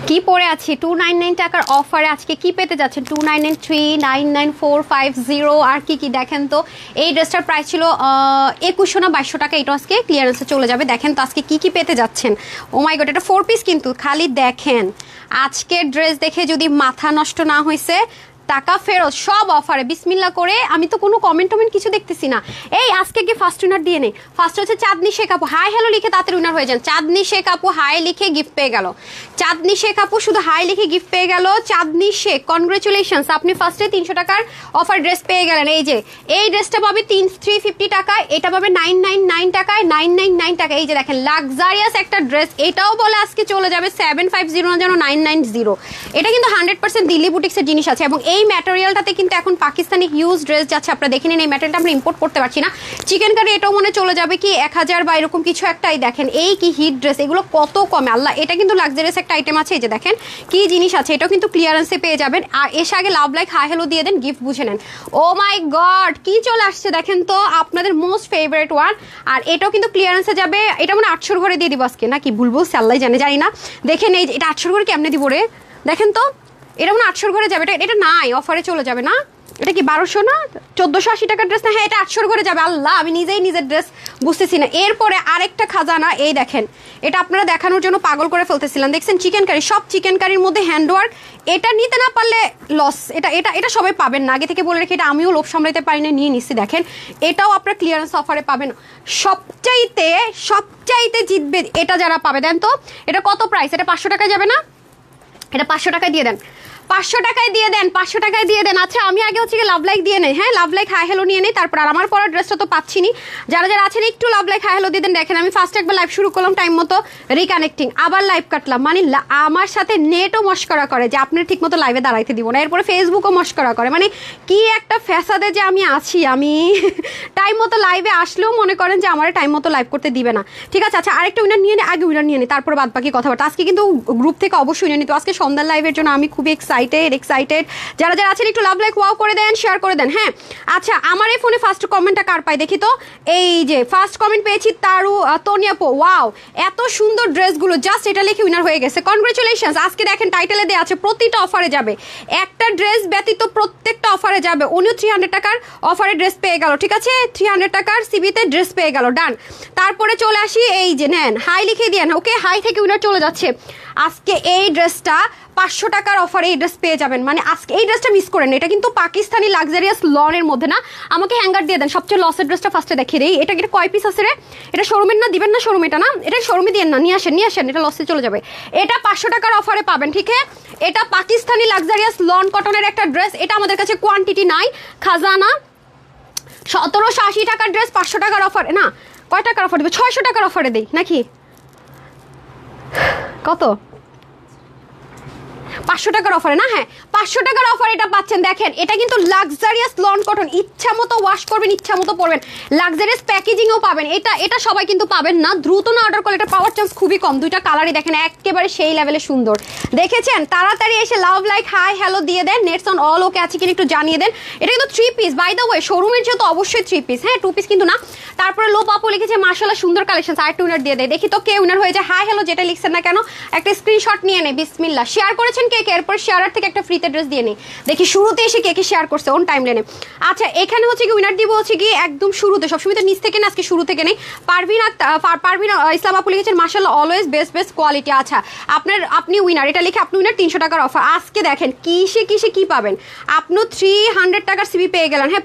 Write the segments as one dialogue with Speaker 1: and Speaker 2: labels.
Speaker 1: কি পরে আছি 299 টাকার অফারে আজকে কি পেতে যাচ্ছেন 2993 99450 আর কি কি দেখেন তো এই ড্রেসটার প্রাইস ছিল 2100 না 2200 টাকা এটা আজকে ক্লিয়ারেন্সে চলে যাবে দেখেন তো আজকে কি কি পেতে যাচ্ছেন ও মাই গড এটা 4 পিস কিন্তু খালি দেখেন আজকে ড্রেস দেখে যদি মাথা নষ্ট না হইছে টাকা ফেরত সব অফারে বিসমিল্লাহ করে আমি তো কোনো কমেন্ট কিছু দেখতেছি না এই আজকে কি ফার্স্ট উইনার দিয়ে নেই ফার্স্ট হচ্ছে চাঁদনি শেখ আপু হাই হ্যালো লিখে তাড়াতাড়ি উইনার হয়ে যান চাঁদনি শেখ আপু হাই লিখে গিফট পেয়ে গেল চাঁদনি শেখ আপু শুধু হাই লিখে গিফট পেয়ে গেল চাঁদনি শেখ কনগ্রেচুলেশনস আপনি ফার্স্টে 300 টাকার অফার ড্রেস পেয়ে গেলেন এই যে এই ড্রেসটা পাবে 350 টাকায় এটা পাবে 999 টাকায় 999 টাকা এই যে দেখেন লাক্সারিয়াস একটা ড্রেস এটাও বলে আজকে চলে যাবে 750 না যেন 990 এটা কিন্তু 100% দিল্লি বুটিক্সের জিনিস আছে এবং এই ম্যাটেরিয়ালটাতে কিন্তু এখন পাকিস্তানি ইউজ ড্রেস যাচ্ছে আপনারা দেখে নিন এই ম্যাটেরিয়ালটা আমরা ইম্পোর্ট করতে পারছি না চিকেন কারি এটাও মনে চলে যাবে কি 1000 বা এরকম কিছু একটাই দেখেন এই কি হিট ড্রেস এগুলো কত কমে আল্লাহ এটা কিন্তু লাক্সারিয়াস একটা আইটেম আছে এই যে দেখেন কি জিনিস আছে এটাও কিন্তু ক্লিয়ারেন্সে পেয়ে যাবেন আর এর আগে লাভ লাইক হাই হ্যালো দিয়ে দেন গিফট বুঝে নেন ও মাই গড কি চলে আসছে দেখেন তো আপনাদের মোস্ট ফেভারিট ওয়ান আর এটাও কিন্তু ক্লিয়ারেন্সে যাবে এটা মানে 800 ঘরে দিয়ে দিব আজকে নাকি ভুলবো আল্লাহ জানি না দেখেন এই এটা 800 ঘরে কেমনে দিব রে দেখেন তো এটা মানে 800 ঘরে যাবে এটা নাই অফারে চলে যাবে না এটা কি 1200 না 1480 টাকার ড্রেস না হ্যাঁ এটা 800 ঘরে যাবে আল্লাহ আমি নিজেই নিজের ড্রেস বুঝতেছি না এরপরে আরেকটা খাজানা এই দেখেন এটা আপনারা দেখানোর জন্য পাগল করে ফেলতেছিলাম দেখছেন চিকেন কারি সব চিকেন কারির মধ্যে হ্যান্ডওয়ার্ক এটা নিতে না পারলে লস এটা সবাই পাবেন না আগে থেকে বলে রেখে এটা আমিও লোভ সামলাইতে পারি না নিয়ে নিচ্ছি দেখেন এটাও আপনারা ক্লিয়ারেন্স অফারে পাবেন সবচাইতে জিতবে এটা যারা পাবে দেন তো এটা কত প্রাইস এটা 500 টাকায় যাবে না এটা 500 টাকায় দিয়ে দেন 500 টাকায় দিয়ে দেন 500 টাকায় দিয়ে দেন আচ্ছা আমি আগে হচ্ছে লাভ লাইক দিয়ে নেই হ্যাঁ লাভ লাইক হাই হ্যালো নিয়ে নেই তারপর আর আমার পরের ড্রেসটা তো পাচ্ছি নি যারা যারা আছেন একটু লাভ লাইক হাই হ্যালো দিয়ে দেন দেখেন আমি ফার্স্ট একবার লাইভ শুরু করলাম টাইম মতো রিকানেক্টিং আবার লাইভ কাটলাম মানে আমার সাথে নেটও মস্করা করে যে আপনি ঠিক মতো লাইভে দাঁড়াইতে দিব না এরপরে ফেসবুকও মস্করা করে মানে কি একটা ফ্যাসাদে যে আমি আছি আমি টাইম মতো লাইভে আসলেও মনে করেন যে আমার টাইম মতো লাইভ করতে দিবে না ঠিক আছে আচ্ছা আরেকটা উইনার নিয়ে আগে উইনার নিয়ে নিই তারপর বাদ বাকি কথাবার্তা আজকে কিন্তু গ্রুপ থেকে অবশ্যই নিয়ে নিত আজকে সন্ধ্যার লাইভের জন্য আমি খুবই এক্সাইটেড যারা যারা আছেন একটু লাভ লাইক ওয়াও করে দেন শেয়ার করে দেন হ্যাঁ আচ্ছা আমার এই ফোনে ফার্স্ট কমেন্টটা কার পাই দেখি তো এই যে ফার্স্ট কমেন্ট পেয়েছি তারু তনিয়াপো ওয়াও এত সুন্দর ড্রেসগুলো জাস্ট এটা লিখে উইনার হয়ে গেছে কনগ্রেচুলেশনস আজকে দেখেন টাইটেলে দেওয়া আছে প্রতিটা অফারে যাবে একটা ড্রেস ব্যতীত প্রত্যেকটা অফারে যাবে উনিও 300 টাকার অফারে ড্রেস পেয়ে গেল ঠিক আছে 300 টাকার সিবিতে ড্রেস পেয়ে গেল ডান তারপরে চলে আসি এই যে নেন হাই লিখে দেন ওকে হাই থেকে উইনার চলে যাচ্ছে আজকে এই ড্রেসটা 500 টাকার অফারে এই ড্রেস পেয়ে যাবেন মানে আজকে এই ড্রেসটা মিস করেন এটা কিন্তু পাকিস্তানি লাক্সারিয়াস লনের মধ্যে না আমাকে হ্যাঙ্গার দিয়ে দেন সবচেয়ে লসের ড্রেসটা ফার্স্টে দেখিয়ে দেই এটা কয় পিস আছে রে এটা শোরুমের না দিবেন না শোরুম এটা না এটা শোরুমে দিয়ে না নিয়ে আসেন এটা লসে চলে যাবে এটা 500 টাকার অফারে পাবেন ঠিক আছে এটা পাকিস্তানি লাক্সারিয়াস লন কটনের একটা ড্রেস এটা আমাদের কাছে কোয়ান্টিটি নাই খাজানা 1780 টাকার ড্রেস 500 টাকার অফারে না কয় টাকার অফার দেবে 600 টাকার অফারে দেই নাকি কত 500 টাকার অফারে না হ্যাঁ 500 টাকার অফার এটা পাচ্ছেন দেখেন এটা কিন্তু লাক্সারিয়াস লন কটন ইচ্ছা মতো ওয়াশ করবেন ইচ্ছা মতো পরবেন লাক্সারিয়াস প্যাকেজিংও পাবেন এটা সবাই কিন্তু পাবেন না দ্রুত না অর্ডার করলে এটা পাওয়ার চান্স খুবই কম দুইটা কালারই দেখেন একেবারে সেই লেভেলে সুন্দর দেখেছেন তাড়াতাড়ি এসে লাভ লাইক হাই হ্যালো দিয়ে দেন নেটস অন অল ওকে আছে কিনা একটু জানিয়ে দেন এটা কিন্তু 3 পিস বাই দ্য ওয়ে শোরুমের যেহেতু অবশ্যই 3 পিস হ্যাঁ 2 পিস কিন্তু না তারপরে লো পাপু লিখেছে মাশাআল্লাহ সুন্দর কালেকশন আর উইনার দিয়ে দেয় দেখি তো কে উইনার হয়ে যায় হাই হ্যালো যেটা লিখছেন না কেন একটা স্ক্রিনশট নিয়ে নে বিসমিল্লাহ শেয়ার করেছেন কে এরপর শেয়ারার থেকে একটা ফ্রিতে ড্রেস দিয়ে নেই দেখি শুরুতে এসে কে শেয়ার করছে অন টাইম লেনে আচ্ছা এখানে হচ্ছে কি উইনার দিব হচ্ছে কি একদম শুরুতে সবসময় তো নিচ থেকে না আজকে শুরু থেকে নেই পারভিন ইসলাম আপু লিখেছেন মাশাআল্লাহ অলওয়েজ বেস্ট কোয়ালিটি আচ্ছা আপনি উইনার এটা লিখে আপনি উইনার 300 টাকার অফার আজকে দেখেন কিসে কি পাবেন আপনি 300 টাকার সিবি পেয়ে গেলেন হ্যাঁ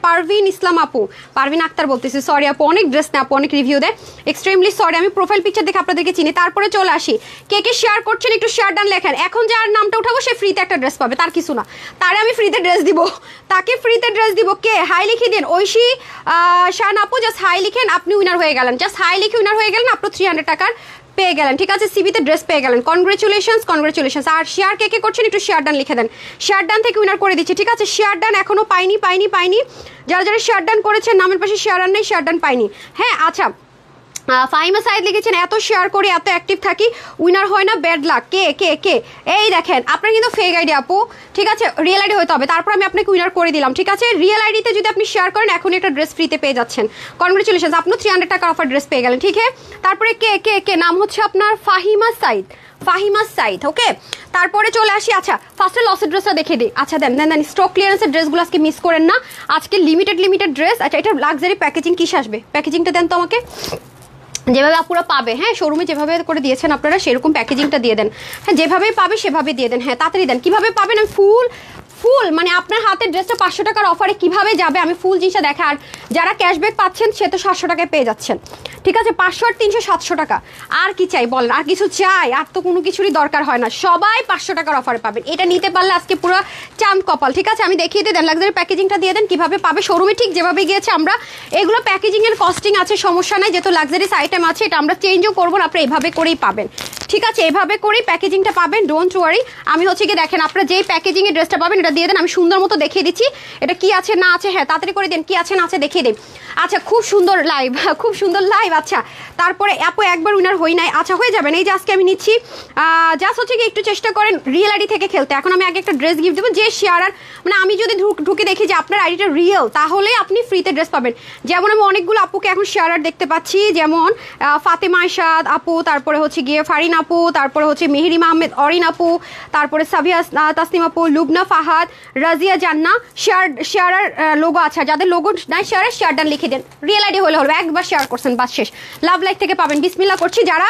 Speaker 1: পারভিন আক্তার বলতেছি সরি আপু অনেক ড্রেস না আপু অনেক রিভিউ দেয় এক্সট্রিমলি সরি আমি প্রোফাইল পিকচার দেখে আপনাদেরকে চিনি তারপরে চলে আসি কে শেয়ার করছেন একটু শেয়ার ডান লেখেন এখন যার নামটা উঠাবো সে ফ্রিতে একটা ড্রেস পাবে তার কিছু না তারে আমি ফ্রিতে ড্রেস দিব তাকে ফ্রিতে ড্রেস দিব কে হাই লিখে দিন ঐশী শান আপু জাস্ট হাই লিখেন আপনি উইনার হয়ে গেলেন জাস্ট হাই লিখে উইনার হয়ে গেলেন আপনি 300 টাকার পেয়ে গেলেন ঠিক আছে সিবিতে ড্রেস পেয়ে গেলেন কনগ্রেচুলেশনস আর শেয়ার কে করছেন একটু শেয়ার ডান লিখে দেন শেয়ার ডান থেকে উইনার করে দিচ্ছি ঠিক আছে শেয়ার ডান এখনো পাইনি যারা যারা শেয়ার ডান করেছেন নামের পাশে শেয়ার ডান নেই শেয়ার ডান পাইনি হ্যাঁ আচ্ছা ফাহিমা সাইদ লিখেছেন এত শেয়ার করে এত অ্যাক্টিভ থাকি উইনার হয় না ব্যাড লাক কে এই দেখেন আপনার কিন্তু ফেক আইডি আপু ঠিক আছে রিয়েল আইডি হতে হবে তারপর আমি আপনাকে উইনার করে দিলাম ঠিক আছে রিয়েল আইডিতে যদি আপনি শেয়ার করেন এখনই একটা ড্রেস ফ্রিতে পেয়ে যাচ্ছেন কনগ্রেচুলেশনস আপনি 300 টাকার অফার ড্রেস পেয়ে গেলেন ঠিক আছে তারপরে কে নাম হচ্ছে আপনার ফাহিমা সাইদ ফাহিমা সাইদ। ওকে, তারপরে চলে আসি। আচ্ছা ফার্স্টে লসের ড্রেসটা দেখে দিই। আচ্ছা দেন দেন, স্টক ক্লিয়ারেন্সের ড্রেসগুলো আজকে মিস করেন না, আজকে লিমিটেড ড্রেস। আচ্ছা এটা লাক্সারি প্যাকেজিং কিসে আসবে, প্যাকেজিংটা দেন তো আমাকে, যেভাবে আপুরা পাবে। হ্যাঁ শোরুমে যেভাবে করে দিয়েছেন আপনারা সেরকম প্যাকেজিংটা দিয়ে দেন। হ্যাঁ যেভাবেই পাবে সেভাবে দিয়ে দেন। হ্যাঁ তাড়াতাড়ি দেন। কিভাবে পাবেন আমি ফুল মানে আপনার হাতের ড্রেসটা 500 টাকার অফারে কিভাবে যাবে আমি ফুল জিনিসটা দেখা। আর যারা ক্যাশব্যাক পাচ্ছেন সে তো 700 টাকায় পেয়ে যাচ্ছেন। ঠিক আছে 500 আর 300 700 টাকা। আর কি চাই বলেন, আর কিছু চাই? আর তো কোনো কিছুরই দরকার হয় না, সবাই 500 টাকার অফারে পাবেন। এটা নিতে পারলে আজকে পুরো চাঁদ কপাল। ঠিক আছে আমি দেখিয়ে দিয়ে দেন, লাক্সারি প্যাকেজিংটা দিয়ে দেন কিভাবে পাবে। শোরুমে ঠিক যেভাবে গিয়েছে আমরা এগুলো প্যাকেজিংয়ের কস্টিং আছে, সমস্যা নাই, যেহেতু লাক্সারিস আইটেম আছে এটা আমরা চেঞ্জও করবো না, আপনারা এভাবে করেই পাবেন। ঠিক আছে এভাবে করেই প্যাকেজিংটা পাবেন, ডোন্ট ওয়ারি। আমি হচ্ছে কি দেখেন আপনারা যেই প্যাকেজিংয়ের ড্রেসটা পাবেন এটা দিয়ে দেন, আমি সুন্দর মতো দেখিয়ে দিচ্ছি এটা কি আছে না আছে। হ্যাঁ তাড়াতাড়ি করে দেন, কি আছে না আছে দেখিয়ে দিন। আচ্ছা খুব সুন্দর লাইভ, খুব সুন্দর লাইভ। আচ্ছা তারপরে আপু একবার উইনার হই নাই, আচ্ছা হয়ে যাবেন। এই যে আজকে আমি নিচ্ছি, জাস্ট হচ্ছে কি একটু চেষ্টা করেন রিয়েল আইডি থেকে খেলতে। এখন আমি আগে একটা ড্রেস গিফট দেবো, যে শেয়ারার মানে আমি যদি ঢুকে দেখি যে আপনার আইডিটা রিয়েল তাহলে আপনি ফ্রিতে ড্রেস পাবেন। যেমন আমি অনেকগুলো আপুকে এখন শেয়ারার দেখতে পাচ্ছি, যেমন ফাতেমা আয়শাদ আপু, তারপরে হচ্ছে গিয়ে ফারিন আপু, তারপরে হচ্ছে মেহরিমা আহমেদ অরিন আপু, তারপরে সাবিয়া তাসনিম আপু, লুবনা ফাহাদ, রাজিয়া জান্না। শেয়ারার লোগো আছে, যাদের লোগো নাই শেয়ারটা লিখে দেন। রিয়েল আইডি হলে হলো, একবার শেয়ার করছেন বাস শেষ। লাভ লাইক থেকে পাবেন। বিসমিল্লাহ করছি, যারা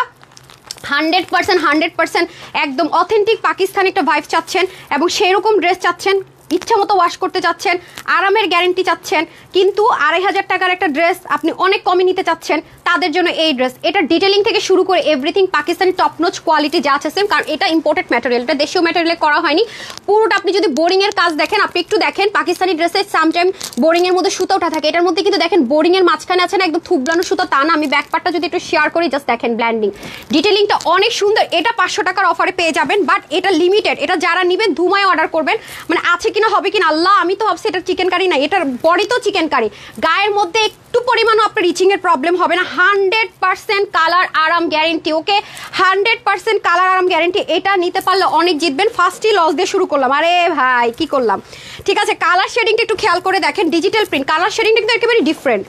Speaker 1: 100% একদম অথেন্টিক পাকিস্তানি একটা ভাইব চাচ্ছেন এবং সেরকম ড্রেস চাচ্ছেন, ইচ্ছা মতো ওয়াশ করতে চাচ্ছেন, আরামের গ্যারেন্টি চাচ্ছেন, কিন্তু 2500 টাকার একটা ড্রেস আপনি অনেক কমে নিতে চাচ্ছেন, তাদের জন্য এই ড্রেস। এটা ডিটেলিং থেকে শুরু করে everything Pakistani top notch quality যা আছে সেম, কারণ এটা ইম্পোর্টেড ম্যাটেরিয়াল, এটা দেশীয় ম্যাটেরিয়ালে করা হয়নি পুরোটা। আপনি যদি বোরিং এর কাজ দেখেন, আপনি একটু দেখেন পাকিস্তানি ড্রেসে সামটাইম বোরিং এর মধ্যে সুতো ওঠা থাকে, এটার মধ্যে কিন্তু দেখেন বোরিং এর মাঝখানে আছে না একদম থুবলানো সুতো, তা না। আমি ব্যাক পার্টটা যদি একটু শেয়ার করি, জাস্ট দেখেন ব্ল্যান্ডিং, ডিটেলিংটা অনেক সুন্দর। এটা 500 টাকার অফারে পেয়ে যাবেন, বাট এটা লিমিটেড। এটা যারা নিবেন ধুমায় অর্ডার করবেন, মানে আছে কিনা হবে কিনা আল্লাহ, আমি তো ভাবছি এটা চিকেন কারি না, এটার বডি তো চিকেন কারি, গায়ের মধ্যে একটু পরিমাণও আপনার রিচিং এর প্রবলেম হবে না। 100% কালার আরাম গ্যারেন্টি। ওকে 100% কালার আরাম গ্যারেন্টি। এটা নিতে পারলে অনেক জিতবেন। ফার্স্টই লস দিয়ে শুরু করলাম, আরে ভাই কি করলাম। ঠিক আছে কালার শেডিংটা একটু খেয়াল করে দেখেন, ডিজিটাল প্রিন্ট কালার শেডিংটা কিন্তু একেবারে ডিফারেন্ট,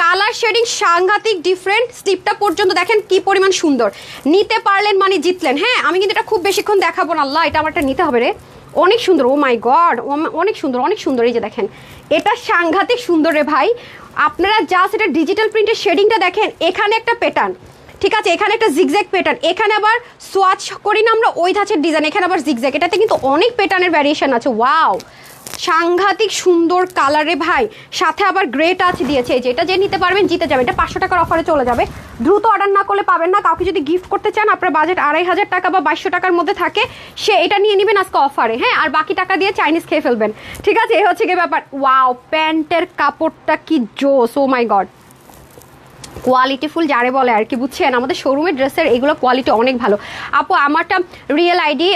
Speaker 1: কালার শেডিং সাংঘাতিক ডিফারেন্ট। স্লিপটা পর্যন্ত দেখেন কি পরিমাণ সুন্দর, নিতে পারলেন মানে জিতলেন। হ্যাঁ আমি কিন্তু এটা খুব বেশিক্ষণ দেখাবো না, আল্লাহ এটা আমারটা নিতে হবে রে, অনেক সুন্দর। ও মাই গড অনেক সুন্দর, অনেক সুন্দর। এই যে দেখেন এটা সাংঘাতিক সুন্দর রে ভাই। আপনারা জাস্ট এটা ডিজিটাল প্রিন্টের শেডিংটা দেখেন, এখানে একটা প্যাটার্ন, ঠিক আছে এখানে একটা জিগজ্যাগ প্যাটার্ন, এখানে আবার সোয়াচ করি না আমরা ওই ধাঁচের ডিজাইন, এখানে আবার জিগজ্যাগ। এটাতে কিন্তু অনেক প্যাটার্নের ভ্যারিয়েশন আছে। ওয়াও সাংঘাতিক সুন্দর কালারে ভাই, সাথে আবার গ্রে টাচ দিয়েছে। এই যে এটা যে নিতে পারবেন জিতে যাবে। এটা 500 টাকার অফারে চলে যাবে, দ্রুত অর্ডার না করলে পাবেন না। কাউকে যদি গিফট করতে চান, আপনার বাজেট 2500 টাকা বা 2200 টাকার মধ্যে থাকে, সে এটা নিয়ে নেবেন আজকে অফারে। হ্যাঁ আর বাকি টাকা দিয়ে চাইনিজ খেয়ে ফেলবেন। ঠিক আছে এই হচ্ছে কি ব্যাপার। ওয়াও প্যান্টের কাপড়টা কি জোস, ও মাই গড কোয়ালিটিফুল যারে বলে আর কি, বুঝছেন আমাদের শোরুমের ড্রেসের এগুলো কোয়ালিটি অনেক ভালো। আপু আমারটা রিয়েল আইডি,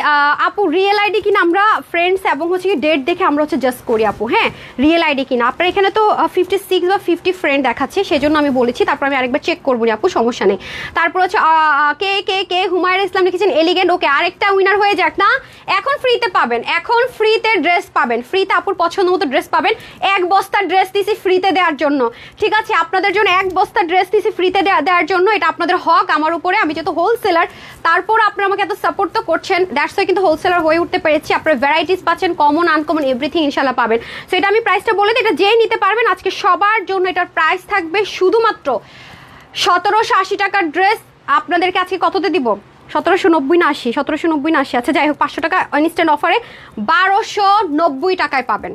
Speaker 1: আপু রিয়েল আইডি কিনা আমরা ফ্রেন্ডস এবং হচ্ছে কি ডেট দেখে আমরা হচ্ছে জাস্ট করি আপু। হ্যাঁ রিয়েল আইডি কিনা আপনার এখানে তো 56 বা 50 ফ্রেন্ড দেখাচ্ছে, সেজন্য আমি বলেছি, তারপর আমি আরেকবার চেক করবো আপু, সমস্যা নেই। তারপর হচ্ছে কে কে কে হুমায়রা ইসলাম লিখেছেন এলিগেন্ট। ওকে আরেকটা উইনার হয়ে যাক না, এখন ফ্রিতে পাবেন, এখন ফ্রিতে ড্রেস পাবেন, ফ্রিতে আপুর পছন্দ মতো ড্রেস পাবেন। 1 বস্তা ড্রেস দিছি ফ্রিতে দেওয়ার জন্য, ঠিক আছে আপনাদের জন্য 1 বস্তা ড্রেস দিছি ফ্রিতে দেওয়ার জন্য। এটা আপনাদের হক আমার উপরে, আমি যেহেতু হোলসেলার, তারপর আপনারা আমাকে এত সাপোর্ট তো করছেন, দ্যাটস ওয়াই কিন্তু হোলসেলার হয়ে উঠতে পেরেছি। আপনারা ভ্যারাইটিস পাচ্ছেন, কমন আনকমন এভরিথিং ইনশাল্লাহ পাবেন। সো এটা আমি প্রাইসটা বলে দিই, এটা যেই নিতে পারবেন আজকে সবার জন্য এটার প্রাইস থাকবে শুধুমাত্র 1780 টাকার ড্রেস। আপনাদেরকে আজকে কততে দিব? 1790 না 80, 1790 না 80, আচ্ছা যাই হোক 500 টাকা ইনস্ট্যান্ট অফারে 1290 টাকায় পাবেন।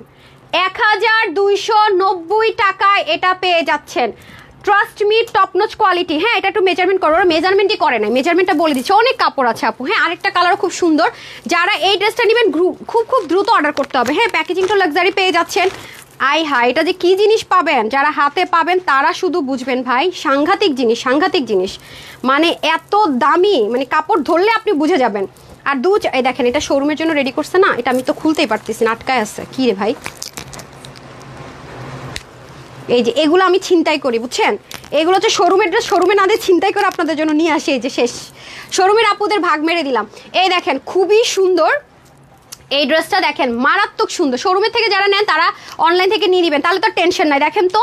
Speaker 1: 1290 টাকায় এটা পেয়ে যাচ্ছেন। Trust me top notch quality. হ্যাঁ এটা একটু মেজারমেন্ট করো, মেজারমেন্টই করে নাই, মেজারমেন্টটা বলে দিচ্ছে। অনেক কাপড় আছে আপু। হ্যাঁ আরেকটা কালারও খুব সুন্দর, যারা এই ড্রেসটা নেবেন খুব খুব দ্রুত অর্ডার করতে হবে। হ্যাঁ প্যাকেজিংটা লাক্সারি পেয়ে যাচ্ছেন। আই হা এটা যে কি জিনিস পাবেন, যারা হাতে পাবেন তারা শুধু বুঝবেন ভাই, সাংঘাতিক জিনিস, সাংঘাতিক জিনিস, মানে এত দামি, মানে কাপড় ধরলে আপনি বুঝে যাবেন। আর এই দেখেন এটা শোরুমের জন্য রেডি করছে না, এটা আমি তো খুলতেই পারতেছি না, আটকায় আছে। কি রে ভাই, এই যে এগুলো আমি ছিনতাই করি বুঝছেন, এগুলো হচ্ছে শোরুমের ড্রেস, শোরুমে না দিয়ে ছিনতাই করে আপনাদের জন্য নিয়ে আসি। এই যে শেষ শোরুমের আপুদের ভাগ মেরে দিলাম। এই দেখেন খুবই সুন্দর এই ড্রেসটা, দেখেন মারাত্মক সুন্দর। শোরুমের থেকে যারা নেন তারা অনলাইন থেকে নিয়ে নেবেন, তাহলে তো টেনশন নাই। দেখেন তো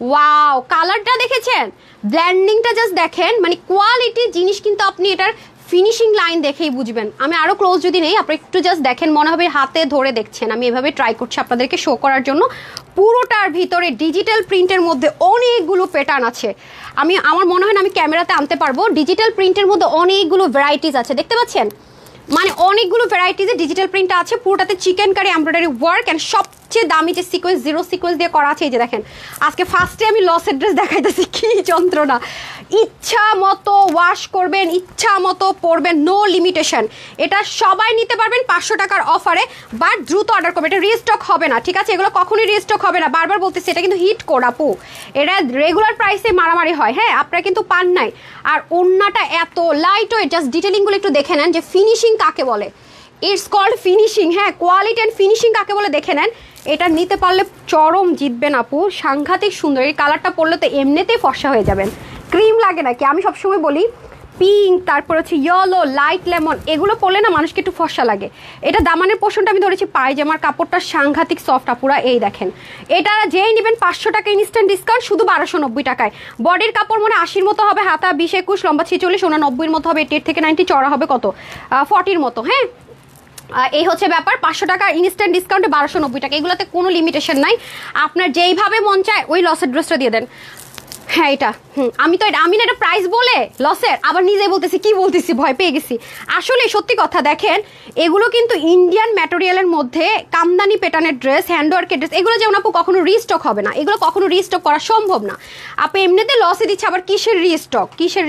Speaker 1: ওয়াও কালারটা দেখেছেন, ব্ল্যান্ডিংটা জাস্ট দেখেন, মানে কোয়ালিটি জিনিস কিন্তু আপনি এটার ফিনিশিং লাইন দেখেই বুঝবেন। আমি আরো ক্লোজ যদি নেই, আপনি একটু জাস্ট দেখেন, মনে হবে হাতে ধরে দেখছেন। আমি এভাবে ট্রাই করছি আপনাদেরকে শো করার জন্য। পুরোটার ভিতরে ডিজিটাল প্রিন্টের মধ্যে অনেকগুলো প্যাটার্ন আছে। আমার মনে হয় না আমি ক্যামেরাতে আনতে পারবো। ডিজিটাল প্রিন্টের মধ্যে অনেকগুলো ভ্যারাইটিস আছে, দেখতে পাচ্ছেন, মানে অনেকগুলো ভ্যারাইটিসের ডিজিটাল প্রিন্ট আছে। পুরোটাতে chikankari embroidery work and সবচেয়ে দামি যে সিকোয়েন্স, 0 সিকোয়েন্স দিয়ে করা আছে। এই যে দেখেন, আজকে ফার্স্টে আমি লসের ড্রেস দেখাইতেছি, কি যন্ত্রণা। ইচ্ছা মতো ওয়াশ করবেন, ইচ্ছা মতো পরবেন, নো লিমিটেশন। এটা সবাই নিতে পারবেন 500 টাকার অফারে, বাট দ্রুত অর্ডার করবেন, এটা রিস্টক হবে না, ঠিক আছে? এগুলো কখনোই রিস্টক হবে না, বারবার বলতেছি, এটা কিন্তু হিট কোড আপু, এটা রেগুলার প্রাইসে মারামারি হয়, হ্যাঁ, আপনারা কিন্তু পান নাই। আর ওন্নাটা এত লাইট ওয়েট, জাস্ট ডিটেলিংগুলো একটু দেখে নেন যে ফিনিশিং কাকে বলে। ইটস কল্ড ফিনিশিং, হ্যাঁ, কোয়ালিটি অ্যান্ড ফিনিশিং কাকে বলে দেখে নেন। এটা নিতে পারলে চরম জিতবেন আপু, সাংঘাতিক সুন্দর। এই কালারটা পরলে তো এমনিতেই ফর্সা হয়ে যাবেন। ক্রিম লাগে নাকি, আমি সবসময় বলি পিঙ্ক, তারপর হচ্ছে ইয়েলো, লাইট লেমন, এগুলো পরলে না মানুষকে একটু ফর্সা লাগে। এটা দামানের পোর্শনটা আমি ধরেছি পায়জামার কাপড়টা সাংঘাতিক সফট আপুরা, এই দেখেন। এটা যেই নেবেন 500 টাকা ইনস্ট্যান্ট ডিসকাউন্ট, শুধু 1290 টাকায়। বডির কাপড় মনে 80-র মতো হবে, হাতা 20-21, লম্বা 46, ওনা 90-র মতো হবে, 80 থেকে 90, চড়া হবে কত 40-র মতো, হ্যাঁ। এই হচ্ছে ব্যাপার, 500 টাকা ইনস্ট্যান্ট ডিসকাউন্টে 1290 টাকা। এগুলোতে কোনো লিমিটেশন নাই, আপনার যেইভাবে মন চায় ওই লসের ড্রেসটা দিয়ে দেন। হ্যাঁ এটা আমি না এটা প্রাইস বলে লসের, আবার নিজেই বলতেছি, কি বলতেছি, ভয় পেয়ে গেছি। আসলে সত্যি কথা, দেখেন এগুলো কিন্তু ইন্ডিয়ান ম্যাটেরিয়ালের মধ্যে কামদানি প্যাটার্নের ড্রেস, হ্যান্ডওয়ার্কের ড্রেস, এগুলো যেমন আপু কখনো রিস্টক হবে না, এগুলো কখনো রিস্টক করা সম্ভব না। আপনি এমনিতে লসে দিচ্ছে, আবার কিসের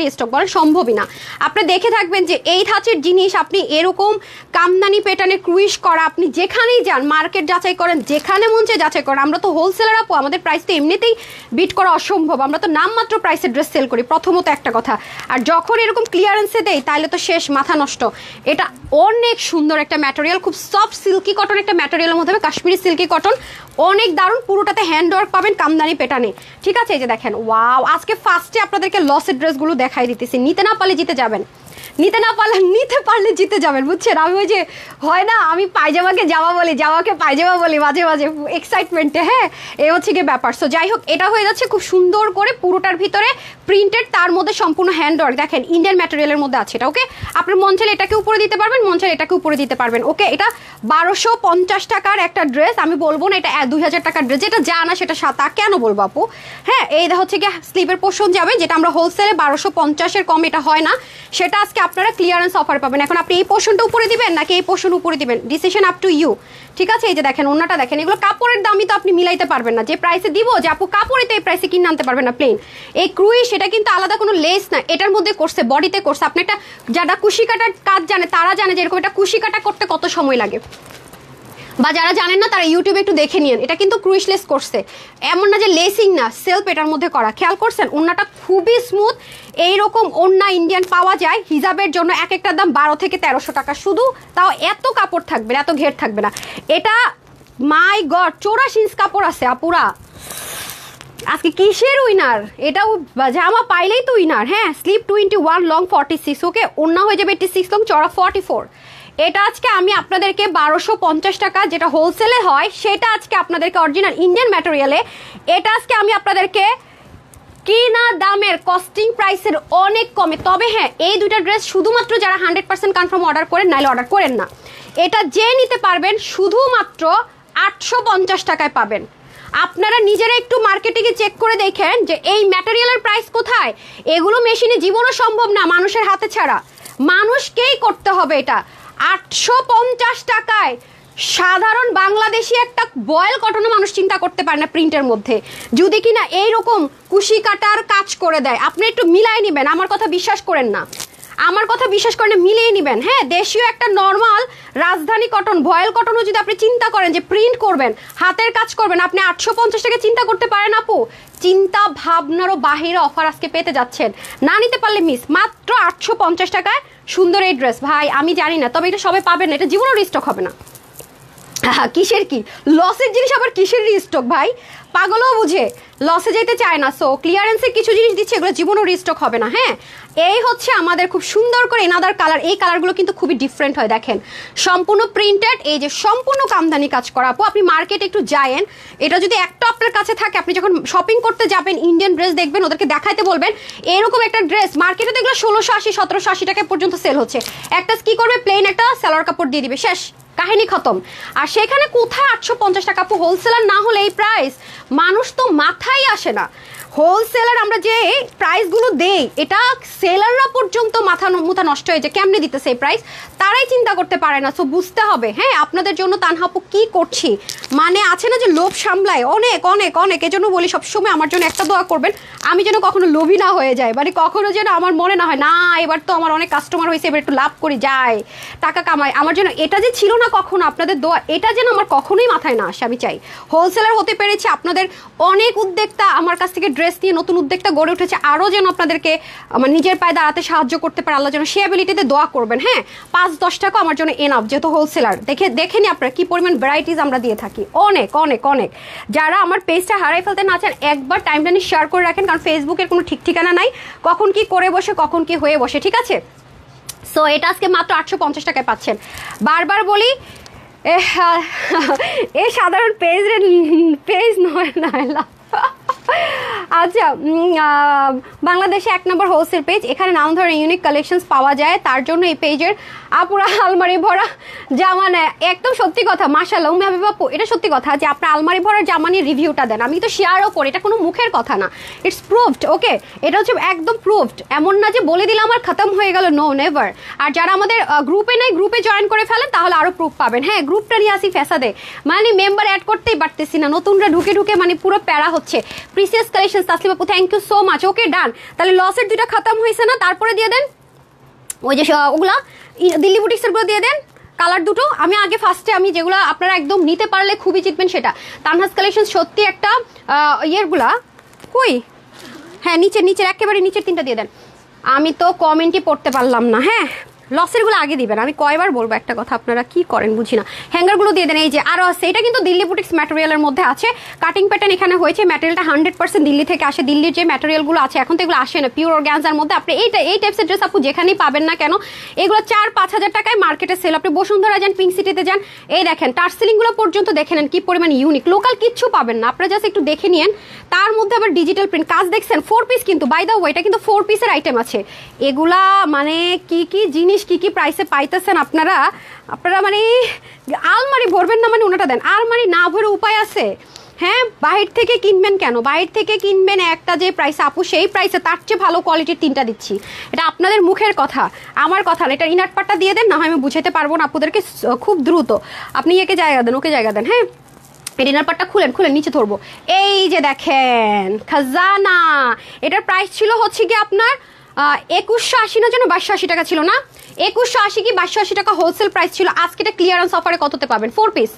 Speaker 1: রিস্টক বলেন, সম্ভবই না। আপনি দেখে থাকবেন যে এই ধাঁচের জিনিস আপনি এরকম কামদানি প্যাটার্নের ক্রুইশ করা, আপনি যেখানেই যান, মার্কেট যাচাই করেন, যেখানে মন চায় যাচাই করেন। আমরা তো হোলসেলার আপু, আমাদের প্রাইস তো এমনিতেই বিট করা অসম্ভব, আমরা তো নামমাত্র প্রাইসের ড্রেস সেল করি, প্রথমত একটা কথা। আর যখন এরকম ক্লিয়ারেন্সে দেই তাহলে তো শেষ, মাথা নষ্ট। এটা অনেক সুন্দর একটা ম্যাটেরিয়াল, খুব সফট সিল্কি কটন একটা ম্যাটেরিয়ালের মধ্যে হবে, কাশ্মীরি সিল্কি কটন, অনেক দারুণ। পুরোটাতে হ্যান্ডওয়ার্ক পাবেন কামদানি প্যাটার্নে, ঠিক আছে? এই যে দেখেন, ওয়াও, আজকে ফার্স্টে আপনাদেরকে লসের ড্রেসগুলো দেখাই দিতেছি। নিতে না পারলে জিতে যাবেন, নিতে পারলে জিতে যাবেন, বুঝছেন? আমি ওই যে হয় না, আমি পায়জামাকে জামা বলি, জামাকে পায়জামা বলি মাঝে মাঝে এক্সাইটমেন্টে, হ্যাঁ, এ হচ্ছে গিয়ে ব্যাপার। সো যাই হোক, এটা হয়ে যাচ্ছে খুব সুন্দর করে পুরোটার ভিতরে প্রিন্টেড, তার মধ্যে সম্পূর্ণ হ্যান্ডওয়ার্ক, দেখেন ইন্ডিয়ান ম্যাটেরিয়ালের মধ্যে আছে এটা, ওকে? আপনার মন চাইলে এটাকে উপরে দিতে পারবেন, মন চাইলে এটাকে উপরে দিতে পারবেন, ওকে? এটা 1250 টাকার একটা ড্রেস, আমি বলবো না এটা 2000 টাকার ড্রেস, যেটা জানা সেটা সাতা, কেন বলবো আপু? হ্যাঁ, এই হচ্ছে গিয়ে স্লিপের পোর্শন যাবে, যেটা আমরা হোলসেলে 1250-এর কম এটা হয় না, সেটা আজকে আপনারা ক্লিয়ারেন্স অফার পাবেন। এখন আপনি এই পোর্শনটা উপরে দিবেন নাকি এই পোর্শন উপরে দিবেন, ডিসিশন আপ টু ইউ, ঠিক আছে? এই যে দেখেন, ওন্নাটা দেখেন, এগুলো কাপড়ের দামই তো আপনি মিলাইতে পারবেন না, যে প্রাইসে দিব যে আপু কাপড়ে তো এই প্রাইসে কিনে আনতে পারবেন না প্লেন। এই ক্রুইশ, এটা কিন্তু আলাদা কোনো লেস না, এটার মধ্যে করছে, বডিতে করছে। আপনি একটা যারা কুশি কাটার কাজ জানে তারা জানে যে এরকম একটা কুশি কাটা করতে কত সময় লাগে, বা যারা জানেন না তারা ইউটিউবে একটু দেখে নিন। এটা কিন্তু ক্রুইশলেস করছে, এমন না যে লেসিং না, সেলফ এটার মধ্যে করা। খেয়াল করছেন, ওন্নাটা খুবই স্মুথ। এইরকম ওন্না ইন্ডিয়ান পাওয়া যায় হিজাবের জন্য, এক একটার দাম 12 থেকে 1300 টাকা শুধু, তাও এত কাপড় থাকবে না, এত ঘের থাকবে না। এটা মাই গড 84 ইঞ্চ কাপড় আছে আপুরা। আজকে কিসের উইনার, এটাও জামা পাইলেই তো উইনার। হ্যাঁ, স্লিপ 21, লং 46, ওকে? ওন্না হয়ে যাবে 86, লং চড়া 44। এটা আজকে আমি আপনাদেরকে 1250 টাকা, যেটা হোলসেলে হয়, সেটা আজকে আপনাদেরকে অরিজিনাল ইন্ডিয়ান ম্যাটেরিয়ালে, এটা আজকে আমি আপনাদেরকে কিনা দামের কস্টিং প্রাইসের অনেক কমে। তবে হ্যাঁ, এই দুইটা ড্রেস শুধুমাত্র যারা 100% কনফার্ম অর্ডার করেন, নাইলে অর্ডার করেন না। এটা যে নিতে পারবেন শুধুমাত্র 850 টাকায় পাবেন। আপনারা নিজেরা একটু মার্কেটিংয়ে চেক করে দেখেন যে এই ম্যাটেরিয়ালের প্রাইস কোথায়। এগুলো মেশিনে জীবনও সম্ভব না মানুষের হাতে ছাড়া, মানুষকেই করতে হবে। এটা 850 টাকায় সাধারণ বাংলাদেশি একটা বয়েল কটনও মানুষ চিন্তা করতে পারে না প্রিন্টের মধ্যে, যদি কিনা এইরকম কুশি কাটার কাজ করে দেয়। আপনি একটু মিলাই নেবেন, আমার কথা বিশ্বাস করেন না, আমার কথা বিশ্বাস করেন, মিলিয়ে নেবেন। হ্যাঁ, দেশীয় একটা নর্মাল রাজধানী কটন, ভয়েল কটনও যদি আপনি চিন্তা করেন যে প্রিন্ট করবেন, হাতের কাজ করবেন, আপনি 850 টাকা চিন্তা করতে পারেন আপু। চিন্তা ভাবনারও বাহিরে অফার আজকে পেতে যাচ্ছেন, না নিতে পারলে মিস। মাত্র 850 টাকায় সুন্দর এই ড্রেস। ভাই আমি জানি না, তবে এটা সবাই পাবেন না, এটা জীবনও রিস্টক হবে না। কিসের কি লসের জিনিস আবার কিসের রিস্টক ভাই, পাগলও বুঝে, লসে যেতে চায় না। সো ক্লিয়ারেন্সে কিছু জিনিস দিচ্ছে, এগুলো জীবনও রিস্টক হবে না। হ্যাঁ, এই হচ্ছে আমাদের খুব সুন্দর করে এনাদার কালার। এই কালারগুলো কিন্তু খুবই ডিফারেন্ট হয়, দেখেন সম্পূর্ণ প্রিন্টেড, এই যে সম্পূর্ণ কামদানি কাজ করা। আপু আপনি মার্কেটে একটু যায়েন, এটা যদি একটা আপনার কাছে থাকে, আপনি যখন শপিং করতে যাবেন ইন্ডিয়ান ড্রেস দেখবেন, ওদেরকে দেখাইতে বলবেন এরকম একটা ড্রেস মার্কেটে দেখলে 1680 1780 টাকা পর্যন্ত সেল হচ্ছে। একটা কি করবে, প্লেন একটা সালোয়ার কাপড় দিয়ে দিবে, শেষ, কাহিনী খতম। আর সেখানে কোথায় 850 টাকা আপু, হোলসেলার না হলে এই প্রাইস মানুষ তো মাথায় আসে না। হোলসেলার আমরা যে প্রাইসগুলো দেই, এটা সেলাররা পর্যন্ত মুথা নষ্ট হয়ে যায়, কেমনে দিতেছে এই প্রাইস, তারাই চিন্তা করতে পারে না। সো বুঝতে হবে, হ্যাঁ আপনাদের জন্য তানহাপু কি করছি, মানে আছে না যে লোভ সামলায় অনেক অনেক অনেক। এজন্য বলি সবসময় আমার জন্য একটা দোয়া করবেন, আমি যেন কখনো লোভী না হয়ে যায়, মানে কখনো যেন আমার মনে না হয় না এবার তো আমার অনেক কাস্টমার হয়েছে, এবার একটু লাভ করি যায় টাকা কামাই। আমার জন্য এটা যে ছিল না কখনো, আপনাদের দোয়া, এটা যেন আমার কখনোই মাথায় না আসে। আমি চাই হোলসেলার হতে পেরেছি, আপনাদের অনেক উদ্যোক্তা আমার কাছ থেকে ড্রেস নিয়ে নতুন উদ্যোক্তা গড়ে উঠেছে, আরও যেন আপনাদেরকে আমার নিজের পায়ে দাঁড়াতে সাহায্য করতে পারে আল্লাহ, যেন সে অ্যাবিলিটিতে দোয়া করবেন। হ্যাঁ, 5-10 টাকা আমার জন্য এনাফ, যেহেতু হোলসেলার। দেখেনি আপনারা কি পরিমাণ ভ্যারাইটিস আমরা দিয়ে থাকি, অনেক অনেক অনেক। যারা আমার পেজটা হারাই ফেলতে না চান, একবার টাইমটা নিয়ে শেয়ার করে রাখেন, কারণ ফেসবুকের কোনো ঠিক ঠিকানা নাই, কখন কি করে বসে কখন কি হয়ে বসে, ঠিক আছে। সো এটা আজকে মাত্র 850 টাকায় পাচ্ছেন। বারবার বলি এ সাধারণ পেজ নয় না। আচ্ছা, বাংলাদেশে 1 নম্বর হোলসেল পেজ, এখানে নানা ধরনের ইউনিক কালেকশনস পাওয়া যায়, তার জন্য এই পেজের আপুরা আলমারি ভরা জামা নেয়। একদম সত্যি কথা, মাশাআল্লাহ উম্মে হাবিবা আপু, এটা সত্যি কথা যে আপনার আলমারি ভরা জামা নিয়ে রিভিউটা দেন, আমি তো শেয়ারও করি, এটা কোনো মুখের কথা না, ইটস প্রুভড। ওকে, এটা হচ্ছে একদম প্রুভড, এমন না যে বলে দিলাম আর খতম হয়ে গেল, নো নেভার। আর যারা আমাদের গ্রুপে নেই, গ্রুপে জয়েন করে ফেলেন, তাহলে আরও প্রুফ পাবেন। হ্যাঁ, গ্রুপটা নিয়ে আসি ফেসাদে, মানে মেম্বার অ্যাড করতেই পারতেছি না, নতুনরা ঢুকে ঢুকে মানে পুরো প্যারা হচ্ছে। প্রিসিয়াস কালেকশন তাসলিম আপু, থ্যাংক ইউ সো মাচ। ওকে ডান, তাহলে লসের 2টা খতম হয়েছে না, তারপরে দিয়ে দেন ওই যে ওগুলা দিল্লি বুটিক্সের গুলো দিয়ে দেন, কালার দুটো। আমি আগে ফার্স্টে আমি যেগুলো আপনারা একদম নিতে পারলে খুবই জিতবেন, সেটা তানহাস কালেকশন সত্যি একটা ইয়েরগুলা কই, হ্যাঁ নিচের একেবারে নিচের 3টা দিয়ে দেন। আমি তো কমেন্টই পড়তে পারলাম না। হ্যাঁ, লসেরগুলো আগে দিবেন, আমি কয়বার বলবো একটা কথা, আপনারা কি করেন বুঝি না। হ্যাঙ্গারগুলো দিয়ে দেন, এই যে আরও আছে, এটা কিন্তু দিল্লি বুটিক্স ম্যাটেরিয়ালের মধ্যে আছে, কাটিং প্যাটার্ন এখানে হয়েছে, ম্যাটেরিয়ালটা 100% দিল্লি থেকে আসে। দিল্লির যে ম্যাটেরিয়ালগুলো আছে এখন তো এগুলো আসে না, পিওর অর্গানজার মধ্যে। আপনি এই টাইপসের ড্রেস আপু যেখানেই পাবেন না কেন, এগুলো 4-5 হাজার টাকায় মার্কেটে সেল। আপনি বসুন্ধরা যান, পিঙ্ক সিটিতে যান, এই দেখেন টার্সেলিংগুলো পর্যন্ত দেখে নেন কি পরিমাণ ইউনিক, লোকাল কিচ্ছু পাবেন না, আপনারা জাস্ট একটু দেখে নিন। তার মধ্যে আবার ডিজিটাল প্রিন্ট কাজ দেখছেন, 4 পিস কিন্তু, বাই দ্য ওয়ে এটা কিন্তু 4 পিসের আইটেম আছে। এগুলা মানে কি জিনিস কি প্রাইসে পাইতেছেন আপনারা মানে আলমারি ভরবেন না, মানে ওনাটা দেন, আলমারি না ভরে উপায় আছে। হ্যাঁ, বাহির থেকে কিনবেন কেন, বাহির থেকে কিনবেন একটা যে প্রাইস আপু, সেই প্রাইসে তার চেয়ে ভালো কোয়ালিটির 3টা দিচ্ছি। এটা আপনাদের মুখের কথা, আমার কথা না। এটা ইনার পাটটা দিয়ে দেন, না হয় আমি বুঝাতে পারবো না আপুদেরকে খুব দ্রুত। আপনি একে জায়গা দেন, ওকে জায়গা দেন। হ্যাঁ, ডিনার পাটটা খুলেন নিচে ধরবো, এই যে দেখেন খাজানা। এটার প্রাইস ছিল হচ্ছে কি আপনার 2180 না যেন 2280 টাকা ছিল না, 2180 কি 2280 টাকা হোলসেল প্রাইস ছিল। আজকে এটা ক্লিয়ারেন্স অফারে কততে পাবেন, 4 piece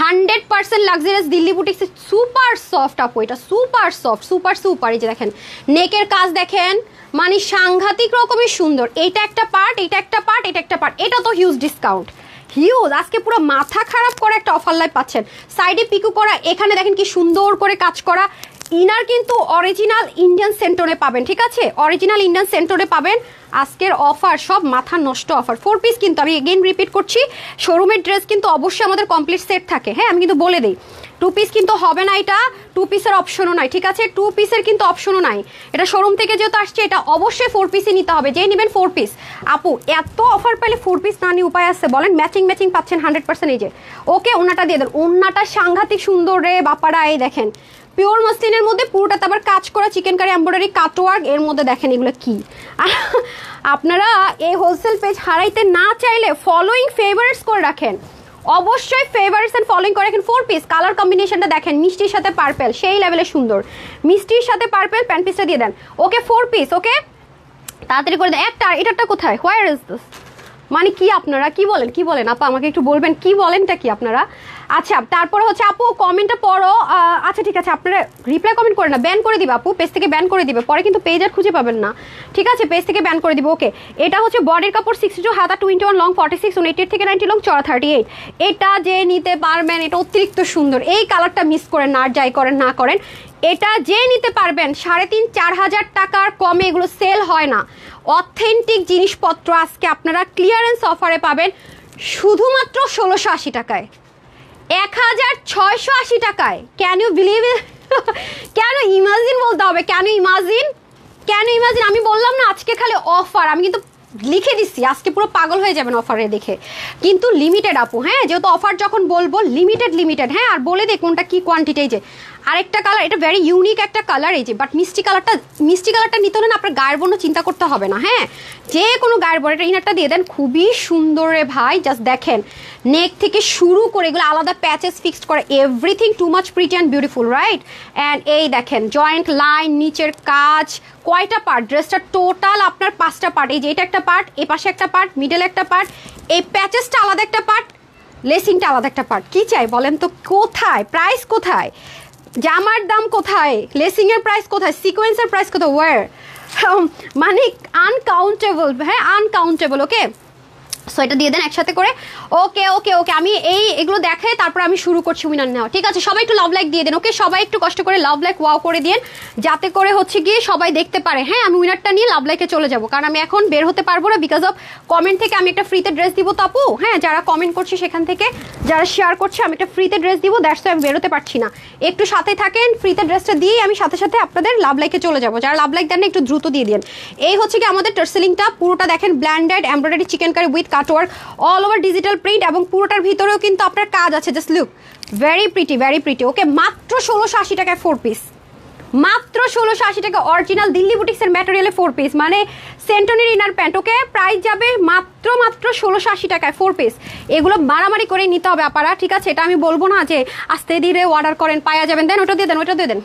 Speaker 1: 100% luxurious Delhi boutiques, super soft আপু, এটা সুপার সফট, সুপার। এই যে দেখেন নেকের কাজ দেখেন, মানে সাংঘাতিক রকমের সুন্দর। এইটা একটা পার্ট, এটা একটা পার্ট, এটা একটা পার্ট, এটা তো হিউজ ডিসকাউন্ট, হিউজ। আজকে পুরো মাথা খারাপ করে একটা অফার লাইভ পাচ্ছেন। সাইডে পিকু করা, এখানে দেখেন কি সুন্দর করে কাজ করা। ইনার কিন্তু অরিজিনাল ইন্ডিয়ান সেন্টরে পাবেন, ঠিক আছে, অরিজিনাল ইন্ডিয়ান সেন্টরে পাবেন। আজকের অফার সব মাথা নষ্ট অফার, 4 পিস কিন্তু, আমি এগেইন রিপিট করছি, শোরুমের ড্রেস কিন্তু অবশ্যই আমাদের কমপ্লিট সেট থাকে। হ্যাঁ, আমি কিন্তু বলে দিই 2 পিস কিন্তু হবে না, এটা 2 পিসের অপশনও নাই, ঠিক আছে, 2 পিসের কিন্তু অপশনও নাই। এটা শোরুম থেকে যেহেতু আসছে, এটা অবশ্যই 4 পিসই নিতে হবে, যেই নেবেন 4 পিস। আপু এত অফার পেলে 4 পিস না নিয়ে উপায় আছে বলেন, ম্যাচিং পাচ্ছেন 100%। এই যে ওকে, ওনাটা দিয়ে দেন, ওনাটা সাংঘাতিক সুন্দর রে বাপারা। এই দেখেন পিওর মসলিনের মধ্যে পুরোটাতে আবার কাজ করা চিকেন কারি এমব্রয়ডারি কাটওয়ার্ক, এর মধ্যে দেখেন এগুলো কি। আপনারা এই হোলসেল পেজ হারাইতে না চাইলে ফলোইং ফেভারিটস করে রাখেন, অবশ্যই ফেভারিটস এন্ড ফলোইং করে রাখেন। 4 পিস কালার কম্বিনেশনটা দেখেন, মিষ্টির সাথে পার্পেল, সেই লেভেলে সুন্দর, মিষ্টির সাথে পার্পেল প্যান্ট পিসটা দিয়ে দেন। ওকে 4 পিস, ওকে তাড়াতাড়ি করে দেন। এটাটা কোথায়, হোয়ার ইজ দিস, মানে কি আপনারা কি বলেন আপা, আমাকে একটু বলবেন কি বলেনটা কি আপনারা। আচ্ছা তারপরে হচ্ছে আপু কমেন্টটা পড়ো। আচ্ছা ঠিক আছে, আপনারা রিপ্লাই কমেন্ট করে না, ব্যান করে দিবে আপু, পেজ থেকে ব্যান করে দিবে, পরে কিন্তু পেজ আর খুঁজে পাবেন না। ঠিক আছে, পেজ থেকে ব্যান করে দিবে। ওকে, এটা হচ্ছে বডির কাপড় 62, হাতা 21, লং 46, 88 থেকে 90, লং চড়া 38। এটা যে নিতে পারবেন, এটা অতিরিক্ত সুন্দর। এই কালারটা মিস করেন না, আর যাই করেন না করেন, এটা যে নিতে পারবেন 3,500-4 হাজার টাকার কমে এগুলো সেল হয় না। অথেন্টিক জিনিসপত্র আজকে আপনারা ক্লিয়ারেন্স অফারে পাবেন শুধুমাত্র 1680 টাকায়, 1680 টাকায়। Can you believe? কেন ইমাজিন বলতে হবে? কেন ইমাজিন? আমি বললাম না আজকে খালি অফার, আমি কিন্তু লিখে দিচ্ছি, আজকে পুরো পাগল হয়ে যাবেন অফারে দেখে। কিন্তু লিমিটেড আপু, হ্যাঁ, যেহেতু অফার যখন বলবো লিমিটেড, হ্যাঁ। আর বলে দে কোনটা কি কোয়ান্টিটি। এই যে আরেকটা কালার, এটা ভেরি ইউনিক একটা কালার, এই যে বাট মিষ্টি কালারটা নিতে হলে না আপনার গায়ের বর্ণ চিন্তা করতে হবে না, হ্যাঁ, যে কোনো গায়ের বর্ণ। এটা ইনারটা দিয়ে দেন, খুবই সুন্দর রে ভাই, জাস্ট দেখেন নেক থেকে শুরু করে এগুলো আলাদা প্যাচেস ফিক্সড করে, everything too much pretty and beautiful, right. And এই দেখেন জয়েন্ট লাইন, নিচের কাজ, কয়টা পার্ট ড্রেসটা টোটাল আপনার 5টা পার্ট। এই যে এটা একটা পার্ট, এ পাশে একটা পার্ট, মিডলে একটা পার্ট, এই প্যাচেসটা আলাদা একটা পার্ট, লেসিংটা আলাদা একটা পার্ট। কি চাই বলেন তো? কোথায় প্রাইস, কোথায় জামার দাম, কোথায় লেসিং এর প্রাইস, কোথায় সিকোয়েন্সের প্রাইস, কোথায় ওয়ার, মানে আনকাউন্টেবল, হ্যাঁ আনকাউন্টেবল। ওকে, সো এটা দিয়ে দেন একসাথে করে। ওকে ওকে ওকে, আমি এগুলো দেখে তারপর আমি শুরু করছি উইনার নেওয়া। ঠিক আছে, সবাই একটু লাভ লাইক দিয়ে দেন। ওকে, সবাই একটু কষ্ট করে লাভ লাইক ওয়াও করে দিন, যাতে করে হচ্ছে গিয়ে সবাই দেখতে পারে। হ্যাঁ, আমি উইনারটা নিয়ে লাভ লাইকে চলে যাবো, কারণ আমি এখন বের হতে পারবো না বিকজ অফ কমেন্ট থেকে। আমি একটা ফ্রিতে ড্রেস দিব তো আপু, হ্যাঁ, যারা কমেন্ট করছে সেখান থেকে, যারা শেয়ার করছে, আমি একটা ফ্রিতে ড্রেস দিব, দ্যাটস ওয়াই আমি বেরোতে পারছি না। একটু সাথে থাকেন, ফ্রিতে ড্রেসটা দিয়ে আমি সাথে সাথে আপনাদের লাভ লাইকে চলে যাবো। যারা লাভ লাইক দেন না একটু দ্রুত দিয়ে দিন। এই হচ্ছে কি আমাদের টার্সেলিংটা, পুরোটা দেখেন blended embroidery chikankari with cutwork, all over digital print, এবং পুরোটার ভিতরেও কিন্তু আপনার কাজ আছে। Just look, very pretty, very pretty. Okay, মাত্র 1680 টাকায় 4 পিস, মাত্র 1680 টাকা, অরিজিনাল দিল্লি বুটিক্সের ম্যাটেরিয়ালে 4 পিস, মানে সেন্টনের ইনার প্যান্ট। ওকে, প্রাইস যাবে মাত্র 1680 টাকায় 4 পিস। এগুলো মারামারি করে নিতে হবে আপনারা, ঠিক আছে? এটা আমি বলবো না যে আস্তে ধীরে অর্ডার করেন পাওয়া যাবেন। দেন ওটা দিয়ে দেন, ওটা দিয়ে দেন।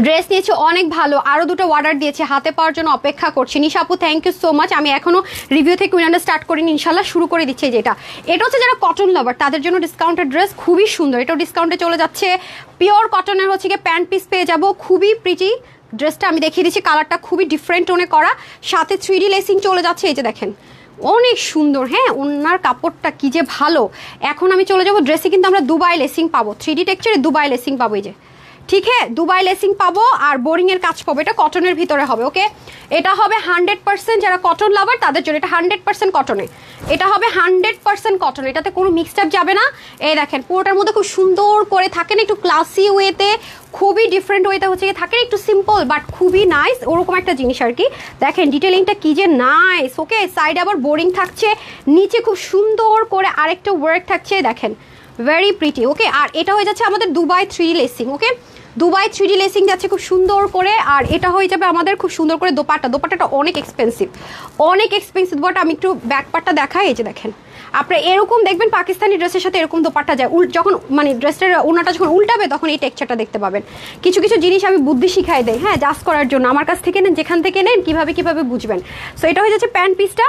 Speaker 1: ড্রেস নিয়েছি অনেক ভালো, আরও দুটো অর্ডার দিয়েছি, হাতে পাওয়ার জন্য অপেক্ষা করছি। নিশা আপু থ্যাংক ইউ সো মাচ। আমি এখনো রিভিউ থেকে উইনারটা স্টার্ট করিনি, ইনশাল্লাহ শুরু করে দিচ্ছি। যেটা এটা হচ্ছে যারা কটন লাভার তাদের জন্য ডিসকাউন্টেড ড্রেস, খুবই সুন্দর। এটাও ডিসকাউন্টে চলে যাচ্ছে। পিওর কটনের হচ্ছে গিয়ে প্যান্ট পিস পেয়ে যাবো, খুবই প্রিটি। ড্রেসটা আমি দেখিয়ে দিচ্ছি, কালারটা খুবই ডিফারেন্ট টোনে করা, সাথে 3D লেসিং চলে যাচ্ছে। এই যে দেখেন অনেক সুন্দর, হ্যাঁ, ওনার কাপড়টা কি যে ভালো। এখন আমি চলে যাবো ড্রেসে, কিন্তু আমরা দুবাই লেসিং পাবো, 3D টেক্সচারে দুবাই লেসিং পাবো। এই যে ঠিক হ্যাঁ, দুবাই লেসিং পাবো আর বোরিং এর কাজ পাবো। এটা কটনের ভিতরে হবে। ওকে, এটা হবে 100% যারা কটন লাভার তাদের জন্য। এটা 100% কটনে, এটা হবে 100% কটন, এটাতে কোনো মিক্সড আপ যাবে না। এই দেখেন পুরোটার মধ্যে খুব সুন্দর করে থাকেন, একটু ক্লাসি ওয়েতে, খুবই ডিফারেন্ট ওয়েতে হচ্ছে থাকেন, একটু সিম্পল বাট খুবই নাইস, ওরকম একটা জিনিস আর কি। দেখেন ডিটেলিংটা কি যে নাইস। ওকে, সাইডে আবার বোরিং থাকছে, নিচে খুব সুন্দর করে আরেকটা ওয়ার্ক থাকছে, দেখেন ভেরি প্রিটি। ওকে, আর এটা হয়ে যাচ্ছে আমাদের দুবাই 3D লেসিং। ওকে, দুবাই 3D লেসিং যাচ্ছে খুব সুন্দর করে। আর এটা হয়ে যাবে আমাদের খুব সুন্দর করে দোপাট্টাটা অনেক এক্সপেন্সিভ, অনেক এক্সপেন্সিভ। বাট আমি একটু ব্যাক পার্টটা দেখাই। এই যে দেখেন, আপনি এরকম দেখবেন পাকিস্তানি ড্রেসের সাথে এরকম দোপাট্টা যায়, যখন মানে ড্রেসের ওনাটা যখন উল্টাবে তখন এই টেক্সচারটা দেখতে পাবেন। কিছু কিছু জিনিস আমি বুদ্ধি শিখাই দেয়, হ্যাঁ, জাস্ট করার জন্য। আমার কাছ থেকে নেন, যেখান থেকে নেন কিভাবে বুঝবেন। সো এটা হয়ে যাচ্ছে প্যান্ট পিসটা।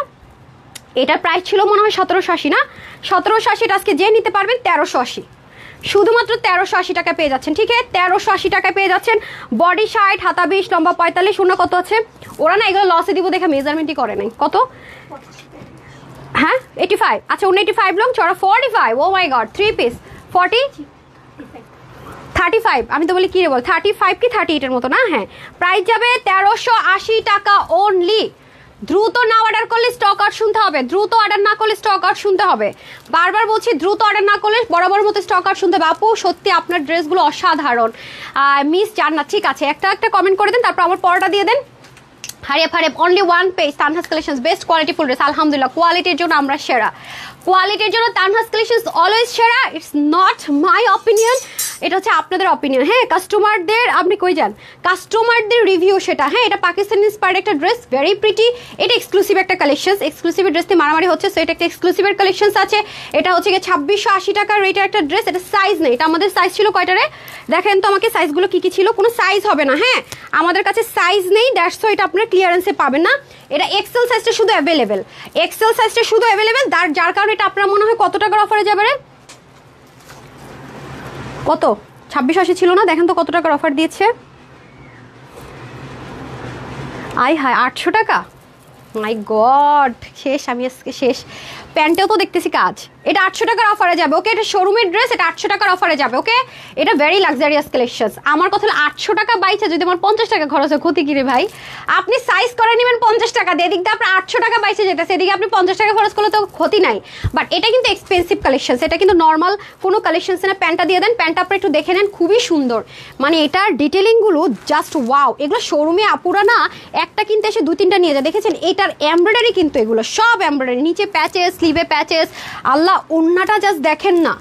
Speaker 1: এটার প্রাইস ছিল মনে হয় 1780 না, 1780। আজকে যে নিতে পারবেন 1380, শুধুমাত্র 1380 টাকায় পেয়ে যাচ্ছেন। ঠিক আছে, 1380 টাকায় পেয়ে যাচ্ছেন। বডি 60, হাতা 20, লম্বা 45, ওনা কত আছে? ওরা না এগুলো লসে দিব দেখে মেজারমেন্টই করে নাই। কত? হ্যাঁ 85। আচ্ছা 185 লং, চড়া 45। ও মাই গড, 3 পিস 40 35। আমি তো বলি কি রে বল, 35 কি 38 এর মতো না? হ্যাঁ, প্রাইস যাবে 1380 টাকা অনলি। দ্রুত না অর্ডার করলে স্টক আউট শুনতে হবে, দ্রুত অর্ডার না করলে স্টক আউট শুনতে হবে। বারবার বলছি দ্রুত অর্ডার না করলে বরাবর মতো স্টক আউট শুনতে হবে। আপু সত্যি আপনার ড্রেসগুলো অসাধারণ। মিস জান্নাত, ঠিক আছে, একটা কমেন্ট করে দেন, তারপর আমার পরোটা দিয়ে দেন। হারিয়ে ফারে only 1 page, Tanhas collections, best quality full dress. আলহামদুলিল্লাহ, কোয়ালিটির জন্য আমরা সেরা, কোয়ালিটির জন্য তানহাস কালেকশনস অলওয়েজ সেরা, ইটস নট মাই অপিনিয়ন, এটা হচ্ছে আপনাদের অপিনিয়ন। হ্যাঁ, কাস্টমারদের, আপনি কই যান, কাস্টমারদের রিভিউ সেটা। হ্যাঁ, এটা পাকিস্তানি ইন্সপায়ার্ড একটা ড্রেস, ভেরি প্রিটি, এটা এক্সক্লুসিভ একটা কালেকশন, এক্সক্লুসিভ ড্রেসতে মারামারি হচ্ছে, সো এটা একটা এক্সক্লুসিভের কালেকশনস আছে। এটা হচ্ছে গিয়ে 2680 টাকার রেটের একটা ড্রেস, এটা সাইজ নেই, এটা আমাদের সাইজ ছিল কয়টারে দেখেন তো আমাকে, সাইজগুলো কি কি ছিল, কোনো সাইজ হবে না। হ্যাঁ, আমাদের কাছে সাইজ নেই, দ্যাটস ওয়াই এটা আপনারা ক্লিয়ারেন্সে পাবেন না। এটা এক্সেল সাইজটা শুধু অ্যাভেলেবেল, এক্সেল সাইজটা শুধু অ্যাভেলেবেল, যার কারণে এটা আপনার মনে হয় কত টাকার অফারে যাবে রে, কত 2680 ছিল না, দেখেন তো কত টাকার অফার দিয়েছে, আই হায় 800 টাকা, মাই গড, শেষ আমি আজকে শেষ। প্যান্টেও তো দেখতেছি কাজ, এটা 800 টাকার অফারে যাবে, ওকে, এটা শোরুমের ড্রেস, এটা 800 টাকার অফারে যাবে, ওকে, এটা ভেরি লাক্সারিয়াস কালেকশন। আমার কথা হলো 800 টাকা বাইছে, যদি আমার 50 টাকা খরচ হয় ক্ষতি কিরে ভাই, আপনি সাইজ করে নেবেন 50 টাকা দিয়ে, এদিক দিয়ে আপনার 800 টাকা বাইছে যেতেছে, এদিকে আপনি 50 টাকা খরচ করলে তো ক্ষতি নাই, বাট এটা কিন্তু এক্সপেন্সিভ কালেকশন, এটা কিন্তু নর্মাল কোনো কালেকশন না। প্যান্টটা দিয়ে দেন, প্যান্টটা আপনি একটু দেখে নেন, খুবই সুন্দর, মানে এটার ডিটেলিংগুলো জাস্ট ওয়াও, এগুলো শোরুমে আপুরা না একটা কিনতে এসে 2-3টা নিয়ে যায়, দেখেছেন এটার এমব্রয়ডারি কিন্তু এগুলো সব এমব্রয়ডারি, নিচে প্যাচেস, স্লিভে প্যাচেস, আল্লাহ ওন্নাটা জাস্ট দেখেন না,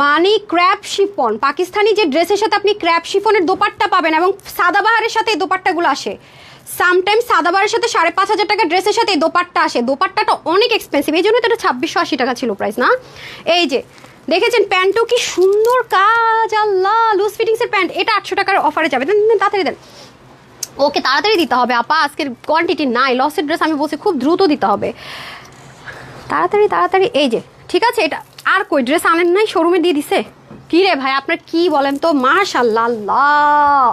Speaker 1: মানে ক্র্যাপ শিফন, পাকিস্তানি যে ড্রেসের সাথে আপনি ক্র্যাপ শিফনের দোপাট্টা পাবেন, এবং সাদাবাহারের সাথে এই দোপাট্টাগুলো আসে, সামটাইমস সাদাবাহারের সাথে 5500 টাকা ড্রেসের সাথে এই দোপাট্টা আসে, দোপাট্টাটা অনেক এক্সপেন্সিভ, এই জন্য তো এটা 2680 টাকা ছিল প্রাইস না। এই যে দেখেছেন প্যান্টও কি সুন্দর কাজ, আল্লাহ, লুজ ফিটিংসের প্যান্ট, এটা 800 টাকার অফারে যাবে, দেন তাড়াতাড়ি দেন, ওকে তাড়াতাড়ি দিতে হবে আপা, আজকের কোয়ান্টিটি নাই, লসের ড্রেস আমি বলছি খুব দ্রুত দিতে হবে, তাড়াতাড়ি তাড়াতাড়ি। এই যে ঠিক আছে, এটা আর কই ড্রেস আনেন নাই, শোরুমে দিয়ে দিছে, কি রে ভাই আপনার কি বলেন তো, মাশাআল্লাহ, আল্লাহ,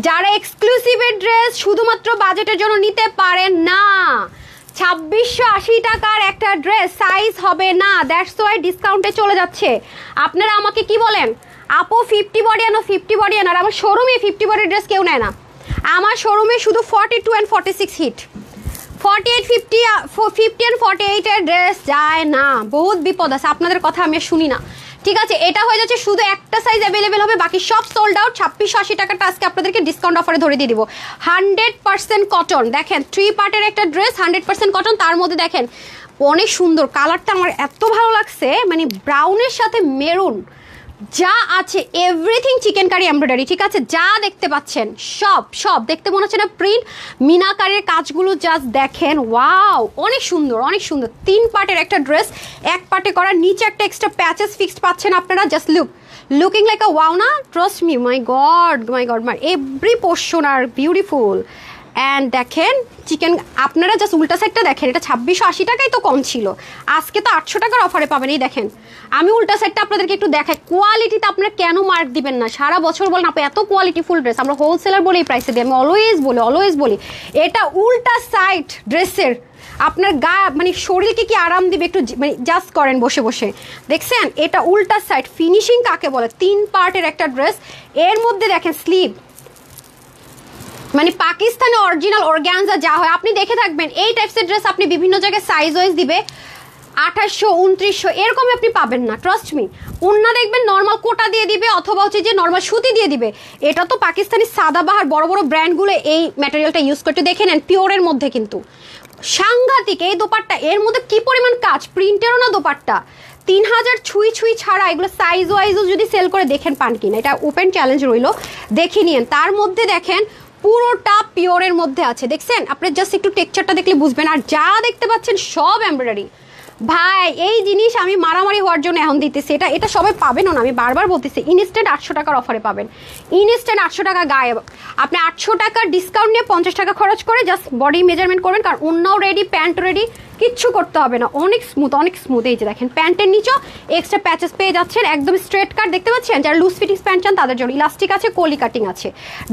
Speaker 1: যারা এক্সক্লুসিভের ড্রেস শুধুমাত্র বাজেটের জন্য নিতে পারেন না, 2680 টাকার একটা ড্রেস সাইজ হবে না, দ্যাটস ওয়াই ডিসকাউন্টে চলে যাচ্ছে। আপনারা আমাকে কি বলেন, আপু 50 বডি আনো, 50 বডি আনো, আর আমার শোরুমে 50 বডির ড্রেস কেউ নেয় না, আমার শোরুমে শুধু 42 and 46 হিট, 48, 50 and 48 এর ড্রেস যায় না, বহুত বিপদ আছে, আপনাদের কথা আমি শুনি না, ঠিক আছে। এটা হয়ে যাচ্ছে শুধু একটা সাইজ অ্যাভেলেবেল হবে, বাকি সব সোল্ড আউট। 2680 টাকাটা আজকে আপনাদেরকে ডিসকাউন্ট অফারে ধরে দিয়ে দিব, 100% কটন, দেখেন 3 পার্টের একটা ড্রেস, 100% কটন, তার মধ্যে দেখেন অনেক সুন্দর কালারটা, আমার এত ভালো লাগছে, মানে ব্রাউনের সাথে মেরুন যা আছে, এভরিথিং চিকেন কারি এমব্রয়ডারি, ঠিক আছে, যা দেখতে পাচ্ছেন সব সব দেখতে মনে হচ্ছে না প্রিন্ট, মিনাকারের কাজগুলো জাস্ট দেখেন, ওয়াও, অনেক সুন্দর অনেক সুন্দর। 3 পার্টের একটা ড্রেস, এক পার্টে করা, নিচে একটা এক্সট্রা প্যাচেস ফিক্সড পাচ্ছেন আপনারা, just looking like a wow না, trust me, my god my every portion আর বিউটিফুল। অ্যান্ড দেখেন চিকেন, আপনারা জাস্ট উল্টা সাইডটা দেখেন, এটা 2680 টাকাই তো কম ছিল, আজকে তো 800 টাকার অফারে পাবেন। এই দেখেন আমি উল্টা সাইডটা আপনাদেরকে একটু দেখাই, কোয়ালিটিতে আপনারা কেন মার্ক দিবেন না, সারা বছর বলেন আপনি এত কোয়ালিটি ফুল ড্রেস, আমরা হোলসেলার বলে এই প্রাইসে দিই, আমি অলওয়েজ বলি এটা উল্টা সাইড ড্রেসের, আপনার গা মানে শরীরকে কি আরাম দিবে, একটু মানে জাস্ট করেন বসে বসে, দেখছেন এটা উল্টা সাইড ফিনিশিং কাকে বলে, 3 পার্টের একটা ড্রেস, এর মধ্যে দেখেন স্লিভ, মানে পাকিস্তানে অরিজিনাল অর্গানজা যা হয় আপনি দেখে থাকবেন, এই টাইপসের ড্রেস আপনি বিভিন্ন জায়গায় সাইজ ওয়াইজ দিবে 2800, 2900 এরকম আপনি পাবেন না, ট্রাস্ট মি। ওন্না দেখবেন নর্মাল কোটা দিয়ে দিবে, অথবা হচ্ছে যে নর্মাল সুতি দিয়ে দিবে, এটা তো পাকিস্তানি সাদাবাহার বড় বড় ব্র্যান্ডগুলো এই ম্যাটেরিয়ালটা ইউজ করতে, দেখে নেন পিওরের মধ্যে কিন্তু সাংঘাতিক। এই দোপাট্টা এর মধ্যে কি পরিমাণ কাজ, প্রিন্টেরও না দোপাট্টা, 3000 ছুঁই ছাড়া, এগুলো সাইজ ওয়াইজও যদি সেল করে দেখেন পান কিনা, এটা ওপেন চ্যালেঞ্জ রইল, দেখে নিন। তার মধ্যে দেখেন পুরোটা পিওরের মধ্যে আছে, দেখছেন, আপনি জাস্ট একটু টেক্সচারটা দেখলে বুঝবেন, আর যা দেখতে পাচ্ছেন সব এমব্রয়ডারি। ভাই এই জিনিস আমি মারামারি হওয়ার জন্য এখন দিতেছি, এটা সবাই পাবেনও না, আমি বারবার বলতেছি, ইনস্ট্যান্ট 800 টাকার অফারে পাবেন, ইনস্ট্যান্ট 800 টাকা গায়ে, আপনি 800 টাকার ডিসকাউন্ট নিয়ে 50 টাকা খরচ করে জাস্ট বডি মেজারমেন্ট করবেন, কারণ অন্যও রেডি, প্যান্ট রেডি, কিচ্ছু করতে হবে না, অনেক স্মুথ। এই যে দেখেন প্যান্টের নিচেও এক্সট্রা প্যাচেস পেয়ে যাচ্ছেন, একদম স্ট্রেট কাট দেখতে পাচ্ছেন, যারা লুজ ফিটিংস প্যান্ট চান তাদের জন্য ইলাস্টিক আছে, কলি কাটিং আছে,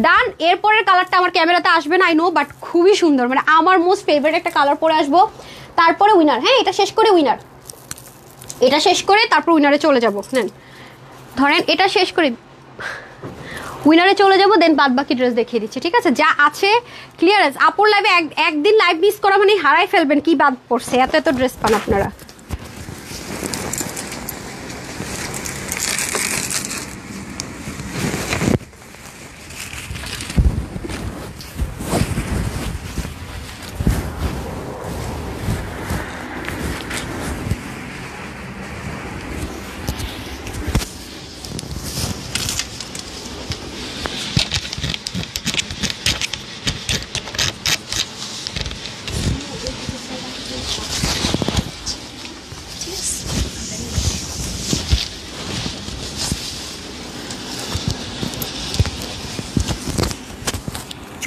Speaker 1: ডান। এরপরের কালারটা আমার ক্যামেরাতে আসবে না আই নো, বাট খুবই সুন্দর, মানে আমার মোস্ট ফেভারিট একটা কালার পরে আসবো, তারপরে উইনার। হ্যাঁ, এটা শেষ করে উইনার, এটা শেষ করে তারপর উইনারে চলে যাব, নেন ধরেন এটা শেষ করে উইনারে চলে যাবো, দেন বাদ বাকি ড্রেস দেখিয়ে দিচ্ছি, ঠিক আছে, যা আছে ক্লিয়ারেন্স। আপুর লাইভে একদিন লাইভ মিস করা মানে হারাই ফেলবেন, কি বাদ পড়ছে, এত ড্রেস পান আপনারা।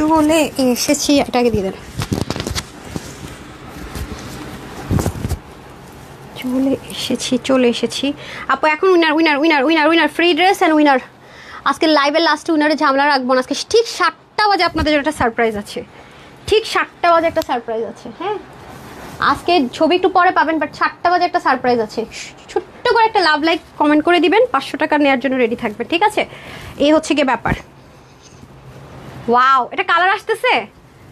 Speaker 1: চলে এসেছি, এটাকে দিয়ে দেন। চলে এসেছি আপু। এখন winner winner winner winner winner free dress and winner. আজকে লাইভের লাস্টে উইনারে ঝামেলা রাখবো না। আজকে ঠিক 7টা বাজে আপনাদের একটা সারপ্রাইজ আছে, ঠিক 7টা বাজে একটা সারপ্রাইজ আছে। হ্যাঁ, আজকে ছবি একটু পরে পাবেন, বাট 7টা বাজে একটা সারপ্রাইজ আছে। ছোট্ট করে একটা লাভ লাইক কমেন্ট করে দিবেন, 500 টাকা নেওয়ার জন্য রেডি থাকবে, ঠিক আছে? এই হচ্ছে কি ব্যাপার। ওয়াও, এটা কালার আসতেছে,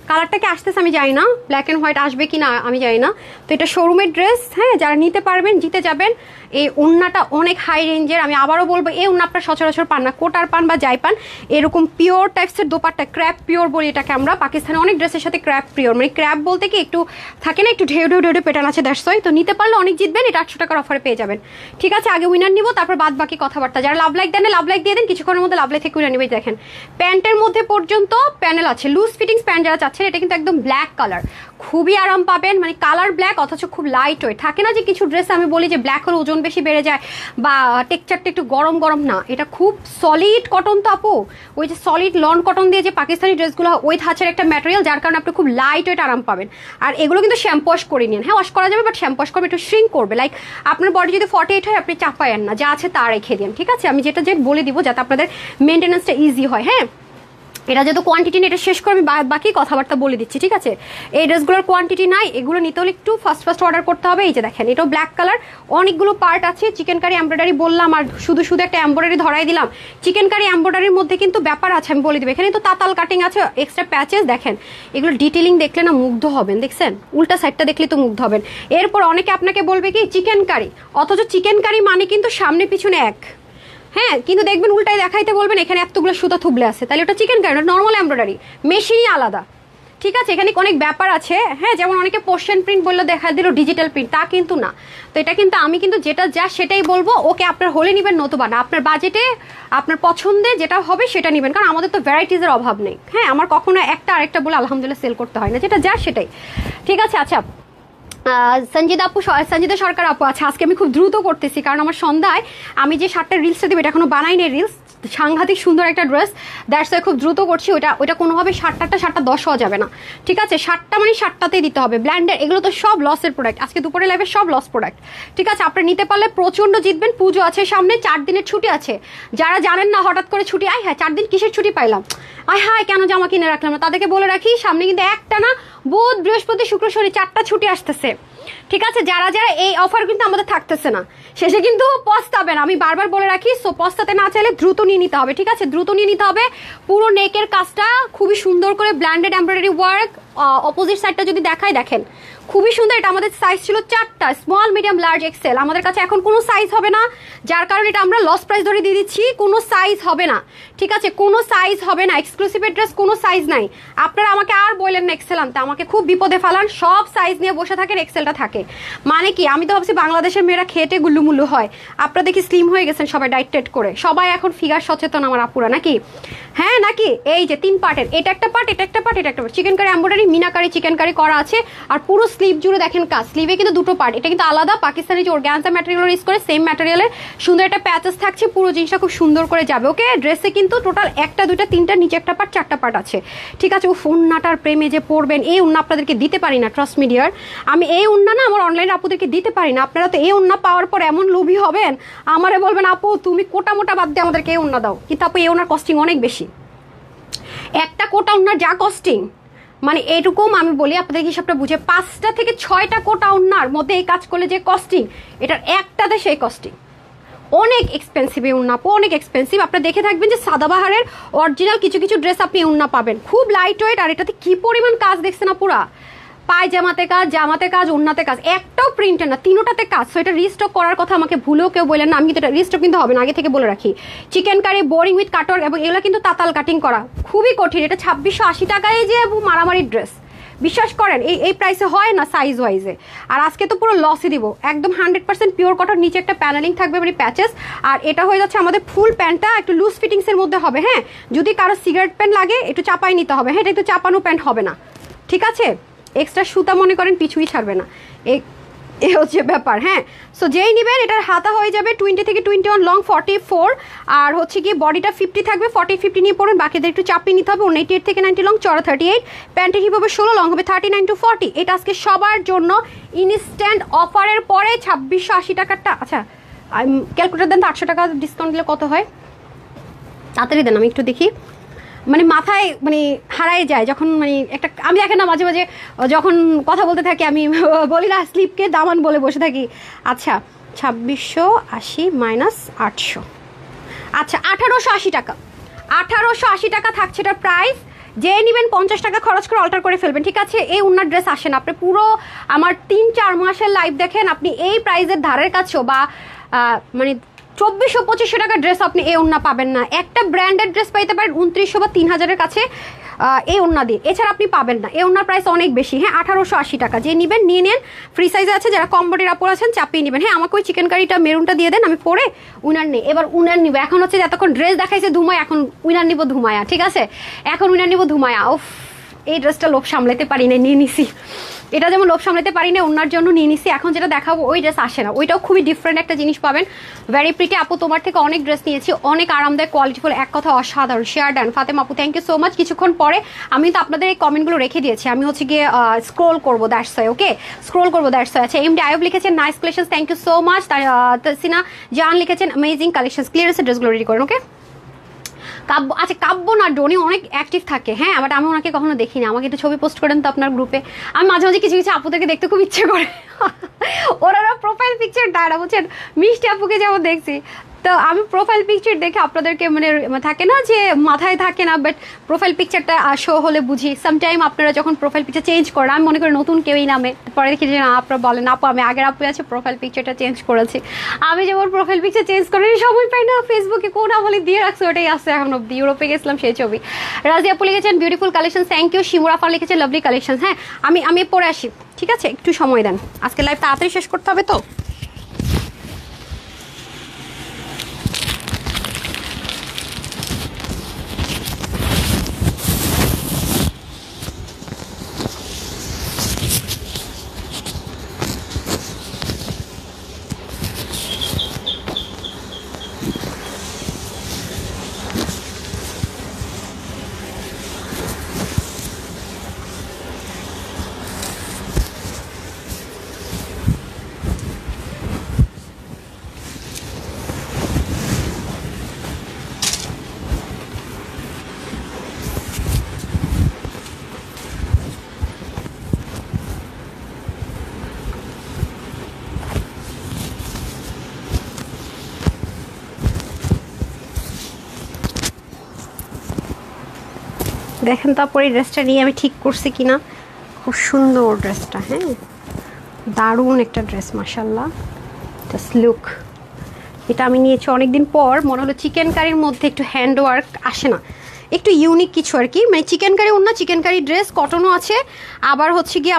Speaker 1: কালারটা কি আসতেছে আমি জানি না, ব্ল্যাক অ্যান্ড হোয়াইট আসবে কি না আমি জানি না। তো এটা শোরুমের ড্রেস, হ্যাঁ, যারা নিতে পারবেন জিতে যাবেন। এই ওড়নাটা অনেক হাই রেঞ্জের, আমি আবারও বলবো এই ওড়না আপনার সচরাচর পান না, কোটার পান বা যাই পান, এরকম পিওর টাইপসের দোপাট্টা, ক্র্যাপ পিওর বলি এটাকে আমরা। পাকিস্তানে অনেক ড্রেসের সাথে ক্র্যাপ পিওর, মানে ক্র্যাপ বলতে কি একটু থাকে না, একটু ঢেউ ঢেউ ঢেউ পেটান আছে, দ্যাটস ওয়াই। তো নিতে পারলে অনেক জিতবেন, এটা 800 টাকার অফারে পেয়ে যাবেন, ঠিক আছে? আগে উইনার নিব, তারপর বাদ বাকি কথাবার্তা। যারা লাভ লাইক দেন লাভ লাইক দিয়ে দেন, কিছুক্ষণের মধ্যে লাভ লাইক থেকে উইনার নিবে। দেখেন প্যান্টের মধ্যে পর্যন্ত প্যানেল আছে, লুজ ফিটিংস প্যান্ট যারা চাচ্ছেন, এটা কিন্তু একদম ব্ল্যাক কালার, খুবই আরাম পাবেন, মানে কালার ব্ল্যাক অথচ খুব লাইট ওয়েট। থাকে না যে কিছু ড্রেস আমি বলি যে ব্ল্যাক হলে ওজন বেশি বেড়ে যায় বা টেক্সচারটা একটু গরম গরম, না, এটা খুব সলিড কটন। তো আপু ওই যে সলিড লন কটন দিয়ে যে পাকিস্তানি ড্রেসগুলো ওই ধাঁচের একটা ম্যাটেরিয়াল, যার কারণে আপনি খুব লাইট ওয়েট আরাম পাবেন। আর এগুলো কিন্তু শ্যাম্পু ওয়াশ করে নিন, হ্যাঁ ওয়াশ করা যাবে, বাট শ্যাম্পু ওয়াশ করবে একটু শ্রিঙ্ক করবে। লাইক আপনার বডি যদি 48 হয় আপনি চাপায়েন না, যা আছে তা রেখে দিন, ঠিক আছে? আমি যেটা বলে দিব যাতে আপনাদের মেনটেন্যান্সটা ইজি হয়। হ্যাঁ, এটা যেহেতু কোয়ান্টিটি নেই, এটা শেষ করে আমি বাকি কথাবার্তা বলে দিচ্ছি, ঠিক আছে? এই ড্রেসগুলোর কোয়ান্টিটি নাই, এগুলো নিতে হলে একটু ফার্স্ট অর্ডার করতে হবে। এই যে দেখেন, এটাও ব্ল্যাক কালার, অনেকগুলো পার্ট আছে। চিকেন কারি এমব্রয়ডারি বললাম, আর শুধু একটা এমব্রয়ডারি ধরাই দিলাম। চিকেন কারি এমব্রয়ডারির মধ্যে কিন্তু ব্যাপার আছে, আমি বলে দিব। এখানে তো তাতাল কাটিং আছে, এক্সট্রা প্যাচেস, দেখেন এগুলো ডিটেলিং দেখলে না মুগ্ধ হবেন। দেখছেন, উল্টা সাইডটা দেখলে তো মুগ্ধ হবেন। এরপর অনেকে আপনাকে বলবে কি চিকেন কারি, অথচ চিকেন কারি মানে কিন্তু সামনে পিছনে এক, হ্যাঁ, কিন্তু দেখবেন উল্টাই দেখাইতে বলবেন এখানে এতগুলো সুতা থুবলে আছে, তাহলে ওটা চিকেন কারি, নর্মাল এমব্রয়ডারি, মেশিনই আলাদা, ঠিক আছে? এখানে অনেক ব্যাপার আছে। হ্যাঁ, যেমন অনেকে পোর্শন প্রিন্ট বললে দেখা দিল ডিজিটাল প্রিন্ট, তা কিন্তু না। তো এটা কিন্তু আমি কিন্তু যেটা যা সেটাই বলবো, ওকে আপনার হলে নেবেন, নতুবা না, আপনার বাজেটে আপনার পছন্দে যেটা হবে সেটা নেবেন, কারণ আমাদের তো ভ্যারাইটিসের অভাব নেই। হ্যাঁ, আমার কখনো একটা আরেকটা বলে আলহামদুলিল্লাহ সেল করতে হয় না, যেটা যা সেটাই, ঠিক আছে? আচ্ছা, সঞ্জিদা সরকার আপু, আচ্ছা আজকে আমি খুব দ্রুত করতেছি, কারণ আমার সন্ধ্যায় আমি যে 7টা রিলসটা দেবো এটা এখনো বানাইনি। রিলস সাংঘাতিক সুন্দর একটা ড্রেস, দ্যাটস ওয়াই খুব দ্রুত করছি। ওটা কোনোভাবে 7টা 10 হওয়া যাবে না, ঠিক আছে? 7টা মানে 7টাতেই দিতে হবে। ব্ল্যান্ডের এগুলো তো সব লসের প্রোডাক্ট, আজকে দুপুরে লাইভে সব লস প্রোডাক্ট, ঠিক আছে? আপনি নিতে পারলে প্রচন্ড জিতবেন। পুজো আছে সামনে, 4 দিনের ছুটি আছে। যারা জানেন না হঠাৎ করে ছুটি, হ্যাঁ 4 দিন কিসের ছুটি পাইলাম, হায় কেন জামা কিনে রাখলাম না, তাদেরকে বলে রাখি সামনে কিন্তু একটা না, বুধ বৃহস্পতি শুক্র শনি 4টা ছুটি আসতেছে, ঠিক আছে? যারা এই অফার কিন্তু আমাদের থাকতেছে না, শেষে কিন্তু পস্তাবেন, আমি বারবার বলে রাখি। সো পস্তাতে না চাইলে দ্রুত নিয়ে নিতে হবে, ঠিক আছে? দ্রুত নিয়ে নিতে হবে। পুরো নেকের কাজটা খুবই সুন্দর করে ব্ল্যান্ডেড এমব্রয়ডারি ওয়ার্ক, অপোজিট সাইডটা যদি দেখাই, দেখেন খুবই সুন্দর। এটা আমাদের সাইজ ছিল 4টা, স্মল মিডিয়াম লার্জ এক্সেল। আমাদের কাছে এখন কোনো সাইজ হবে না, যার কারণে এটা আমরা লস প্রাইস ধরে দিয়ে দিচ্ছি। কোনো সাইজ হবে না, ঠিক আছে? কোনো সাইজ হবে না, এক্সক্লুসিভ ড্রেস কোনো সাইজ নাই। আপনারা আমাকে আর বললেন না এক্সেল আনতে, আমাকে খুব বিপদে ফেলান, সব সাইজ নিয়ে বসে থাকেন, এক্সেলটা থাকে। মানে কি, আমি তো ভাবছি বাংলাদেশের মেয়েরা খেটে গুল্লুমুল্লু হয়, আপনারা দেখি স্লিম হয়ে গেছেন সবাই, ডাইট টেট করে সবাই এখন ফিগার সচেতন আমার আপুরা, নাকি? হ্যাঁ নাকি? এই যে 3 পার্টের, এটা একটা পার্ট, এটা একটা পার্ট, এটা একটা part, chikankari embroidery, meenakari chikankari করা আছে। আর পুরো স্লিভ জুড়ে দেখেন কাজ, স্লিভে কিন্তু 2টো পার্ট, এটা কিন্তু আলাদা। পাকিস্তানি যে অর্গানজা ম্যাটেরিয়াল ইউজ করে, সেম ম্যাটেরিয়ালের সুন্দর একটা প্যাচেস থাকছে, পুরো জিনিসটা খুব সুন্দর করে যাবে। ওকে, ড্রেসে কিন্তু টোটাল 1টা 2টা 3টা, নিচে একটা পার্ট, 4টা পার্ট আছে, ঠিক আছে? ও উন্নাটার প্রেমে যে পড়বেন, এই উন্না আপনাদেরকে দিতে পারি না, ট্রাস্ট মিডিয়ার আমি এই উন্না না আমার অনলাইনে আপুদেরকে দিতে পারি না। আপনারা তো এই উন্না পাওয়ার পর এমন লোভী হবেন, আমারে বলবেন আপু তুমি কোটা মোটা বাদ দিয়ে আমাদেরকে এই উন্না দাও, কিন্তু আপু এই উন্নার কস্টিং অনেক বেশি। একটা কোটা উন্নার যা কস্টিং, মানে এরকম আমি বলি আপনাদের হিসাবটা বুঝে, 5টা থেকে 6টা কোটা উন্নার মধ্যে এই কাজ করলে যে কস্টিং, এটার একটাতে সেই কস্টিং অনেক এক্সপেন্সিভ। এই উন্না অনেক এক্সপেন্সিভ। আপনারা দেখে থাকবেন যে সাদাবাহারের অরিজিনাল কিছু কিছু ড্রেস আপনি উন্না পাবেন, খুব লাইট ওয়েট। আর এটাতে কি পরিমাণ কাজ দেখছেন না, পুরা পায়জামাতে কাজ, জামাতে কাজ, ওন্নাতে কাজ, একটাও প্রিন্টের না, 3টাতে কাজ। সো এটা রিস্টক করার কথা আমাকে ভুলেও কেউ বললেন না, আমি কিন্তু এটা রিস্টক কিন্তু হবে না, আগে থেকে বলে রাখি। Chikankari boring with cutwork, এবং এগুলো কিন্তু তাতাল কাটিং করা, খুবই কঠিন। এটা 2680 টাকায় যে মারামারি ড্রেস, বিশ্বাস করেন এই প্রাইসে হয় না সাইজ ওয়াইজে। আর আজকে তো পুরো লসই দিব, একদম 100% পিওর কটন, নিচে একটা প্যানেলিং থাকবে মানে প্যাচেস। আর এটা হয়ে যাচ্ছে আমাদের ফুল প্যান্টটা একটু লুজ ফিটিংসের মধ্যে হবে। হ্যাঁ, যদি কারো সিগারেট প্যান্ট লাগে একটু চাপাই নিতে হবে। হ্যাঁ, এটা একটু চাপানো প্যান্ট হবে না, ঠিক আছে? এক্সট্রা সুতা মনে করেন পিছুই ছাড়বে না। এ হচ্ছে ব্যাপার। হ্যাঁ, সো যেই নেবেন এটার হাতা হয়ে যাবে 20 থেকে 21, লং 44, আর হচ্ছে কি বডিটা 50 থাকবে, 40-50 নিয়ে পড়ুন, বাকিদের একটু চাপিয়ে নিতে হবে। 88 থেকে 90 লং, চড়া 38, প্যান্টের হিপ হবে 16, লং হবে 39 to 40। এটা আজকে সবার জন্য ইনস্ট্যান্ট অফারের পরে 2680 টাকারটা। আচ্ছা ক্যালকুলেটার দেন তো, 800 টাকা ডিসকাউন্ট দিলে কত হয়, তাড়াতাড়ি দেন, আমি একটু দেখি। মানে মাথায় মানে হারাই যায় যখন মানে একটা, আমি দেখেন না মাঝে মাঝে যখন কথা বলতে থাকি আমি বলি না স্লিপকে দামান বলে বসে থাকি। আচ্ছা 2680 মাইনাস 800, আচ্ছা 1880 টাকা, 1880 টাকা থাকছে এটার প্রাইস। যে নেবেন 50 টাকা খরচ করে অল্টার করে ফেলবেন, ঠিক আছে। এই উন্নার ড্রেস আসেন, আপনি পুরো আমার 3-4 মাসের লাইভ দেখেন, আপনি এই প্রাইসের ধারের কাছেও বা মানে 2400-2500 টাকার ড্রেস আপনি এই ওন্না পাবেন না। একটা ব্র্যান্ডেড ড্রেস পাইতে পারেন 2900 বা 3000-এর কাছে এই ওন্না দিয়ে, এছাড়া আপনি পাবেন না। এই ওন্নার প্রাইস অনেক বেশি। হ্যাঁ 1880 টাকা, যে নেবেন নিয়ে নেন, ফ্রি সাইজে আছে, যারা কম বডির আপর আছেন চাপিয়ে নেবেন। হ্যাঁ আমাকে ওই চিকেন কারিটা মেরুনটা দিয়ে দেন, আমি পরে উইনার নেই। এবার উইনার নিব, এখন হচ্ছে এতক্ষণ ড্রেস দেখাইছে ধুমায়, এখন উইনার নিব ধুমায়া, ঠিক আছে, এখন উইনার নিব ধুমায়া। উফ এই ড্রেসটা লোভ সামলাতে পারি না, নিয়ে নিছি। এটা যেমন লোভ সামলাতে পারি না, ওনার জন্য নিয়ে নিছি। এখন যেটা দেখাবো ওই ড্রেস আসে না, ওইটাও খুবই ডিফারেন্ট একটা জিনিস পাবেন। ভেরি প্রিটি আপু, তোমার থেকে অনেক ড্রেস নিয়েছি, অনেক আরামদায়ক, কোয়ালিটিফুল, এক কথা অসাধারণ। শেয়ার ডান ফাতেমা আপু, থ্যাংক ইউ সো মাচ। কিছুক্ষণ পরে আমি তো আপনাদের এই কমেন্টগুলো রেখে দিয়েছি, আমি হচ্ছে গিয়ে স্ক্রোল করবো, দ্যাটস ওয়াই। ওকে স্ক্রোল করবো, দ্যাটস ওয়াই। আচ্ছা এমডি আয়ব লিখেছেন nice collections, thank you so much. Tasina Jan লিখেছেন অ্যামেজিং কালেকশনস, ক্লিয়ারেন্সের ড্রেসগুলো রেডি করেন। ওকে কাব্য, আচ্ছা কাব্য না ডোনি অনেক অ্যাক্টিভ থাকে। হ্যাঁ বাট আমি ওনাকে কখনো দেখিনি, আমাকে একটু ছবি পোস্ট করেন তো আপনার গ্রুপে। আমি মাঝে মাঝে কিছু কিছু আপুদেরকে দেখতে খুব ইচ্ছে করে, ওরা প্রোফাইল পিকচার ডায়রা বুঝছেন, মিষ্টি আপুকে যেমন দেখছি, তো আমি প্রোফাইল পিকচার দেখে আপনাদেরকে মানে থাকে না যে মাথায় থাকে না, বাট প্রোফাইল পিকচারটা শো হলে বুঝি। সামটাইম আপনারা যখন প্রোফাইল পিকচার চেঞ্জ করেন, আমি মনে করি নতুন কেউই নামে, পরে দেখি যে না আপনারা বলেন আপু আমি আগের আপু আছে প্রোফাইল পিকচারটা চেঞ্জ করেছি। আমি যেমন প্রোফাইল পিকচার চেঞ্জ করে সময় পাই না, ফেসবুকে কোন আমলে দিয়ে রাখছে ওটাই আসছে এখন অব্দি। ইউরোপে গেছিলাম সেই ছবি। রাজি আপু লিখেছেন বিউটিফুল কালেকশন, থ্যাংক ইউ। শিমুর আফা লিখেছেন লাভলি কালেকশন। হ্যাঁ আমি পরে আসি, ঠিক আছে, একটু সময় দেন, আজকে লাইভ তাড়াতাড়ি শেষ করতে হবে তো। দেখেন তারপরে এই ড্রেসটা নিয়ে আমি ঠিক করছি কিনা, খুব সুন্দর ড্রেসটা। হ্যাঁ দারুণ একটা ড্রেস মাশাল্লাহ, জাস্ট লুক। এটা আমি নিয়েছি অনেকদিন পর, মনে হলো চিকেন কারির মধ্যে একটু হ্যান্ড ওয়ার্ক আসে না, একটু ইউনিক কিছু আর কি, মানে চিকেন কারি অন্য চিকেন কারি ড্রেস, কটনও আছে, আবার হচ্ছে গিয়ে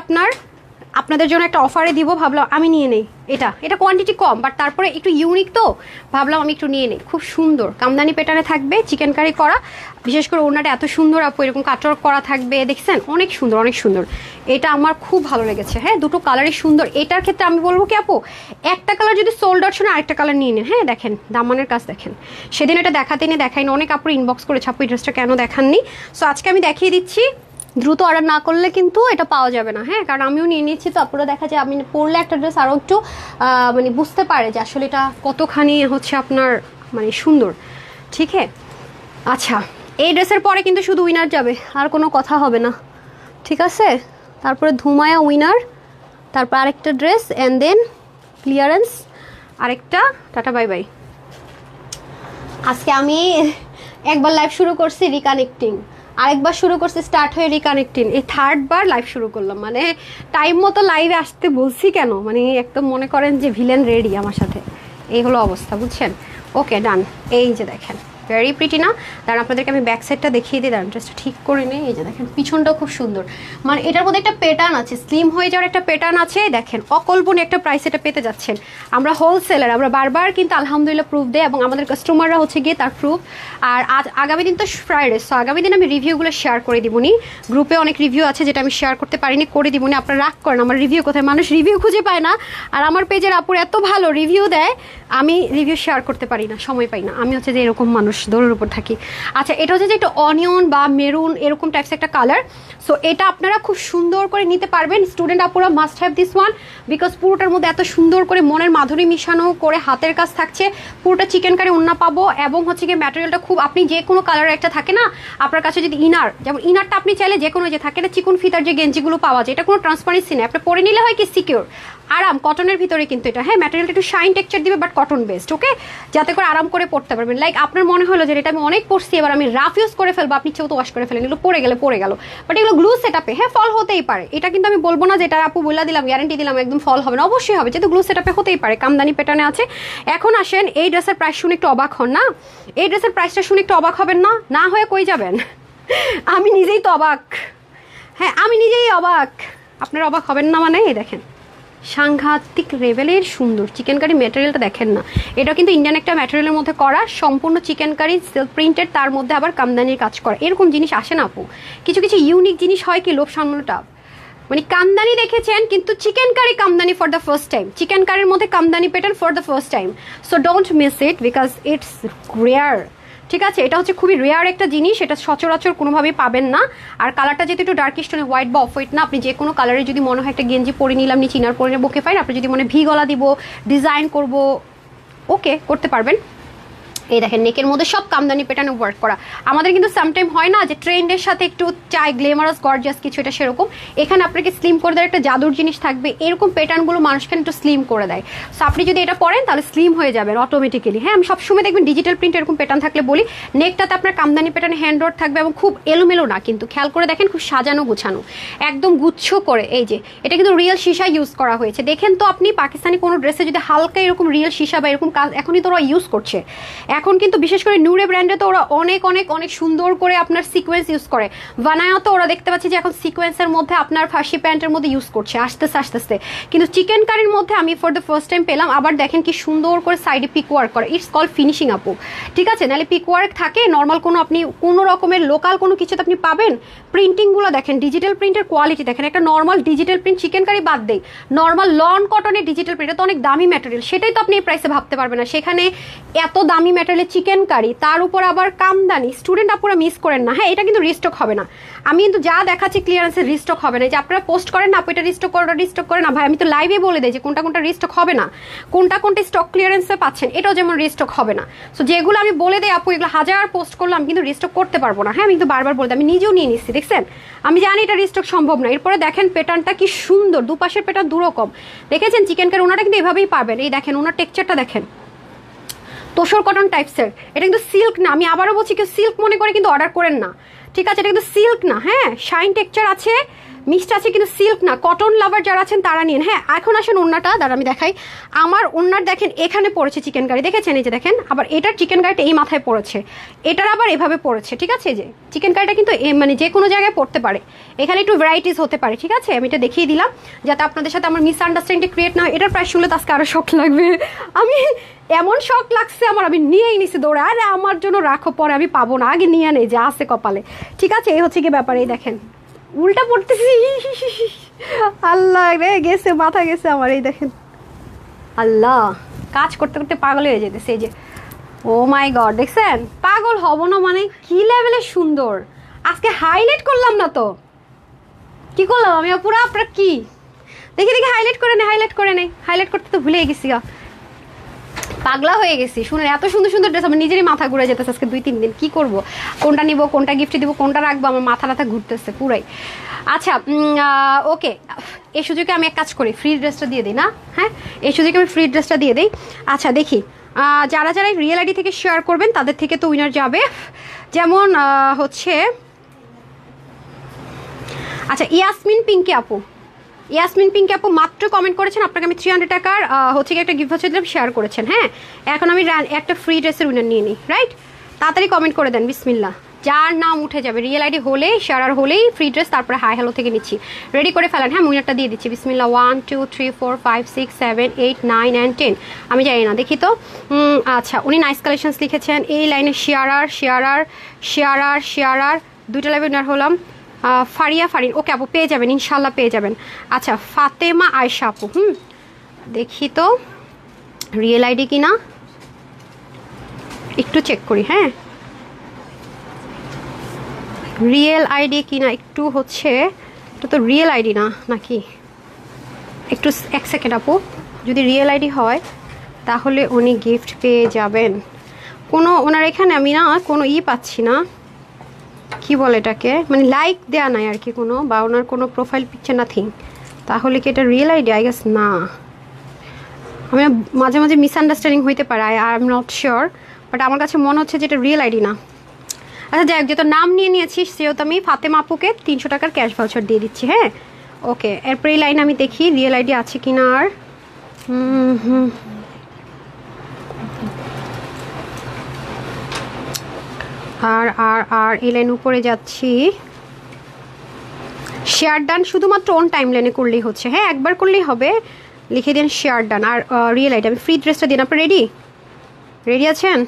Speaker 1: আপনাদের জন্য একটা অফারে দিব, ভাবলাম আমি নিয়ে নেই। এটা কোয়ান্টিটি কম বাট তারপরে একটু ইউনিক, তো ভাবলাম আমি একটু নিয়ে নিই। খুব সুন্দর কামদানি প্যাটার্নে থাকবে, চিকেন কারি করা, বিশেষ করে ওনাটা এত সুন্দর আপু, এরকম কাটওয়ার্ক করা থাকবে, দেখছেন অনেক সুন্দর অনেক সুন্দর। এটা আমার খুব ভালো লেগেছে। হ্যাঁ দুটো কালারই সুন্দর। এটার ক্ষেত্রে আমি বলবো কি আপু, একটা কালার যদি সোল্ড আউট শোনে আরেকটা কালার নিয়ে নেন। হ্যাঁ দেখেন দামানের কাজ দেখেন, সেদিন এটা দেখাতে নিয়ে দেখাইনি, অনেক আপুর ইনবক্স করেছে আপু এই ড্রেসটা কেন দেখাননি। সো আজকে আমি দেখিয়ে দিচ্ছি, দ্রুত অর্ডার না করলে কিন্তু এটা পাওয়া যাবে না। হ্যাঁ কারণ আমিও নিয়ে নিচ্ছি, তো আপনারা দেখা যায় আমি পরলে একটা ড্রেস আরও একটু মানে বুঝতে পারে যে আসলে এটা কতখানি হচ্ছে আপনার মানে সুন্দর, ঠিক আছে। আচ্ছা এই ড্রেসের পরে কিন্তু শুধু উইনার যাবে, আর কোনো কথা হবে না, ঠিক আছে। তারপরে ধুমায়া উইনার, তারপর আরেকটা ড্রেস, অ্যান্ড দেন ক্লিয়ারেন্স আরেকটা, টাটা বাই বাই। আজকে আমি একবার লাইভ শুরু করছি রিকানেক্টিং, আরেকবার শুরু করছি স্টার্ট হয়ে রিকানেক্টিং, এই থার্ড বার লাইভ শুরু করলাম। মানে টাইম মতো লাইভে আসতে বলছি কেন, মানে একদম মনে করেন যে ভিলেন রেডি আমার সাথে, এই হলো অবস্থা বুঝছেন। ওকে ডান, এই যে দেখেন ভেরি প্রিটি না? দাঁড়ান আপনাদেরকে আমি ব্যাক সাইডটা দেখিয়ে দিই, দাঁড়ান ড্রেসটা ঠিক করে নিই। এই যে দেখেন পিছনটাও খুব সুন্দর, মানে এটার মধ্যে একটা প্যাটার্ন আছে, স্লিম হয়ে যাওয়ার একটা প্যাটার্ন আছে। দেখেন অকল্পনীয় একটা প্রাইস এটা পেতে যাচ্ছেন। আমরা হোলসেলার, আমরা বারবার কিন্তু আলহামদুলিল্লাহ প্রুফ দেয় এবং আমাদের কাস্টমাররা হচ্ছে গিয়ে তার প্রুফ। আর আজ আগামী দিন তো ফ্রাইডে, সো আগামী দিন আমি রিভিউগুলো শেয়ার করে দিবনি। গ্রুপে অনেক রিভিউ আছে যেটা আমি শেয়ার করতে পারিনি, করে দিবনি। আপনারা রাগ করেন আমার রিভিউ কোথায়, মানুষ রিভিউ খুঁজে পায় না। আর আমার পেজের আপুর এত ভালো রিভিউ দেয়, আমি রিভিউ শেয়ার করতে পারি না, সময় পাই না। আমি হচ্ছে যে এরকম মানুষ, দৌড়ের উপর থাকি। আচ্ছা, এটা হচ্ছে যে একটু অনিয়ন বা মেরুন এরকম টাইপস একটা কালার। সো এটা আপনারা খুব সুন্দর করে নিতে পারবেন। স্টুডেন্ট আপুরা must have this one, because পুরোটার মধ্যে এত সুন্দর করে মনের মাধুরী মিশানো করে হাতের কাজ থাকছে। পুরোটা চিকেন কারি ওন্না পাবো এবং হচ্ছে গিয়ে ম্যাটেরিয়ালটা খুব, আপনি যে কোনো কালারের একটা থাকে না আপনার কাছে, যদি ইনার, যেমন ইনারটা আপনি চাইলে যে কোনো যে থাকে না চিকন ফিতার যে গেঞ্জিগুলো পাওয়া যায়, এটা কোনো ট্রান্সপারেন্সি নেই, আপনি পরে নিলে হয় কি সিকিউর, আরাম, কটনের ভিতরে কিন্তু এটা। হ্যাঁ, ম্যাটেরিয়ালটা একটু শাইন টেক্সচার দিবে বাট কটন বেসড, ওকে, যাতে করে আরাম করে পড়তে পারবেন। লাইক আপনার মনে হলো যে এটা আমি অনেক পড়ছি, এবার আমি রাফ ইউজ করে ফেলবো, আপনি চেয়েও তো ওয়াশ করে ফেলেন, এগুলো পড়ে গেল। বাট এগুলো গ্লু সেটআপে হ্যাঁ ফল হতেই পারে, এটা কিন্তু আমি বলবো না যে এটা আপু বলে দিলাম, গ্যারান্টি দিলাম একদম ফল হবে না, অবশ্যই হবে, যেহেতু গ্লু সেটআপে হতেই পারে, কামদানি প্যাটার্নে আছে। এখন আসেন, এই ড্রেসের প্রাইস শুনে একটু অবাক হন না? এই ড্রেসের প্রাইসটা শুনে একটু অবাক হবেন না? না হয়ে কই যাবেন? আমি নিজেই তো অবাক, হ্যাঁ আমি নিজেই অবাক, আপনারা অবাক হবেন না মানে? এই দেখেন সাংঘাতিক লেভেলের সুন্দর চিকেন কারি ম্যাটেরিয়ালটা দেখেন না? এটা কিন্তু ইন্ডিয়ান একটা ম্যাটেরিয়ালের মধ্যে করা, সম্পূর্ণ চিকেন কারি সেলফ প্রিন্টেড, তার মধ্যে আবার কামদানির কাজ করা। এরকম জিনিস আসে না আপু, কিছু কিছু ইউনিক জিনিস হয় কি লোভ সামলানোটা। মানে কামদানি দেখেছেন কিন্তু chikankari kamdani for the first time, চিকেন কারির মধ্যে kamdani pattern for the first time. So don't miss it because it's rare, ঠিক আছে? এটা হচ্ছে খুবই রেয়ার একটা জিনিস, এটা সচরাচর কোনোভাবেই পাবেন না। আর কালারটা যেহেতু একটু ডার্ক স্টোনে, হোয়াইট বা অফ হোয়াইট না, আপনি যে কোনো কালারে যদি মনে হয় একটা গেঞ্জি পরে নিলাম, নিচে ইনার পরে নেবো, ওকে ফাইন। আপনি যদি মনে ভি গলা দিব, ডিজাইন করব, ওকে করতে পারবেন। এই দেখেন নেকের মধ্যে সব কামদানি প্যাটার্নে ওয়ার্ক করা। আমাদের কিন্তু সামটাইম হয় না যে ট্রেন্ডের সাথে একটু চাই গ্লেমারাস গর্জিয়াস কিছু, এটা সেরকম। এখানে আপনাকে স্লিম করে দেওয়ার একটা জাদুর জিনিস থাকবে, এরকম প্যাটার্নগুলো মানুষকে একটু স্লিম করে দেয়। সো আপনি যদি এটা পরেন তাহলে স্লিম হয়ে যাবেন অটোমেটিক্যালি। হ্যাঁ, আমি সবসময় দেখবেন ডিজিটাল প্রিন্ট এরকম প্যাটার্ন থাকলে বলি, নেকটাতে আপনার কামদানি প্যাটার্নে হ্যান্ড ওয়ার্ক থাকবে এবং খুব এলোমেলো না, কিন্তু খেয়াল করে দেখেন খুব সাজানো গুছানো, একদম গুচ্ছ করে। এই যে এটা কিন্তু রিয়েল সীসা ইউজ করা হয়েছে, দেখেন তো আপনি পাকিস্তানি কোনো ড্রেসে যদি হালকা এরকম রিয়েল সীসা বা এরকম কাজ এখনই তো ওরা ইউজ করছে। এখন কিন্তু বিশেষ করে নূরে ব্র্যান্ডে তো ওরা অনেক অনেক অনেক সুন্দর করে আপনার সিকোয়েন্স ইউজ করে। ভানায়া তো ওরা দেখতে পাচ্ছি যে এখন সিকোয়েন্সের মধ্যে আপনার ফার্সি প্যান্টের মধ্যে ইউজ করছে আস্তে আস্তে। কিন্তু চিকেন কারির মধ্যে আমি ফর দ্য ফার্স্ট টাইম পেলাম। আবার দেখেন কি সুন্দর করে সাইডে পিক ওয়ার্ক করে, ইটস কল ফিনিশিং আপু, ঠিক আছে? নাহলে পিক ওয়ার্ক থাকে নর্মাল কোনো, আপনি কোনো রকমের লোকাল কোনো কিছুতে আপনি পাবেন। প্রিন্টিংগুলো দেখেন, ডিজিটাল প্রিন্টের কোয়ালিটি দেখেন, একটা normal digital print chikankari বাদ দেই, নর্মাল লন কটনের ডিজিটাল প্রিন্ট তো অনেক দামি ম্যাটেরিয়াল, সেটাই তো আপনি এই প্রাইসে ভাবতে পারবেন না। সেখানে এত দামি ম্যাটেরিয়ালের চিকেন কারি, তার উপর আবার কামদানি, স্টুডেন্ট আপুরা মিস করেন না। হ্যাঁ, এটা কিন্তু রিস্টক হবে না, আমি কিন্তু যা দেখাচ্ছি ক্লিয়ারেন্সের রিস্টক হবে না। যে আপনারা পোস্ট করেন না আপু এটা রিস্টক করে, ওটা রিস্টক করে না, ভাই আমি তো লাইভে বলে দেয় যে কোনটা কোনটা রিস্টক হবে না, কোনটা কোনটা স্টক ক্লিয়ারেন্সে পাচ্ছেন, এটাও যেমন রিস্টক হবে না। সো যেগুলো আমি বলে দেয় আপু এগুলো হাজার পোস্ট করলাম কিন্তু রিস্টক করতে পারবো না। হ্যাঁ, আমি কিন্তু বারবার বলে দিই, আমি নিজেও নিয়ে নিচ্ছি, দেখছেন? আমি জানি এটা রিস্টক সম্ভব না। এরপরে দেখেন প্যাটার্নটা কি সুন্দর, দুপাশের প্যাটার্ন দুরকম, দেখেছেন? চিকেন কারি ওনাটা কিন্তু এভাবেই পাবেন। এই দেখেন ওনার টেক্সচারটা দেখেন, তোষর কটন টাইপসের, এটা কিন্তু সিল্ক না। আমি আবারও বলছি কেউ সিল্ক মনে করে কিন্তু অর্ডার করেন না, ঠিক আছে? এটা কিন্তু সিল্ক না, হ্যাঁ শাইন টেক্সচার আছে, মিক্সড আছে, কিন্তু সিল্ক না। কটন লাভার যারা আছেন তারা নিন। হ্যাঁ, এখন আসেন ওন্নাটা, দাঁড়া আমি দেখাই। আমার ওন্নার দেখেন এখানে পড়েছে চিকেন কারি, দেখেছেন? এই যে দেখেন, আবার এটার চিকেন কারিটা এই মাথায় পড়েছে, এটার আবার এভাবে পড়েছে, ঠিক আছে? যে চিকেন কারিটা কিন্তু মানে যে কোনো জায়গায় পড়তে পারে, এখানে একটু ভ্যারাইটিস হতে পারে, ঠিক আছে? আমি এটা দেখিয়ে দিলাম যাতে আপনাদের সাথে আমার মিসআন্ডারস্ট্যান্ডিং ক্রিয়েট না হয়। এটার প্রাইস শুনলে তো আজকে আরও শখ লাগবে, আমি এমন শখ লাগছে আমার, আমি নিয়েই নিছি দৌড়ে। আরে আমার জন্য রাখো, পরে আমি পাবো না, আগে নিয়ে নেই যা আছে কপালে, ঠিক আছে? এই হচ্ছে কি ব্যাপার। এই দেখেন উল্টা পড়তেছি, আল্লাহ রে গেছে, মাথা গেছে আমার। এই দেখেন আল্লাহ, কাজ করতে করতে পাগল হয়ে যেতেছে। এই যে ও মাই গড, দেখছেন? পাগল হব না মানে কি লেভেলের সুন্দর। আজকে হাইলাইট করলাম না তো কি করলাম আমি পুরো, আপনার কি দেখি দেখি হাইলাইট করে নেই, হাইলাইট করতে তো ভুলে গেছি, পাগলা হয়ে গেছি। শুনুন, এত সুন্দর সুন্দর ড্রেস আমার নিজেরই মাথা ঘুরে যেতেছে আজকে 2-3 দিন। কি করব, কোনটা নিব, কোনটা গিফট দিব, কোনটা রাখবো, আমার মাথা ঘুরতেছে পুরাই। আচ্ছা ওকে, এই সুযোগে আমি এক কাজ করি, ফ্রি ড্রেসটা দিয়ে দিই না? হ্যাঁ, এই সুযোগে আমি ফ্রি ড্রেসটা দিয়ে দিই। আচ্ছা দেখি যারা যারা রিয়েল আইডি থেকে শেয়ার করবেন তাদের থেকে তো উইনার যাবে। যেমন হচ্ছে আচ্ছা ইয়াসমিন পিঙ্কি আপু মাত্র কমেন্ট করেছেন, আপনাকে আমি 300 টাকার হচ্ছে একটা গিফট হচ্ছে দিলাম, শেয়ার করেছেন। হ্যাঁ, এখন আমি একটা ফ্রি ড্রেসের উইনার নিয়ে নিই, রাইট? তাড়াতাড়ি কমেন্ট করে দেন বিসমিল্লাহ, যার নাম উঠে যাবে রিয়েল আইডি হলেই শেয়ার হলেই ফ্রি ড্রেস, তারপরে হাই হ্যালো থেকে নিচ্ছি। রেডি করে ফেলেন, হ্যাঁ উইনারটা দিয়ে দিচ্ছি বিসমিল্লাহ। 1 2 3 4 5 6 7 8 9 and 10, আমি জানি না দেখি তো। আচ্ছা উনি নাইস কালেকশনস লিখেছেন, এই লাইনে শেয়ারার দুইটা লাইভে উইনার হলাম। ফারিয়া ফারিন, ওকে আপু পেয়ে যাবেন ইনশাল্লাহ পেয়ে যাবেন। আচ্ছা ফাতেমা আয়শা আপু, দেখি তো রিয়েল আইডি কিনা একটু চেক করি, হ্যাঁ রিয়েল আইডি কিনা একটু হচ্ছে, এটা তো রিয়েল আইডি না নাকি, একটু এক সেকেন্ড আপু, যদি রিয়েল আইডি হয় তাহলে উনি গিফট পেয়ে যাবেন। কোনো ওনার এখানে আমি না কোনো পাচ্ছি না, কি বলে এটাকে, মানে লাইক দেওয়া নাই আর কি কোনো, বা ওনার কোনো প্রোফাইল পিকচার নাথিং, তাহলে কি এটা রিয়েল আইডি? আই গেস না, আমি মাঝে মাঝে মিসআন্ডারস্ট্যান্ডিং হইতে পারে, I am not sure, but আমার কাছে মনে হচ্ছে যে এটা রিয়েল আইডি না। আচ্ছা যাই হোক, যেহেতু নাম নিয়ে নিয়েছিস সেহেতু আমি ফাতেমা আপুকে 300 টাকার ক্যাশ ভাউচার দিয়ে দিচ্ছি, হ্যাঁ ওকে। এরপর এই লাইন আমি দেখি রিয়েল আইডি আছে কিনা। আর এই লাইন উপরে যাচ্ছি, শেয়ার ডান শুধুমাত্র অন টাইম লাইনে করলেই হচ্ছে, হ্যাঁ একবার করলেই হবে, লিখে দিন শেয়ার ডান। আর রিয়েল আইডি আমি ফ্রি ড্রেসটা দিন, আপনি রেডি আছেন?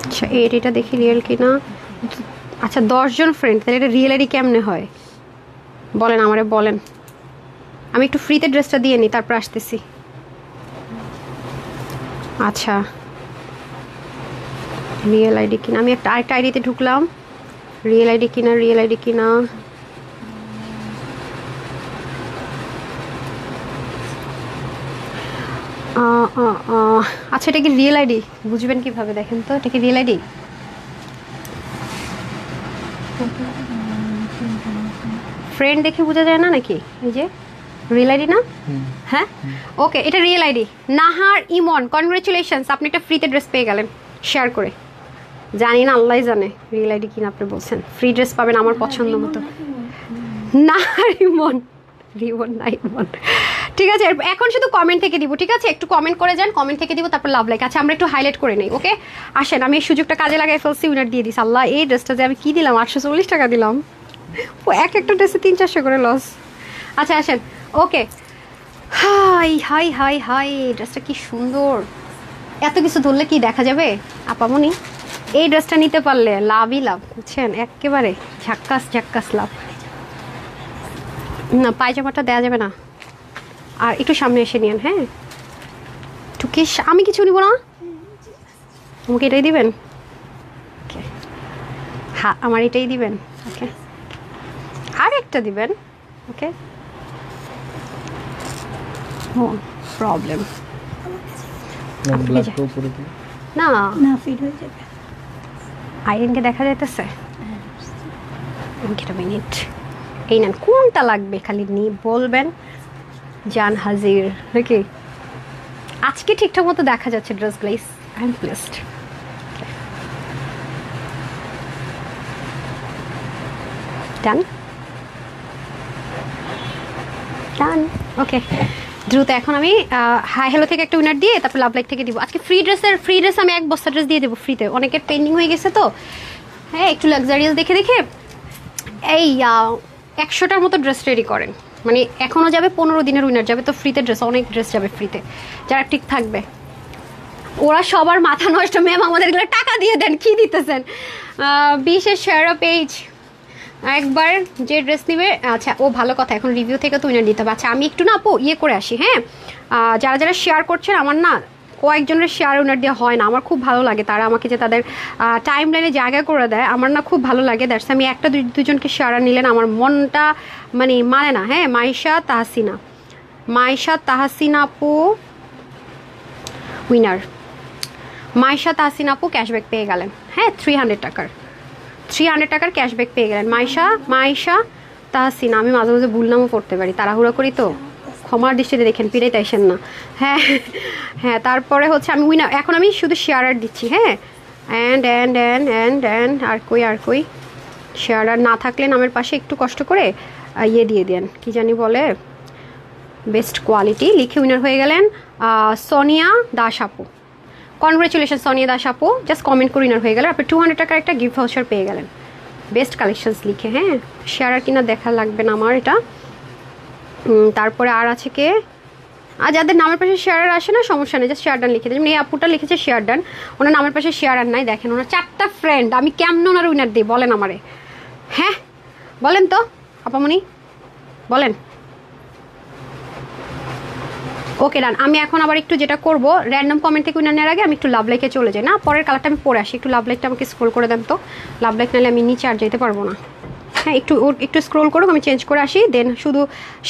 Speaker 1: আচ্ছা এটা দেখি রিয়েল কিনা। আচ্ছা 10 জন ফ্রেন্ড, তাহলে এটা রিয়েল আইডি কেমনে হয় বলেন আমারে বলেন, আমি একটু ফ্রিতে ড্রেসটা দিয়ে নিই তারপর আসতেছি। আচ্ছা রিয়েল আইডি কিনা, আমি একটা আরেকটা আইডিতে ঢুকলাম, রিয়েল আইডি কিনা আচ্ছা এটা কি রিয়েল আইডি বুঝবেন কিভাবে দেখেন তো, এটা কি রিয়েল আইডি? ফ্রেন্ড দেখে বোঝা যায় না নাকি, এই যে রিয়েল আইডি না? হ্যাঁ ওকে এটা রিয়েল আইডি। নাহার ইমন কনগ্রেচুলেশনস, আপনি একটা ফ্রিতে ড্রেস পেয়ে গেলেন শেয়ার করে, জানি না আল্লাহ জানে রিয়েল আইডি কিনা, আপনি বলছেন ফ্রি ড্রেস পাবেন আমার পছন্দ মতো। নাহার ইমন ঠিক আছে, এখন শুধু কমেন্ট থেকে দিব, ঠিক আছে একটু কমেন্ট করে যান, কমেন্ট থেকে দিব তারপর লাভ লাইক। আচ্ছা আমরা একটু হাইলাইট করে নেই, ওকে আসেন, আমি এই সুযোগটা কাজে লাগাই ফেলছি, উইনার দিয়ে দিস। আল্লাহ এই ড্রেসটা যে আমি কি দিলাম 840 টাকা দিলাম, একটা ড্রেসে 300-400 করে লস। আচ্ছা আসেন ওকে। হাই ড্রেসটা কি সুন্দর, এত কিছু ধরলে কি দেখা যাবে আপামনি, এই ড্রেসটা নিতে পারলে লাভই লাভ, বুঝছেন একেবারে ঝাক্কাস লাভ। না পায়জামাটা দেওয়া যাবে না, আর একটু সামনে এসে নিন, হ্যাঁ টুকি, আমি কিছু নিব না, আমাকে এটাই দিবেন, হ্যাঁ আমার এটাই দিবেন, ওকে আর একটা দিবেন, ওকে নো প্রবলেম। না ফিট হয়ে যাবে, আইরিনকে দেখা যাইতেছে, মিনিট এই নেন, কোনটা লাগবে খালি বলবেন, জান হাজির নাকি? আজকে ঠিকঠাক মতো দেখা যাচ্ছে ড্রেস গ্লাইস, আই এম প্লেসড। ডান ওকে দ্রুত। এখন আমি হাই হ্যালো থেকে একটা উইনার দিয়ে তারপর লাভ লাইক থেকে দিব। আজকে ফ্রি ড্রেস আমি এক বস্তা ড্রেস দিয়ে দেবো ফ্রিতে, অনেকের পেন্ডিং হয়ে গেছে তো, হ্যাঁ একটু লাক্সারিয়াস দেখে এই 100টার মতো ড্রেস রেডি করেন, মানে এখনও যাবে 15 দিনের উইনার যাবে, তো ফ্রিতে ড্রেস অনেক ড্রেস যাবে ফ্রিতে, যারা ঠিক থাকবে। ওরা সবার মাথা নষ্ট, ম্যাম আমাদের এগুলো টাকা দিয়ে দেন, কি দিতেছেন? 20-এর শেয়ার পেজ একবার যে ড্রেস নিবে, আচ্ছা ও ভালো কথা, এখন রিভিউ থেকে তো উইনার দিতে হবে। আচ্ছা আমি একটু না আপু করে আসি, হ্যাঁ যারা শেয়ার করছেন, আমার না কয়েকজনের শেয়ার উইনার দেওয়া হয় না, আমার খুব ভালো লাগে তারা আমাকে যে তাদের টাইম লাইনে জায়গা করে দেয়, আমার না খুব ভালো লাগে, দ্যাটস আমি একটা দুজনকে শেয়ার নিলেন আমার মনটা মানে না। হ্যাঁ মাইশা তাহসিনা আপু উইনার, মাইশা তাহসিনা আপু ক্যাশব্যাক পেয়ে গেলেন, হ্যাঁ 300 টাকার ক্যাশব্যাক পেয়ে গেলেন। মাইশা তাহসিনা, আমি মাঝে মাঝে ভুল নামও পড়তে পারি, তাড়াহুড়া করি তো, ক্ষমার দৃষ্টিতে দেখেন, পিড়াইতে আসেন না। হ্যাঁ তারপরে হচ্ছে আমি উইনার, এখন আমি শুধু শেয়ারার দিচ্ছি, হ্যাঁ অ্যান্ড আর কই শেয়ারার না থাকলে নামের পাশে একটু কষ্ট করে দিয়ে দেন, কি জানি বলে, বেস্ট কোয়ালিটি লিখে উইনার হয়ে গেলেন সোনিয়া দাস আপু। কনগ্রেচুলেশন সোনিয়া দাস আপু, জাস্ট কমেন্ট করে উইনার হয়ে গেল। আপনি 200 টাকার একটা গিফট ভাউচার পেয়ে গেলেন বেস্ট কালেকশনস লিখে। হ্যাঁ, শেয়ার আর কিনা দেখা লাগবে না আমার এটা। তারপরে আর আছে কে, আর যাদের নামের পাশে শেয়ার আসে না সমস্যা নেই, জাস্ট শেয়ার ডান লিখে দেবেন। এই আপুটা লিখেছে শেয়ার ডান, ওনার নামের পাশে শেয়ার আর নাই। দেখেন ওনার 4টা ফ্রেন্ড, আমি কেমন ওনার উইনার দিই বলেন আমারে? হ্যাঁ বলেন তো আপামনি, বলেন। ওকে ডান। আমি এখন আবার একটু যেটা করব, র্যান্ডম কমেন্ট থেকে উইনার নেওয়ার আগে আমি একটু লাভ লাইকে চলে যাই। না, পরের কালারটা আমি পরে আসি। একটু লাভ লাইকটা আমাকে স্ক্রোল করে দেন তো, লাভ লাইক নাহলে আমি নিচে আর যেতে পারবো না। হ্যাঁ, একটু স্ক্রোল করুক, আমি চেঞ্জ করে আসি, দেন শুধু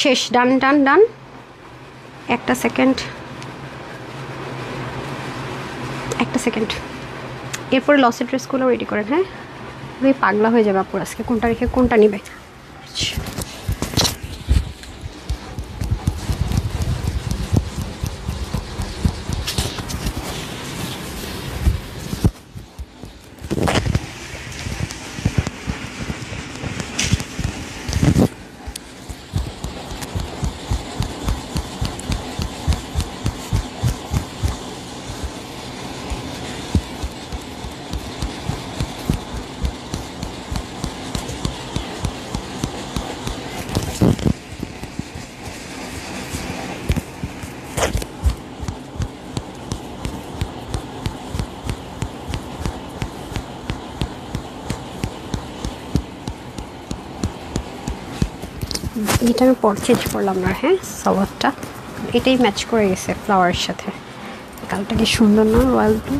Speaker 1: শেষ। ডান ডান ডান, একটা সেকেন্ড। এরপরে লসের ড্রেসগুলো রেডি করেন। হ্যাঁ, ওই পাগলা হয়ে যাবে আপুর আজকে, কোনটা রেখে কোনটা নিবে। এটা আমি পর চেঞ্জ করলাম না। হ্যাঁ, সালোয়ারটা এটাই ম্যাচ করে গেছে ফ্লাওয়ারের সাথে। কালারটা কি সুন্দর না, রয়্যাল ব্লু,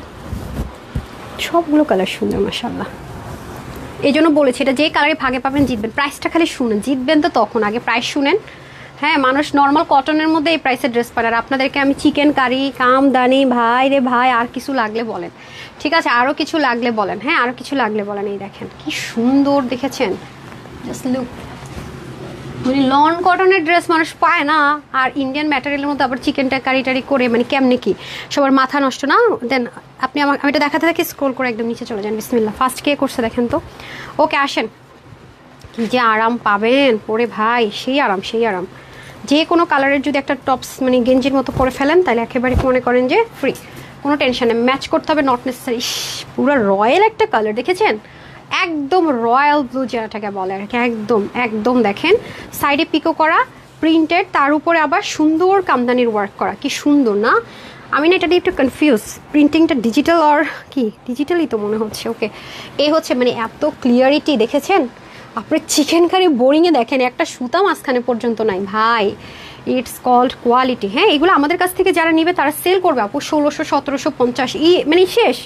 Speaker 1: সবগুলো কালার সুন্দর মাশাআল্লাহ। এই জন্য বলেছি এটা যে কালারে ভাগে পাবেন জিতবেন। প্রাইসটা খালি শুনেন, জিতবেন তো তখন, আগে প্রাইস শুনেন। হ্যাঁ, মানুষ নর্মাল কটনের মধ্যে এই প্রাইসের ড্রেস পায়। আর আপনাদেরকে আমি চিকেন কারি, কামদানি, ভাই রে ভাই, আর কিছু লাগলে বলেন, ঠিক আছে? আরও কিছু লাগলে বলেন। হ্যাঁ, আরও কিছু লাগলে বলেন। এই দেখেন কি সুন্দর, দেখেছেন? জাস্ট লুক, মানে লন কটনের ড্রেস মানুষ পায় না, আর ইন্ডিয়ান ম্যাটেরিয়ালের মধ্যে আবার চিকেনটা কারি টারি করে, মানে কেমনে কি, সবার মাথা নষ্ট না? দেন আপনি আমি এটা দেখাতে থাকি, স্ক্রোল করে একদম নিচে চলে যান। বিসমিল্লাহ, ফার্স্ট কে করছে দেখেন তো। ওকে আসেন, কি যে আরাম পাবেন পরে ভাই, সেই আরাম সেই আরাম। যে কোনো কালারের যদি একটা টপস মানে গেঞ্জির মতো পরে ফেলেন, তাহলে একেবারে মনে করেন যে ফ্রি, কোনো টেনশনে। ম্যাচ করতে হবে নট নেসেসারি। পুরো রয়্যাল একটা কালার, দেখেছেন? একদম রয়্যাল ব্লু যেটাকে বলে আর কি, একদম একদম। দেখেন সাইডে পিকো করা প্রিন্টেড, তার উপরে আবার সুন্দর কামদানির ওয়ার্ক করা, কি সুন্দর না? আমি না এটা দিয়ে একটু কনফিউজ, প্রিন্টিংটা ডিজিটাল আর কি, ডিজিটালই তো মনে হচ্ছে। ওকে, এই হচ্ছে মানে এত ক্লিয়ারিটি, দেখেছেন? আপনি চিকেন কারি বোরিংয়ে দেখেন একটা সুতা মাঝখানে পর্যন্ত নাই ভাই। It's called quality. হ্যাঁ, এগুলো আমাদের কাছ থেকে যারা নিবে তারা সেল করবে আপু 1600 1750, মানে শেষ।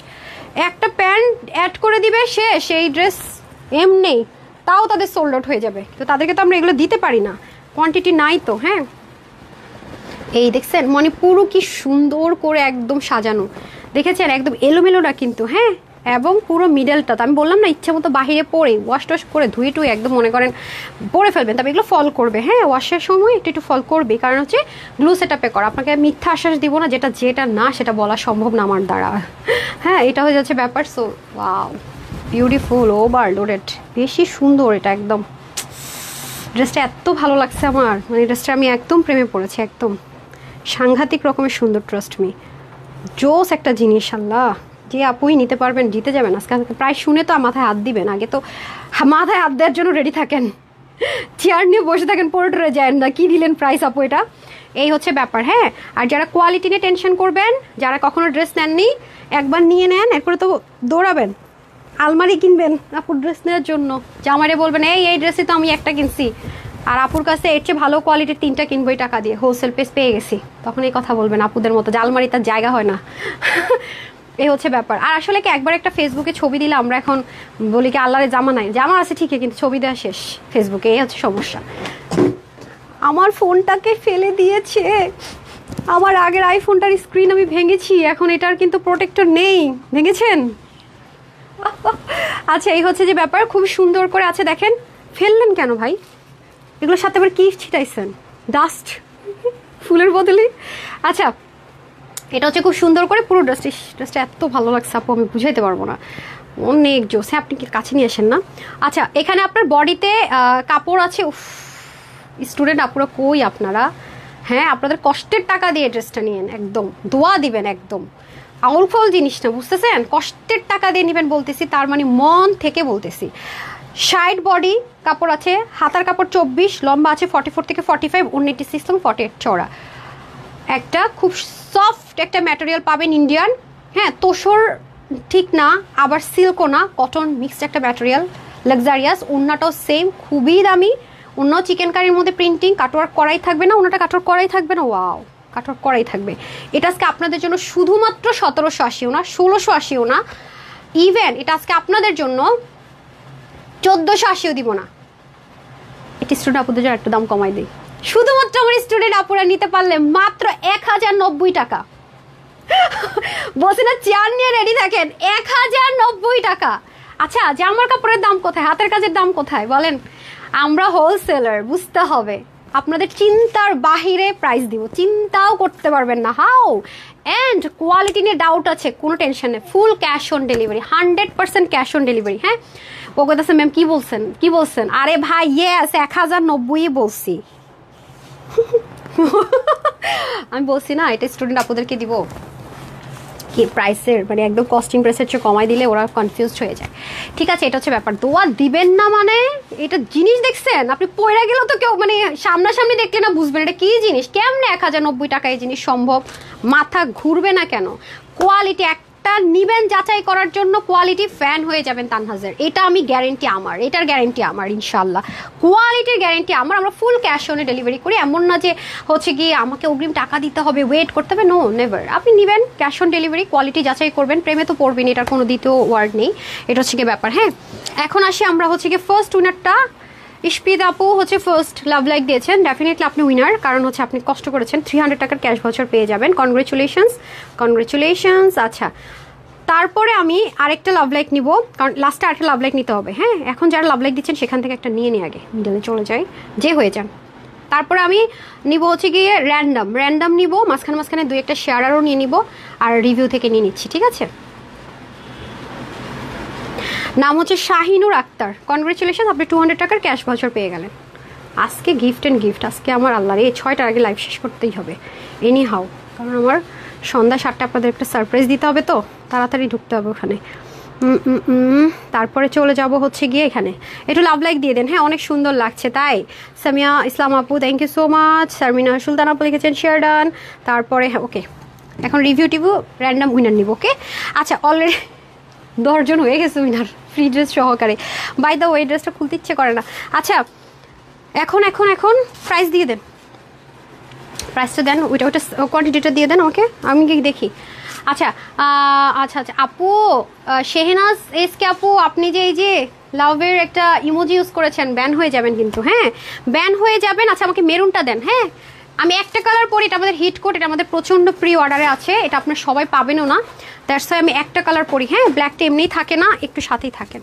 Speaker 1: একটা প্যান্ট অ্যাড করে দিবে, শেষ। এই ড্রেস এমনি তাও তাদের সোল্ড আউট হয়ে যাবে, তো তাদেরকে তো আমরা এগুলো দিতে পারি না, কোয়ান্টিটি নাই তো। হ্যাঁ, এই দেখছেন মানে পুরো কি সুন্দর করে একদম সাজানো, দেখেছেন? একদম এলোমেলোটা কিন্তু। হ্যাঁ, এবং পুরো মিডলটা তো আমি বললাম না, ইচ্ছে মতো বাহিরে পরে ওয়াশ টশ করে ধুয়ে টুয়ে একদম মনে করেন পরে ফেলবেন। তবে এগুলো ফল করবে। হ্যাঁ, ওয়াশের সময় একটু একটু ফল করবে, কারণ হচ্ছে গ্লু সেটআপে করা। আপনাকে মিথ্যা আশ্বাস দিব না, যেটা যেটা না সেটা বলা সম্ভব না আমার দ্বারা। হ্যাঁ, এটা হয়ে যাচ্ছে ব্যাপার। সো ওয়াও, বিউটিফুল, ওভারলোডেড, বেশি সুন্দর এটা একদম। ড্রেসটা এত ভালো লাগছে আমার, মানে ড্রেসটা আমি একদম প্রেমে পড়েছি, একদম সাংঘাতিক রকমের সুন্দর। ট্রাস্ট মি, জোস একটা জিনিস। আল্লাহ, যে আপুই নিতে পারবেন জিতে যাবেন আজকে। প্রায় শুনে তো মাথায় হাত দিবেন, আগে তো মাথায় হাত দেওয়ার জন্য রেডি থাকেন, চেয়ার নিয়ে বসে থাকেন, পরে টরে যায় না কি দিলেন প্রাইস আপু এটা। এই হচ্ছে ব্যাপার। হ্যাঁ, আর যারা কোয়ালিটি নিয়ে টেনশন করবেন, যারা কখনো ড্রেস নেননি, একবার নিয়ে নেন, এরপরে তো দৌড়াবেন, আলমারি কিনবেন আপুর ড্রেস নেওয়ার জন্য। জামারে বলবেন এই ড্রেসই তো আমি একটা কিনছি, আর আপুর কাছে এর চেয়ে ভালো কোয়ালিটির 3টা কিনবো এই টাকা দিয়ে, হোলসেল পেস পেয়ে গেছি। তখন এই কথা বলবেন আপুদের মতো, যে আলমারি তার জায়গা হয় না। এই হচ্ছে ব্যাপার। আর আসলে কি, একবার একটা ফেসবুকে ছবি দিলে আমরা এখন বলি কি আল্লাহরে জামা নাই, জামা আছে ঠিকই, কিন্তু ছবি দেওয়া শেষ ফেসবুকে। এই হচ্ছে সমস্যা। আমার ফোনটাকে ফেলে দিয়েছে, আমার আগের আইফোনটার স্ক্রিন আমি ভেঙেছি, এখন এটার কিন্তু প্রোটেক্টর নেই, ভেঙেছেন? আচ্ছা, এই হচ্ছে যে ব্যাপার, খুব সুন্দর করে আছে। দেখেন, ফেললেন কেন ভাই? এগুলোর সাথে আবার কি ছিটাইছেন? ডাস্ট, ফুলের বদলে। আচ্ছা, এটা হচ্ছে খুব সুন্দর করে পুরো ড্রেসটা এত ভালো লাগছে আপু, আমি বুঝাইতে পারবো না, অনেক জোস। হ্যাঁ, আপনি কি কাছে নিয়ে আসেন না? আচ্ছা, এখানে আপনার বডিতে কাপড় আছে। উফ, স্টুডেন্ট আপুরা কই আপনারা? হ্যাঁ, আপনাদের কষ্টের টাকা দিয়ে ড্রেসটা নিয়েন, একদম দোয়া দিবেন, একদম আউলফল জিনিস না, বুঝতেছেন? কষ্টের টাকা দিয়ে নেবেন বলতেছি, তার মানে মন থেকে বলতেছি। সাইড বডি কাপড় আছে, হাতার কাপড় 24, লম্বা আছে 44 থেকে 45, 186 এবং 48 চওড়া। একটা খুব সফট একটা ম্যাটেরিয়াল পাবেন ইন্ডিয়ান, হ্যাঁ, তোষর ঠিক না আবার সিল্কও না, কটন মিক্সড একটা ম্যাটেরিয়াল, লাক্সারিয়াস। ওড়নাটাও সেম, খুবই দামি। ওড়নাও চিকেন কারির মধ্যে প্রিন্টিং, কাটওয়ার্ক করাই থাকবে না, ওনাটা কাটওয়ার্ক করাই থাকবে না, ওয়াও কাটওয়ার্ক করাই থাকবে। এটা আজকে আপনাদের জন্য শুধুমাত্র 1780 না, 1680 না, ইভেন এটা আজকে আপনাদের জন্য 1480 দিব না। এটি স্টুডেন্ট আপুদের জন্য একটু দাম কমাই দিই, শুধুমাত্র আমার স্টুডেন্ট আপুরা নিতে পারলে মাত্র 1090 টাকা। বসে না চেয়ার নিয়ে রেডি থাকেন, 1090 টাকা। আচ্ছা, জামার কাপড়ের দাম কোথায়, হাতের কাজের দাম কোথায় বলেন? আমরা হোলসেলার, বুঝতে হবে। আপনাদের চিন্তার বাহিরে প্রাইস দিব, চিন্তাও করতে পারবেন না। হাউ অ্যান্ড কোয়ালিটি নিয়ে ডাউট আছে, কোনো টেনশন নেই, full cash on delivery, 100% cash on delivery. হ্যাঁ, ও কথা ম্যাম কি বলছেন, কি বলছেন? আরে ভাই ইয়েস, 1090 বলছি। আমি বলছি না, এটা স্টুডেন্ট আপনাদেরকে দিব কি প্রাইসের, মানে একদম কস্টিং প্রাইসের চেয়ে কমাই দিলে ওরা কনফিউজড হয়ে যায়। ঠিক আছে, এটা হচ্ছে ব্যাপার। দোয়া দিবেন না মানে এটা জিনিস দেখছেন আপনি, পয়রা গেলেও তো কেউ মানে সামনাসামনি দেখলে না বুঝবেন এটা কি জিনিস, কেমনে 1090 টাকা এই জিনিস সম্ভব, মাথা ঘুরবে না কেন? কোয়ালিটি একটা নিবেন যাচাই করার জন্য, কোয়ালিটি ফ্যান হয়ে যাবেন তানহাজের, এটা আমি গ্যারেন্টি আমার, এটার গ্যারেন্টি আমার, ইনশাল্লাহ কোয়ালিটির গ্যারেন্টি আমার। আমরা ফুল ক্যাশ অনে ডেলিভারি করি, এমন না যে হচ্ছে কি আমাকে অগ্রিম টাকা দিতে হবে, ওয়েট করতে হবে, নো নেভার। আপনি নেবেন ক্যাশ অন ডেলিভারি, কোয়ালিটি যাচাই করবেন, প্রেমে তো পড়বেন, এটার কোনো দ্বিতীয় ওয়ার্ড নেই, এটা হচ্ছে কি ব্যাপার। হ্যাঁ, এখন আসি আমরা হচ্ছে কি ফার্স্ট উইনারটা। ইশপিদ আপু হচ্ছে ফার্স্ট লাভ লাইক দিয়েছেন, ডেফিনেটলি আপনি উইনার, কারণ হচ্ছে আপনি কষ্ট করেছেন। 300 টাকার ক্যাশ ভাউচার পেয়ে যাবেন, কনগ্রেচুলেশনস কনগ্রেচুলেশনস। আচ্ছা, তারপরে আমি আরেকটা লাভ লাইক নিব, কারণ লাস্টে আরেকটা লাভ লাইক নিতে হবে। হ্যাঁ, এখন যারা লাভ লাইক দিচ্ছেন সেখান থেকে একটা নিয়ে আগে মিডলে চলে যায়, যে হয়ে যান। তারপরে আমি নিব হচ্ছে গিয়ে র্যান্ডাম নিব, মাঝখানে 2-1টা শেয়ারারও নিয়ে নিব, আর রিভিউ থেকে নিয়ে নিচ্ছি, ঠিক আছে? নাম হচ্ছে শাহিনুর আক্তার, কনগ্রেচুলেশন, আপনি 200 টাকার ক্যাশ ভাউচার পেয়ে গেলেন। আজকে গিফট অ্যান্ড গিফট, আজকে আমার আল্লাহর এই 6টার আগে লাইভ শেষ করতেই হবে এনি হাউ, কারণ আমার সন্ধ্যা 7টা আপনাদের একটা সারপ্রাইজ দিতে হবে, তো তাড়াতাড়ি ঢুকতে হবে ওখানে। তারপরে চলে যাব হচ্ছে গিয়ে এখানে, একটু লাভ লাইক দিয়ে দেন। হ্যাঁ, অনেক সুন্দর লাগছে তাই। সামিয়া ইসলাম আপু, thank you so much. Sharmina Sultan আপু লিখেছেন শেয়ার ডান। তারপরে হ্যাঁ, ওকে, এখন রিভিউ টিভিউ র্যান্ডাম উইনার নিব। ওকে, আচ্ছা, অলরেডি 10 জন হয়ে গেছে উইনার, ফ্রি ড্রেস সহকারে। বাই দ্য ওয়ে, ড্রেসটা খুলতে ইচ্ছে করে না। আচ্ছা, এখন প্রাইস দিয়ে দেন, প্রাইসটা দেন, ওইটা কোয়ান্টিটিটা দিয়ে দেন আমাকে, আমি কি দেখি। আচ্ছা আচ্ছা আচ্ছা আপু, শেহনাজ এসকে আপু, আপনি যে এই যে লাভের একটা ইমোজি ইউজ করেছেন, ব্যান হয়ে যাবেন কিন্তু। হ্যাঁ, ব্যান হয়ে যাবেন। আচ্ছা, আমাকে মেরুনটা দেন। হ্যাঁ, আমি একটা কালার পরি, এটা আমাদের হিট কোড, এটা আমাদের প্রচণ্ড প্রি অর্ডারে আছে, এটা আপনার সবাই পাবেনও না, দ্যাটস ওয়াই আমি একটা কালার পরি। হ্যাঁ, ব্ল্যাকটা এমনিই থাকে না, একটু সাথেই থাকেন।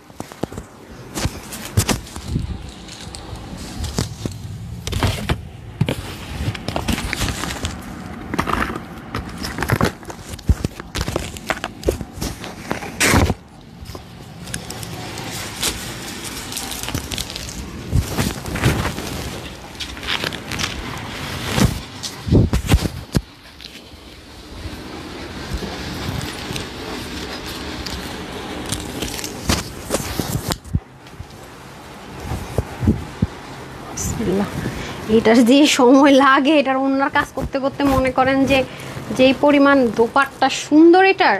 Speaker 1: এটার যে সময় লাগে, এটার অন্যার কাজ করতে করতে মনে করেন যে যেই পরিমাণ দোপাট্টা সুন্দর, এটার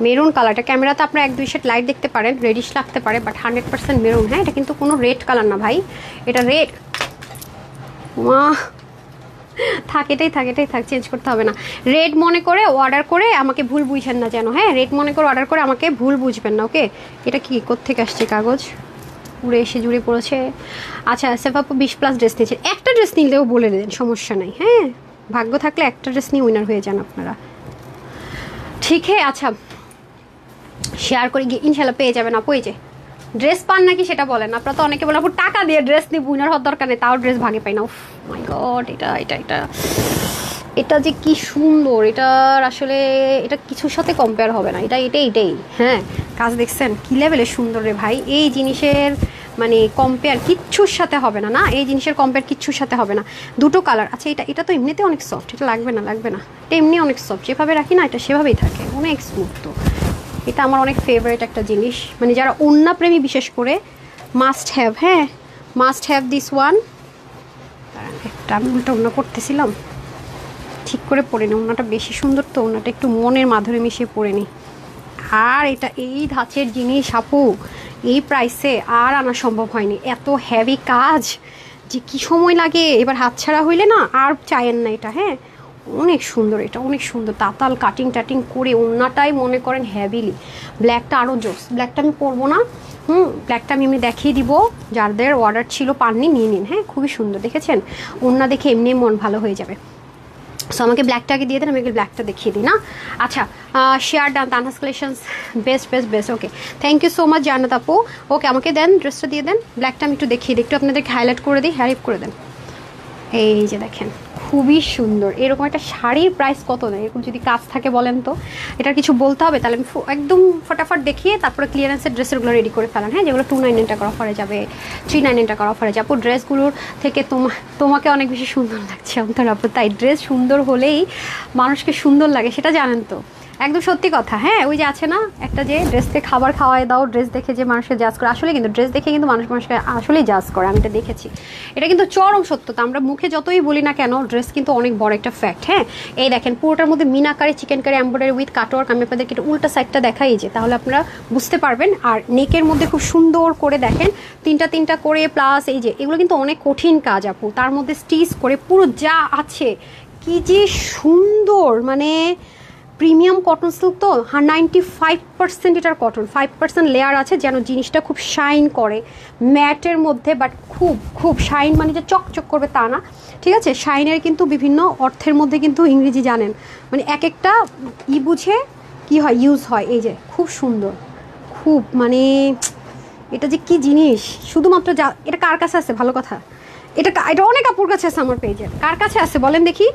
Speaker 1: মেরুন কালারটা ক্যামেরাতে আপনারা 1-2 শেড লাইট দেখতে পারেন, রেডিশ লাগতে পারে, বাট 100% মেরুন। হ্যাঁ, এটা কিন্তু কোনো রেড কালার না ভাই, এটা রেড। মা থাক, এটাই থাক, চেঞ্জ করতে হবে না। রেড মনে করে অর্ডার করে আমাকে ভুল বুঝেন না যেন। হ্যাঁ, রেড মনে করে অর্ডার করে আমাকে ভুল বুঝবেন না। ওকে, এটা কি কোত্থেকে আসছে কাগজ, উড়ে এসে জুড়ে পড়েছে। আচ্ছা, সেফাপু 20+ ড্রেস নিয়েছেন, একটা ড্রেস নিলেও বলে দেন, সমস্যা নাই। হ্যাঁ, ভাগ্য থাকলে একটা ড্রেস নিয়ে উইনার হয়ে যান আপনারা, ঠিক হ্যাঁ। আচ্ছা, শেয়ার করে গিয়ে ইনশাল্লাহ পেয়ে যাবেন আপু। এই যে ড্রেস পান নাকি সেটা বলেন, আপনারা তো অনেকে বলেন আপু টাকা দিয়ে ড্রেস নিয়ে উইনার হওয়ার দরকার নেই, তাও ড্রেস ভাগে পাই না। উফ মাই গড, এটা যে কি সুন্দর, এটার আসলে এটা কিছুর সাথে কম্পেয়ার হবে না, এটাই। হ্যাঁ, কাজ দেখছেন কি লেভেলে সুন্দর রে ভাই, এই জিনিসের মানে কম্পেয়ার কিচ্ছুর সাথে হবে না, না এই জিনিসের কম্পেয়ার কিচ্ছুর সাথে হবে না। দুটো কালার। আচ্ছা এটা তো এমনিতে অনেক সফট, এটা লাগবে না এটা এমনি অনেক সফট, যেভাবে রাখি না এটা সেভাবেই থাকে, অনেক স্মুথ। তো এটা আমার অনেক ফেভারিট একটা জিনিস, মানে যারা ওড়না প্রেমী বিশেষ করে মাস্ট হ্যাভ, হ্যাঁ মাস্ট হ্যাভ দিস ওয়ান। একটা আমি উল্টা ওড়না করতেছিলাম, ঠিক করে পরে নি, ওড়নাটা বেশি সুন্দর তো, ওড়নাটা একটু মনের মাধুরী মিশিয়ে পরে নি। আর এটা এই ধাঁচের জিনিস আপু এই প্রাইসে আর আনা সম্ভব হয়নি, এত হেভি কাজ যে কি সময় লাগে, এবার হাতছাড়া হইলে না আর চায়েন না এটা। হ্যাঁ অনেক সুন্দর, এটা অনেক সুন্দর, তাতাল কাটিং টাটিং করে ওড়নাটাই মনে করেন হেভিলি। ব্ল্যাকটা আরও জোস, ব্ল্যাকটা আমি পরবো না, ব্ল্যাকটা আমি এমনি দেখিয়ে দিব, যাদের অর্ডার ছিল পাননি নিয়ে নিন। হ্যাঁ খুবই সুন্দর, দেখেছেন ওড়না দেখে এমনি মন ভালো হয়ে যাবে। সো আমাকে ব্ল্যাকটাকে দিয়ে দেন, আমি ব্ল্যাকটা দেখিয়ে দিই না। আচ্ছা share done Tanhas collections, best okay, thank you so much Jannat আপু। ওকে আমাকে দেন, ড্রেসটা দিয়ে দেন, ব্ল্যাকটা আমি একটু দেখিয়ে দিই, একটু আপনাদেরকে হাইলাইট করে দিই, হ্যারিপ করে দেন। এই যে দেখেন খুবই সুন্দর, এরকম একটা শাড়ির প্রাইস কত নেই, এরকম যদি কাজ থাকে বলেন তো, এটার কিছু বলতে হবে? তাহলে আমি একদম ফটাফট দেখিয়ে তারপরে ক্লিয়ারেন্সের ড্রেসগুলো রেডি করে ফেলান। হ্যাঁ যেগুলো 299 টাকার অফারে যাবে, 399 টাকার অফারে যাবো। ড্রেসগুলোর থেকে তোমাকে অনেক বেশি সুন্দর লাগছে অন্তর আপু, তাই ড্রেস সুন্দর হলেই মানুষকে সুন্দর লাগে, সেটা জানেন তো, একদম সত্যি কথা। হ্যাঁ ওই যে আছে না একটা যে ড্রেসকে খাবার খাওয়ায় দাও, ড্রেস দেখে যে মানুষকে জাজ করে, আসলে কিন্তু ড্রেস দেখে কিন্তু মানুষকে আসলেই জাজ করে, আমি এটা দেখেছি, এটা কিন্তু চরম সত্যতা। আমরা মুখে যতই বলি না কেন, ড্রেস কিন্তু অনেক বড় একটা ফ্যাক্ট। হ্যাঁ এই দেখেন পুরোটার মধ্যে meenakari, chikankari, embroidery with cutwork. আমি আপনাদেরকে একটু উল্টা সাইডটা দেখাই যে, তাহলে আপনারা বুঝতে পারবেন। আর নেকের মধ্যে খুব সুন্দর করে দেখেন তিনটা করে, প্লাস এই যে এগুলো কিন্তু অনেক কঠিন কাজ আপু, তার মধ্যে স্টিচ করে পুরো যা আছে কি যে সুন্দর, মানে প্রিমিয়াম কটন সিল্ক তো, 95% এটার কটন, 5% লেয়ার আছে যেন জিনিসটা খুব শাইন করে ম্যাটের মধ্যে, বাট খুব শাইন, মানে যে চকচক করবে তা না, ঠিক আছে। শাইনের কিন্তু বিভিন্ন অর্থের মধ্যে কিন্তু ইংরেজি জানেন, মানে এক একটা বুঝে কি হয় ইউজ হয়। এই যে খুব সুন্দর, খুব মানে এটা যে কি জিনিস, শুধুমাত্র যা এটা কার কাছে আছে ভালো কথা, এটা অনেক আপুর কাছে আছে আমার পেজে, কার কাছে আছে বলেন দেখি,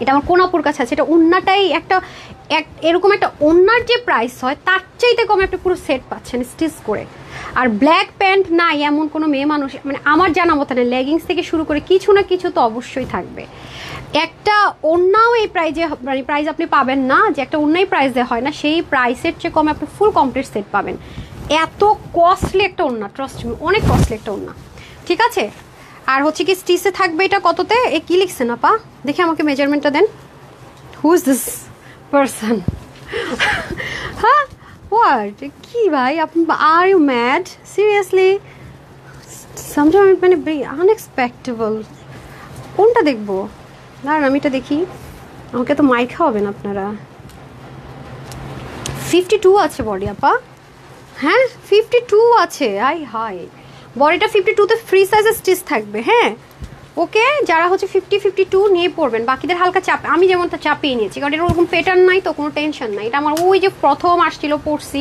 Speaker 1: এটা আমার কোন আপুর কাছে আছে। এটা ওড়নাটাই একটা এরকম একটা ওড়নার যে প্রাইস হয় তার চাইতে কমে আপনি পুরো সেট পাচ্ছেন স্টিচ করে। আর ব্ল্যাক প্যান্ট নাই এমন কোনো মেয়ে মানুষ, মানে আমার জানা মতো না, লেগিংস থেকে শুরু করে কিছু না কিছু তো অবশ্যই থাকবে। একটা ওড়নাও এই প্রাইজে, মানে প্রাইস আপনি পাবেন না যে একটা ওড়নাই প্রাইসে হয় না, সেই প্রাইসের চেয়ে কমে আপনি ফুল কমপ্লিট সেট পাবেন। এত কস্টলি একটা ওড়না, ট্রাস্ট মি অনেক কস্টলি একটা ওড়না, ঠিক আছে। আর হচ্ছে কি স্টিচে থাকবে এটা কততে, এ কি লিখছেন আপা দেখে আমাকে মেজারমেন্টটা দেন। Who is this person? হ্যাঁ হোয়াট, কি ভাই আপনি, are you mad seriously? Sometime মানে আনএক্সপেক্টেবল। কোনটা দেখবো, দাঁড়ান আমি এটা দেখি, আমাকে তো মাইর খাওয়াবেন আপনারা। 52 আছে বডি আপা, হ্যাঁ 52 আছে, হাই বডিটা 52তে ফ্রি সাইজের স্টিচ থাকবে। হ্যাঁ ওকে, যারা হচ্ছে 52 নিয়ে পড়বেন, বাকিদের হালকা চাপ, আমি যেমনটা চাপিয়ে নিয়েছি, কারণ এর ওরকম প্যাটার্ন নাই তো কোনো টেনশন নাই। এটা আমার ওই যে প্রথম আসছিল পড়ছি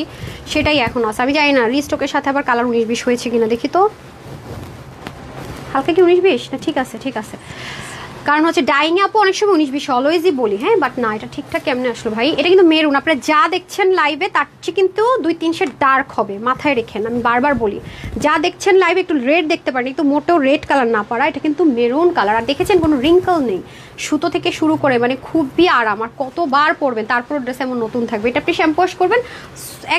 Speaker 1: সেটাই এখন আছে, আমি জানি না রিস্টকের সাথে আবার কালার 19-20 হয়েছে কিনা, দেখি তো হালকা কি 19-20 না, ঠিক আছে। কারণ হচ্ছে ডাইং আপু অনেক সময় 19-20 অলওয়েজই বলি, হ্যাঁ বাট না এটা ঠিকঠাক কেমনে আসলো ভাই। এটা কিন্তু মেরুন, আপনারা যা দেখছেন লাইভে তার চেয়ে কিন্তু 2-3 শেড ডার্ক হবে, মাথায় রেখেন, আমি বারবার বলি যা দেখছেন লাইভে একটু রেড দেখতে পারেন, একটু মোটেও রেড কালার না পারা, এটা কিন্তু মেরুন কালার। আর দেখেছেন কোনো রিঙ্কল নেই, সুতো থেকে শুরু করে মানে খুবই আরাম, আর কতবার পরবেন তারপর ড্রেস এমন নতুন থাকবে। এটা আপনি শ্যাম্পু ওয়াশ করবেন,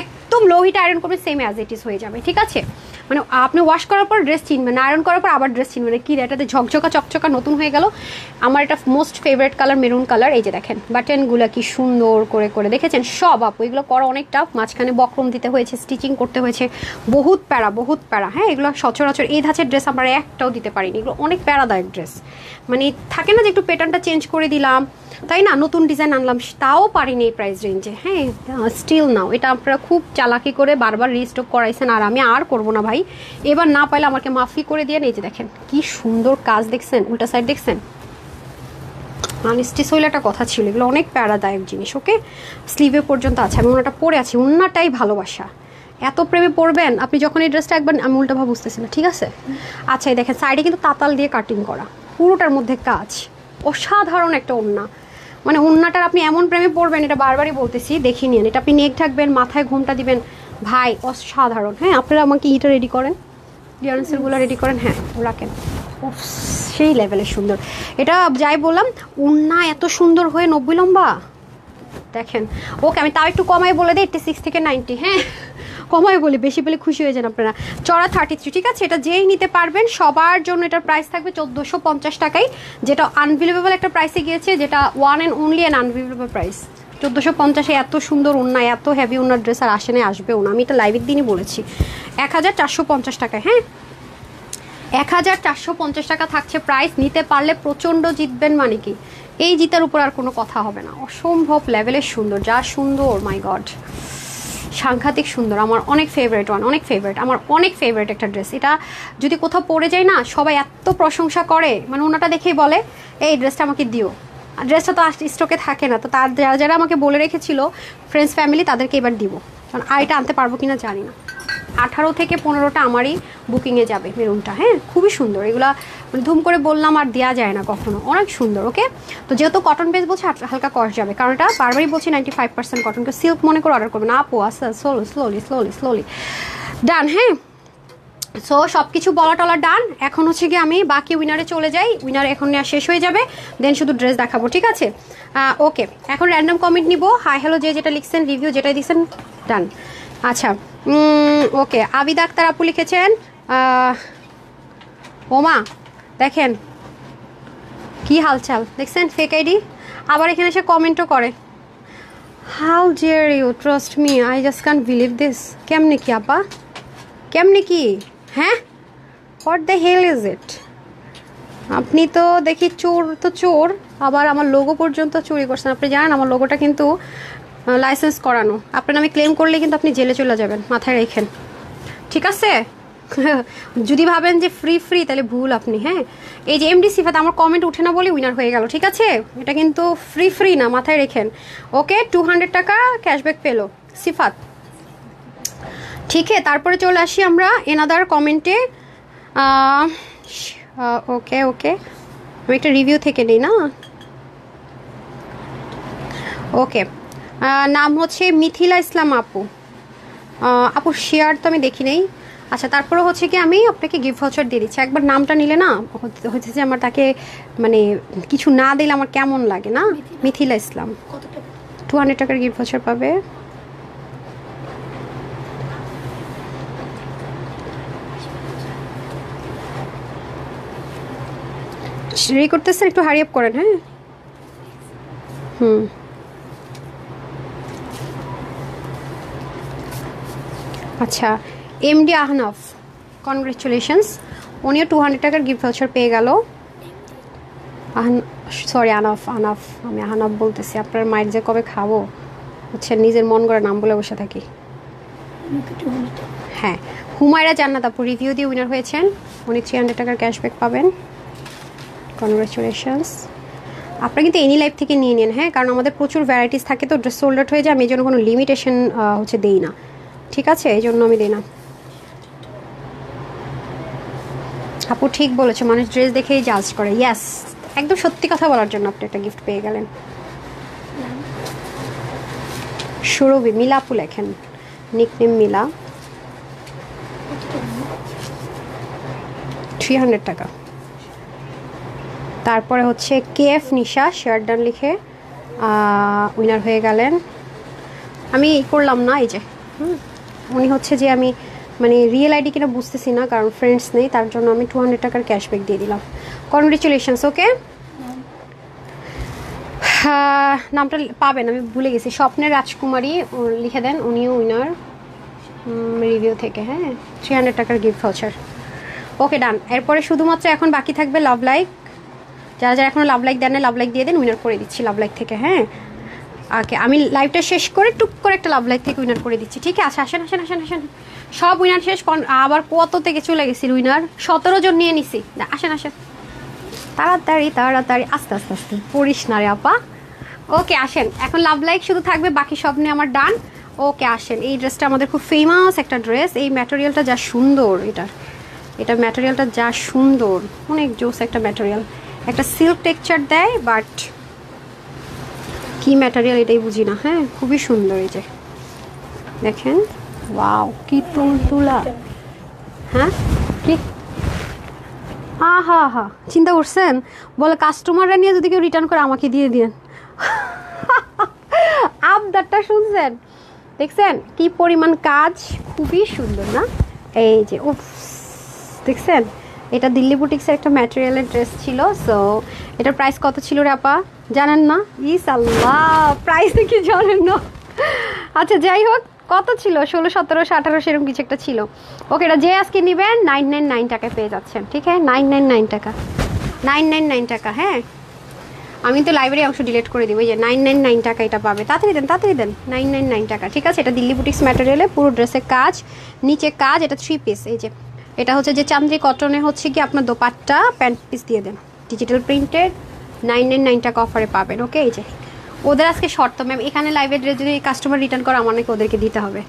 Speaker 1: একদম লো হিট আয়রন করবেন, সেম অ্যাজ ইট ইজ হয়ে যাবে, ঠিক আছে। মানে আপনি ওয়াশ করার পর ড্রেস চিনবেন, আয়রন করার পর আবার ড্রেস চিনবেন, কি এটাতে ঝকঝকা চকচকা নতুন হয়ে গেল। আমার এটা most favourite colour maroon colour. এই যে দেখেন বাটনগুলো কি সুন্দর করে দেখেছেন সব আপু, এগুলো করা অনেক টাফ, মাঝখানে বক্রম দিতে হয়েছে, স্টিচিং করতে হয়েছে, বহুত প্যারা। হ্যাঁ এগুলো সচরাচর এই ধাঁচের ড্রেস আমরা একটাও দিতে পারিনি, এগুলো অনেক প্যারাদায়ক ড্রেস, মানে থাকে না যে একটু প্যাটার্নটা চেঞ্জ করে দিলাম তাই না, নতুন ডিজাইন আনলাম, তাও পারিনি এই প্রাইস রেঞ্জে। হ্যাঁ স্টিল নাও, এটা আপনারা খুব চালাকি করে বারবার রিস্টক করাইছেন, আর আমি আর করবো না ভাই, এবার না পাইলে আমাকে মাফি করে দিয়ে। এই যে দেখেন কি সুন্দর কাজ দেখছেন, উল্টা সাইড দেখছেন, আনস্টিচ হইলে একটা কথা ছিল, এগুলো অনেক প্যারাদায়ক জিনিস। ওকে স্লিভে পর্যন্ত আছে, আমি ওনাটা পরে আছি, ওনাটাই ভালোবাসা, এত প্রেমে পড়বেন আপনি যখন এই ড্রেসটা একবার, আমি উল্টাভাবে বুঝতেছি না, ঠিক আছে। আচ্ছা এই দেখেন সাইডে কিন্তু তাতাল দিয়ে কাটিং করা, পুরোটার মধ্যে কাজ, অসাধারণ একটা ওড়না, মানে ওড়নাটার আপনি এমন প্রেমে পড়বেন, এটা বারবারই বলতেছি, দেখে নিন। এটা আপনি নেক ঢাকবেন, মাথায় ঘুমটা দিবেন, ভাই অসাধারণ। হ্যাঁ আপনারা আমাকে ইটা রেডি করেন, ক্লিয়ারেন্সেরগুলো রেডি করেন, হ্যাঁ রাখেন। সেই লেভেলের সুন্দর এটা, যাই বললাম ওড়না এত সুন্দর হয়ে 90 লম্বা দেখেন। ওকে আমি তাও একটু কমাই বলে দিই 86 থেকে 90, হ্যাঁ কমাই বলি, বেশি বলে খুশি হয়ে যান আপনারা। চড়া 33, ঠিক আছে। এটা যেই নিতে পারবেন সবার জন্য এটার প্রাইস থাকবে 1450 টাকায়, যেটা আনবিলিভেবল একটা প্রাইসে গিয়েছে, যেটা one and only an unbelievable price. 1450-এ এত সুন্দর ওড়না, এত হেভি ওড়নার ড্রেস আর আসে না, আসবেও না। আমি এটা লাইভের দিনই বলেছি। 1450 টাকায়, হ্যাঁ 1450 টাকা থাকছে প্রাইস। নিতে পারলে প্রচণ্ড জিতবেন, মানে কি এই জিতার উপর আর কোনো কথা হবে না। অসম্ভব লেভেলের সুন্দর, যা সুন্দর, মাই গড সাংঘাতিক সুন্দর। আমার অনেক ফেভারিট আমার অনেক ফেভারিট একটা ড্রেস। এটা যদি কোথাও পরে যায় না সবাই এত প্রশংসা করে, মানে ওনাটা দেখেই বলে এই ড্রেসটা আমাকে দিও। ড্রেসটা তো স্টকে থাকে না, তো তার যারা যারা আমাকে বলে রেখেছিল ফ্রেন্ডস ফ্যামিলি তাদেরকে এবার দিব, কারণ আর এটা আনতে পারবো কিনা জানি না। 18 থেকে 15টা আমারই বুকিংয়ে যাবে মেরুনটা, হ্যাঁ খুবই সুন্দর। এগুলা মানে ধুম করে বললাম আর দেওয়া যায় না কখনো, অনেক সুন্দর। ওকে তো যেহেতু কটন বেস বলছে হালকা কস্ট যাবে, কারণ এটা বারবারই বলছি 95% কটনকে সিল্ক মনে করে অর্ডার করবে না আপু। আচ্ছা স্লোলি ডান, হ্যাঁ সো সব কিছু বলা টলা ডান। এখন হচ্ছে কি আমি বাকি উইনারে চলে যাই, উইনার এখন নেওয়া শেষ হয়ে যাবে, দেন শুধু ড্রেস দেখাবো, ঠিক আছে। ওকে এখন র্যান্ডম কমেন্ট নিব, হাই হ্যালো যে যেটা লিখছেন, রিভিউ যেটাই দিচ্ছেন, ডান। আচ্ছা ওকে আবিদ আক্তার আপু লিখেছেন ওমা দেখেন কি হালচাল দেখছেন, ফেক আইডি আবার এখানে এসে কমেন্টও করে। How dear you, trust me, I just can believe this. কেমনে কি আপা, কেমনে কি, হ্যাঁ what the hell is it. আপনি তো দেখি চোর তো চোর, আবার আমার লোগো পর্যন্ত চুরি করছেন। আপনি জানেন আমার লোগোটা কিন্তু লাইসেন্স করানো, আপনার নামে ক্লেম করলে কিন্তু আপনি জেলে চলে যাবেন, মাথায় রেখেন, ঠিক আছে। যদি ভাবেন যে ফ্রি তাহলে ভুল আপনি। হ্যাঁ এই যে এমডি সিফাত, আমার কমেন্ট উঠে না বলে উইনার হয়ে গেল, ঠিক আছে। এটা কিন্তু ফ্রি না, মাথায় রেখেন। ওকে 200 টাকা ক্যাশব্যাক পেলো সিফাত, ঠিক আছে। তারপরে চলে আসি আমরা এনাদার কমেন্টে। ওকে আমি একটা রিভিউ থেকে নিই না। ওকে নাম হচ্ছে মিথিলা ইসলাম আপু। আপু শেয়ার তো আমি দেখি নেই। আচ্ছা তারপরে হচ্ছে কি আমি আপনাকে গিফট ভাউচার দিয়ে দিচ্ছি। একবার নামটা নিলে না হচ্ছে যে আমার তাকে মানে কিছু না দিলে আমার কেমন লাগে না। মিথিলা ইসলাম 200 টাকার গিফট ভাউচার পাবে। রেডি করতেছেন, একটু হারি আপ করেন, হ্যাঁ আচ্ছা এমডি আহনাফ, কনগ্রেচুলেশনস, উনিও 200 টাকার গিফট ভাউচার পেয়ে গেল। সরি আনাফ, আমি আহনাফ বলতেছি। আপনার মাইক যে কবে খাবো হচ্ছে নিজের মন করে নাম বলে বসে থাকি। হ্যাঁ হুমায়রা জান্নাত আপু রিভিউ দিয়ে উইনার হয়েছেন, উনি 300 টাকার ক্যাশব্যাক পাবেন। কনগ্রেচুলেশনস। আপনারা কিন্তু এনি লাইফ থেকে নিয়ে নেন, হ্যাঁ কারণ আমাদের প্রচুর ভ্যারাইটিস থাকে তো, ড্রেস সোল্ড আউট হয়ে যায়, আমি এই জন্য কোনো লিমিটেশন হচ্ছে দেই না, ঠিক আছে, এই জন্য আমি দিই না। আপু ঠিক বলেছে, মানুষ ড্রেস দেখেই জাজ করে। ইয়াস একদম সত্যি কথা বলার জন্য আপনি একটা গিফট পেয়ে গেলেন। সুরভি, মিলা আপু লেখেন, নিকনেম মিলা, 300 টাকা। তারপরে হচ্ছে কেএফ নিশা শেয়ার ডান লিখে উইনার হয়ে গেলেন। আমি করলাম না, এই যে উনি হচ্ছে যে আমি মানে রিয়েল আইডি কিনা বুঝতেছি না, কারণ ফ্রেন্ডস নেই, তার জন্য আমি 200 টাকার ক্যাশব্যাক দিয়ে দিলাম। কনগ্রেচুলেশনস। ওকে নামটা পাবেন, আমি ভুলে গেছি, স্বপ্নের রাজকুমারী লিখে দেন, উনিও উইনার রিভিউ থেকে। হ্যাঁ 300 টাকার গিফট ভাউচার। ওকে ডান। এরপরে শুধুমাত্র এখন বাকি থাকবে লাভ লাইক, যারা যারা এখনো লাভ লাইক দেন না লাভ লাইক দিয়ে দেন, উইনার করে দিচ্ছি লাভ লাইক থেকে। হ্যাঁ ওকে আমি লাইভটা শেষ করে টুক করে একটা লাভ লাইক থেকে উইনার করে দিচ্ছি, ঠিক আছে। আসেন সব উইনার শেষ, আবার কত থেকে চলে গেছি উইনার, 17 জন নিয়ে নিছি। আসেন তাড়াতাড়ি আস্তে পড়িস না রে আপা। ওকে আসেন, এখন লাভ লাইক শুধু থাকবে, বাকি সব নিয়ে আমার ডান। ওকে আসেন, এই ড্রেসটা আমাদের খুব ফেমাস একটা ড্রেস, এই ম্যাটেরিয়ালটা যা সুন্দর, এটা ম্যাটেরিয়ালটা যা সুন্দর, অনেক জোস একটা ম্যাটেরিয়াল, একটা সিল্ক টেক্সচার দেয়, বাট কি ম্যাটেরিয়াল এটাই বুঝি না। হ্যাঁ খুবই সুন্দর, এই যে দেখেন ওয়াও কি তুলতুলা। হ্যাঁ কি হা চিন্তা করছেন, বলে কাস্টমাররা নিয়ে যদি কেউ রিটার্ন করে আমাকে দিয়ে দিন। আবদারটা শুনছেন, দেখছেন কি পরিমাণ কাজ, খুবই সুন্দর না? এই যে উফ, দেখছেন এটা দিল্লি বুটিক্সের একটা ম্যাটেরিয়ালের ড্রেস ছিল। সো এটার প্রাইস কত ছিল রে আপা, জানেন না? ইস আল্লাহ, প্রাইস কি জানেন না? আচ্ছা যাই হোক, কত ছিল, 1600, 1700, 1800 এরকম কিছু একটা ছিল। ওকে, এটা যে আজকে নেবেন 999 টাকায় পেয়ে যাচ্ছেন, ঠিক আছে? 999 টাকা, 999 টাকা। হ্যাঁ, আমি তো লাইব্রেরি অংশ ডিলিট করে দিব, যে 999 টাকা এটা পাবে। তাড়াতাড়ি দেন 999 টাকা, ঠিক আছে? এটা দিল্লি বুটিক্স ম্যাটেরিয়ালে পুরো ড্রেসের কাজ, নিচে কাজ, এটা 3 পিস। এই যে এটা হচ্ছে যে চান্দ্রি কটনে হচ্ছে কি আপনার দোপাট্টা, প্যান্ট পিস দিয়ে দেন, ডিজিটাল প্রিন্টেড, 999 টাকা অফারে পাবেন। ওকে, এই যে ওদের আজকে শর্ত ম্যাম, এখানে লাইভের ড্রেস যদি কাস্টমার রিটার্ন করে আমার নাকি ওদেরকে দিতে হবে।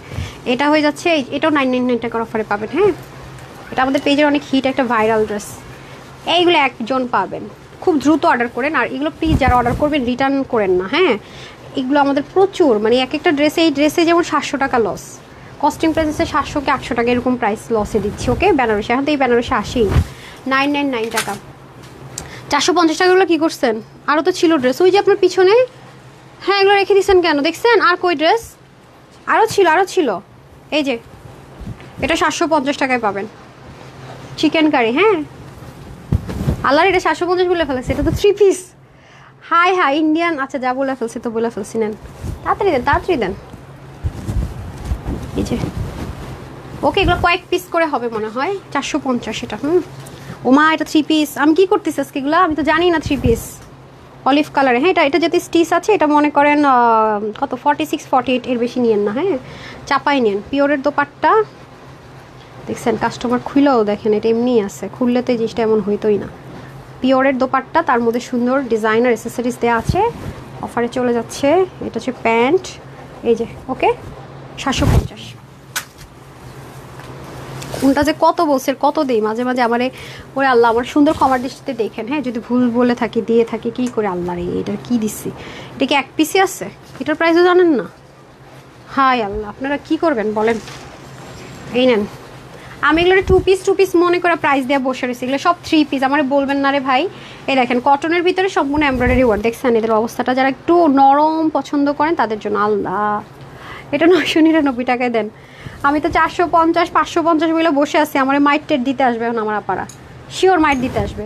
Speaker 1: এটা হয়ে যাচ্ছে, এটাও 999 টাকার অফারে পাবেন। হ্যাঁ, এটা আমাদের পেজের অনেক হিট একটা ভাইরাল ড্রেস। এইগুলো একজন পাবেন, খুব দ্রুত অর্ডার করেন। আর এগুলো প্লিজ যারা অর্ডার করবেন রিটার্ন করেন না। হ্যাঁ, এগুলো আমাদের প্রচুর, মানে এক একটা ড্রেসে, এই ড্রেসে যেমন 700 টাকা লস, কস্টিং প্রাইসে 700 কি 800 টাকা এরকম প্রাইস লসে দিচ্ছি। ওকে, বেনারসি, এখন তো এই বেনারসি আসেই 999 টাকা। 450 টাকাগুলো কী করছেন? আরও তো ছিল ড্রেস, ওই যে আপনার পিছনে। হ্যাঁ, এগুলো রেখে দিচ্ছেন কেন? দেখছেন আর কই ড্রেস? আরও ছিল। এই যে এটা 750 টাকায় পাবেন, চিকেন কারি। হ্যাঁ, আল্লাহ, এটা 750 বলে ফেলেছে, এটা তো 3 পিস। High Indian. আচ্ছা, যা বলে ফেলছি তো বলে ফেলছি, নেন তাড়াতাড়ি দেন। এই যে ওকে, এগুলো কয়েক পিস করে হবে মনে হয়, 450 এটা। ওমা, এটা 3 পিস। আমি কি করতেছি আজকে এগুলো, আমি তো জানি না। 3 পিস অলিভ কালারে। হ্যাঁ, এটা যেতে স্টিচ আছে, এটা মনে করেন কত 46, 48, এর বেশি নিয়েন না। হ্যাঁ, চাপাই নেন। পিওরের দোপাট্টা, দেখছেন কাস্টমার খুলেও দেখেন, এটা এমনিই আছে, খুললে তো এই জিনিসটা এমন হইতোই না। পিওরের দোপাট্টা, তার মধ্যে সুন্দর ডিজাইনার অ্যাসেসরিজ দেওয়া আছে, অফারে চলে যাচ্ছে। এটা হচ্ছে প্যান্ট, এই যে। ওকে, 750। কোনটা যে কত বলছে, কত দেই মাঝে মাঝে আমারে, ওরে আল্লাহ, আমার সুন্দর ক্ষমার দৃষ্টিতে দেখেন। হ্যাঁ, যদি ভুল বলে থাকি, দিয়ে থাকি, কী করে আল্লাহ রে, এটা কী দিচ্ছি? এটা কি 1 পিসই আছে? এটার প্রাইসও জানেন না? হাই আল্লাহ, আপনারা কি করবেন বলেন? এই নেন, আমি এগুলো 2 পিস মনে করে প্রাইস দিয়ে বসে রয়েছি। এগুলো সব 3 পিস, আমার বলবেন না রে ভাই। এই দেখেন, কটনের ভিতরে সম্পূর্ণ এমব্রয়ডারি ওয়ার্ক। দেখছেন এদের অবস্থাটা, যারা একটু নরম পছন্দ করেন তাদের জন্য। আল্লাহ, এটা 999 টাকায় দেন। আমি তো 450, 550 বলে বসে আছি, আমার মাইট টেট দিতে আসবে এখন আমার আপারা, শিওর মাইট দিতে আসবে।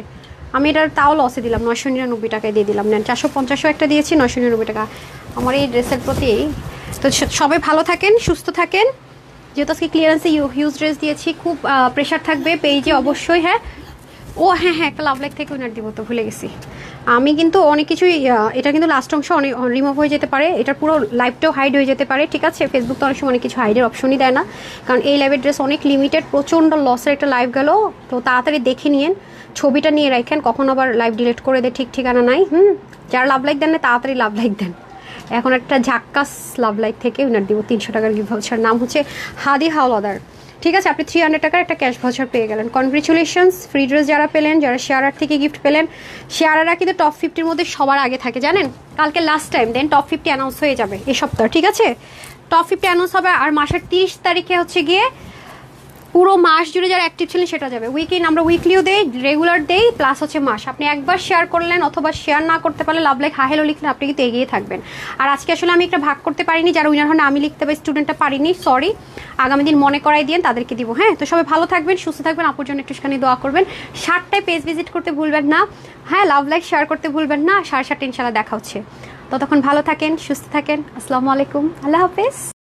Speaker 1: আমি এটার তাও লসে দিলাম, 999 টাকায় দিয়ে দিলাম। নেন, 450ও একটা দিয়েছি, 999 টাকা আমার এই ড্রেসের প্রতি। তো সবাই ভালো থাকেন, সুস্থ থাকেন। যেহেতু আজকে ক্লিয়ারেন্সে হিউজ ড্রেস দিয়েছি, খুব প্রেশার থাকবে পেজে অবশ্যই। হ্যাঁ, একটা লাভ লাইক থেকে উইনার দিব, তো ভুলে গেছি। আমি কিন্তু অনেক কিছুই, এটা কিন্তু লাস্ট অংশ অনেক রিমুভ হয়ে যেতে পারে, এটার পুরো লাইভটাও হাইড হয়ে যেতে পারে, ঠিক আছে? ফেসবুক তো অনেক সময় অনেক কিছু হাইডের অপশনই দেয় না, কারণ এই লাইভের ড্রেস অনেক লিমিটেড, প্রচণ্ড লসের একটা লাইভ গেল। তো তাড়াতাড়ি দেখে নিন, ছবিটা নিয়ে রাখেন, কখন আবার লাইভ ডিলিট করে দেয় ঠিক ঠিকানা নাই। যারা লাভ লাইক দেন না, তাড়াতাড়ি লাভ লাইক দেন। এখন একটা ঝাক্কাস লাভ লাইক থেকে উইনার দিব 300 টাকার গিফট ভাউচার, নাম হচ্ছে হাদি হাওলাদার, ঠিক আছে? আপনি 300 টাকার একটা ক্যাশ ভাউচার পেয়ে গেলেন। কনগ্রেচুলেশনস। ফ্রি ড্রেস যারা পেলেন, যারা শেয়ারার থেকে গিফট পেলেন, শেয়ারাররা কিন্তু টপ 50-র মধ্যে সবার আগে থাকে, জানেন? কালকে লাস্ট টাইম, দেন টপ 50 অ্যানাউন্স হয়ে যাবে এই সপ্তাহ, ঠিক আছে? টপ 50 অ্যানাউন্স হবে, আর মাসের 30 তারিখে হচ্ছে গিয়ে পুরো মাস জুড়ে যারা অ্যাক্টিভ ছিলেন সেটা যাবে। উইকেন্ড আমরা উইকলিও দেই, রেগুলার দেই, প্লাস হচ্ছে মাস। আপনি একবার শেয়ার করলেন, অথবা শেয়ার না করতে পারলে লাভ লাইক হাই হ্যালো লিখলেন, আপনি কিন্তু এগিয়ে থাকবেন। আর আজকে আসলে আমি একটা ভাগ করতে পারিনি, যারা উইনার হন আমি লিখতে পারি, স্টুডেন্টটা পারিনি, সরি। আগামী দিন মনে করাই দিন, তাদেরকে দিব। হ্যাঁ, তো সবাই ভালো থাকবেন, সুস্থ থাকবেন, আপুর জন্য একটুখানি দোয়া করবেন। 7টায় পেজ ভিজিট করতে ভুলবেন না। হ্যাঁ, লাভ লাইক শেয়ার করতে ভুলবেন না। 7:30 ইনশাল্লাহ দেখা হচ্ছে। ততক্ষণ ভালো থাকেন, সুস্থ থাকেন। আসসালামু আলাইকুম, আল্লাহ হাফেজ।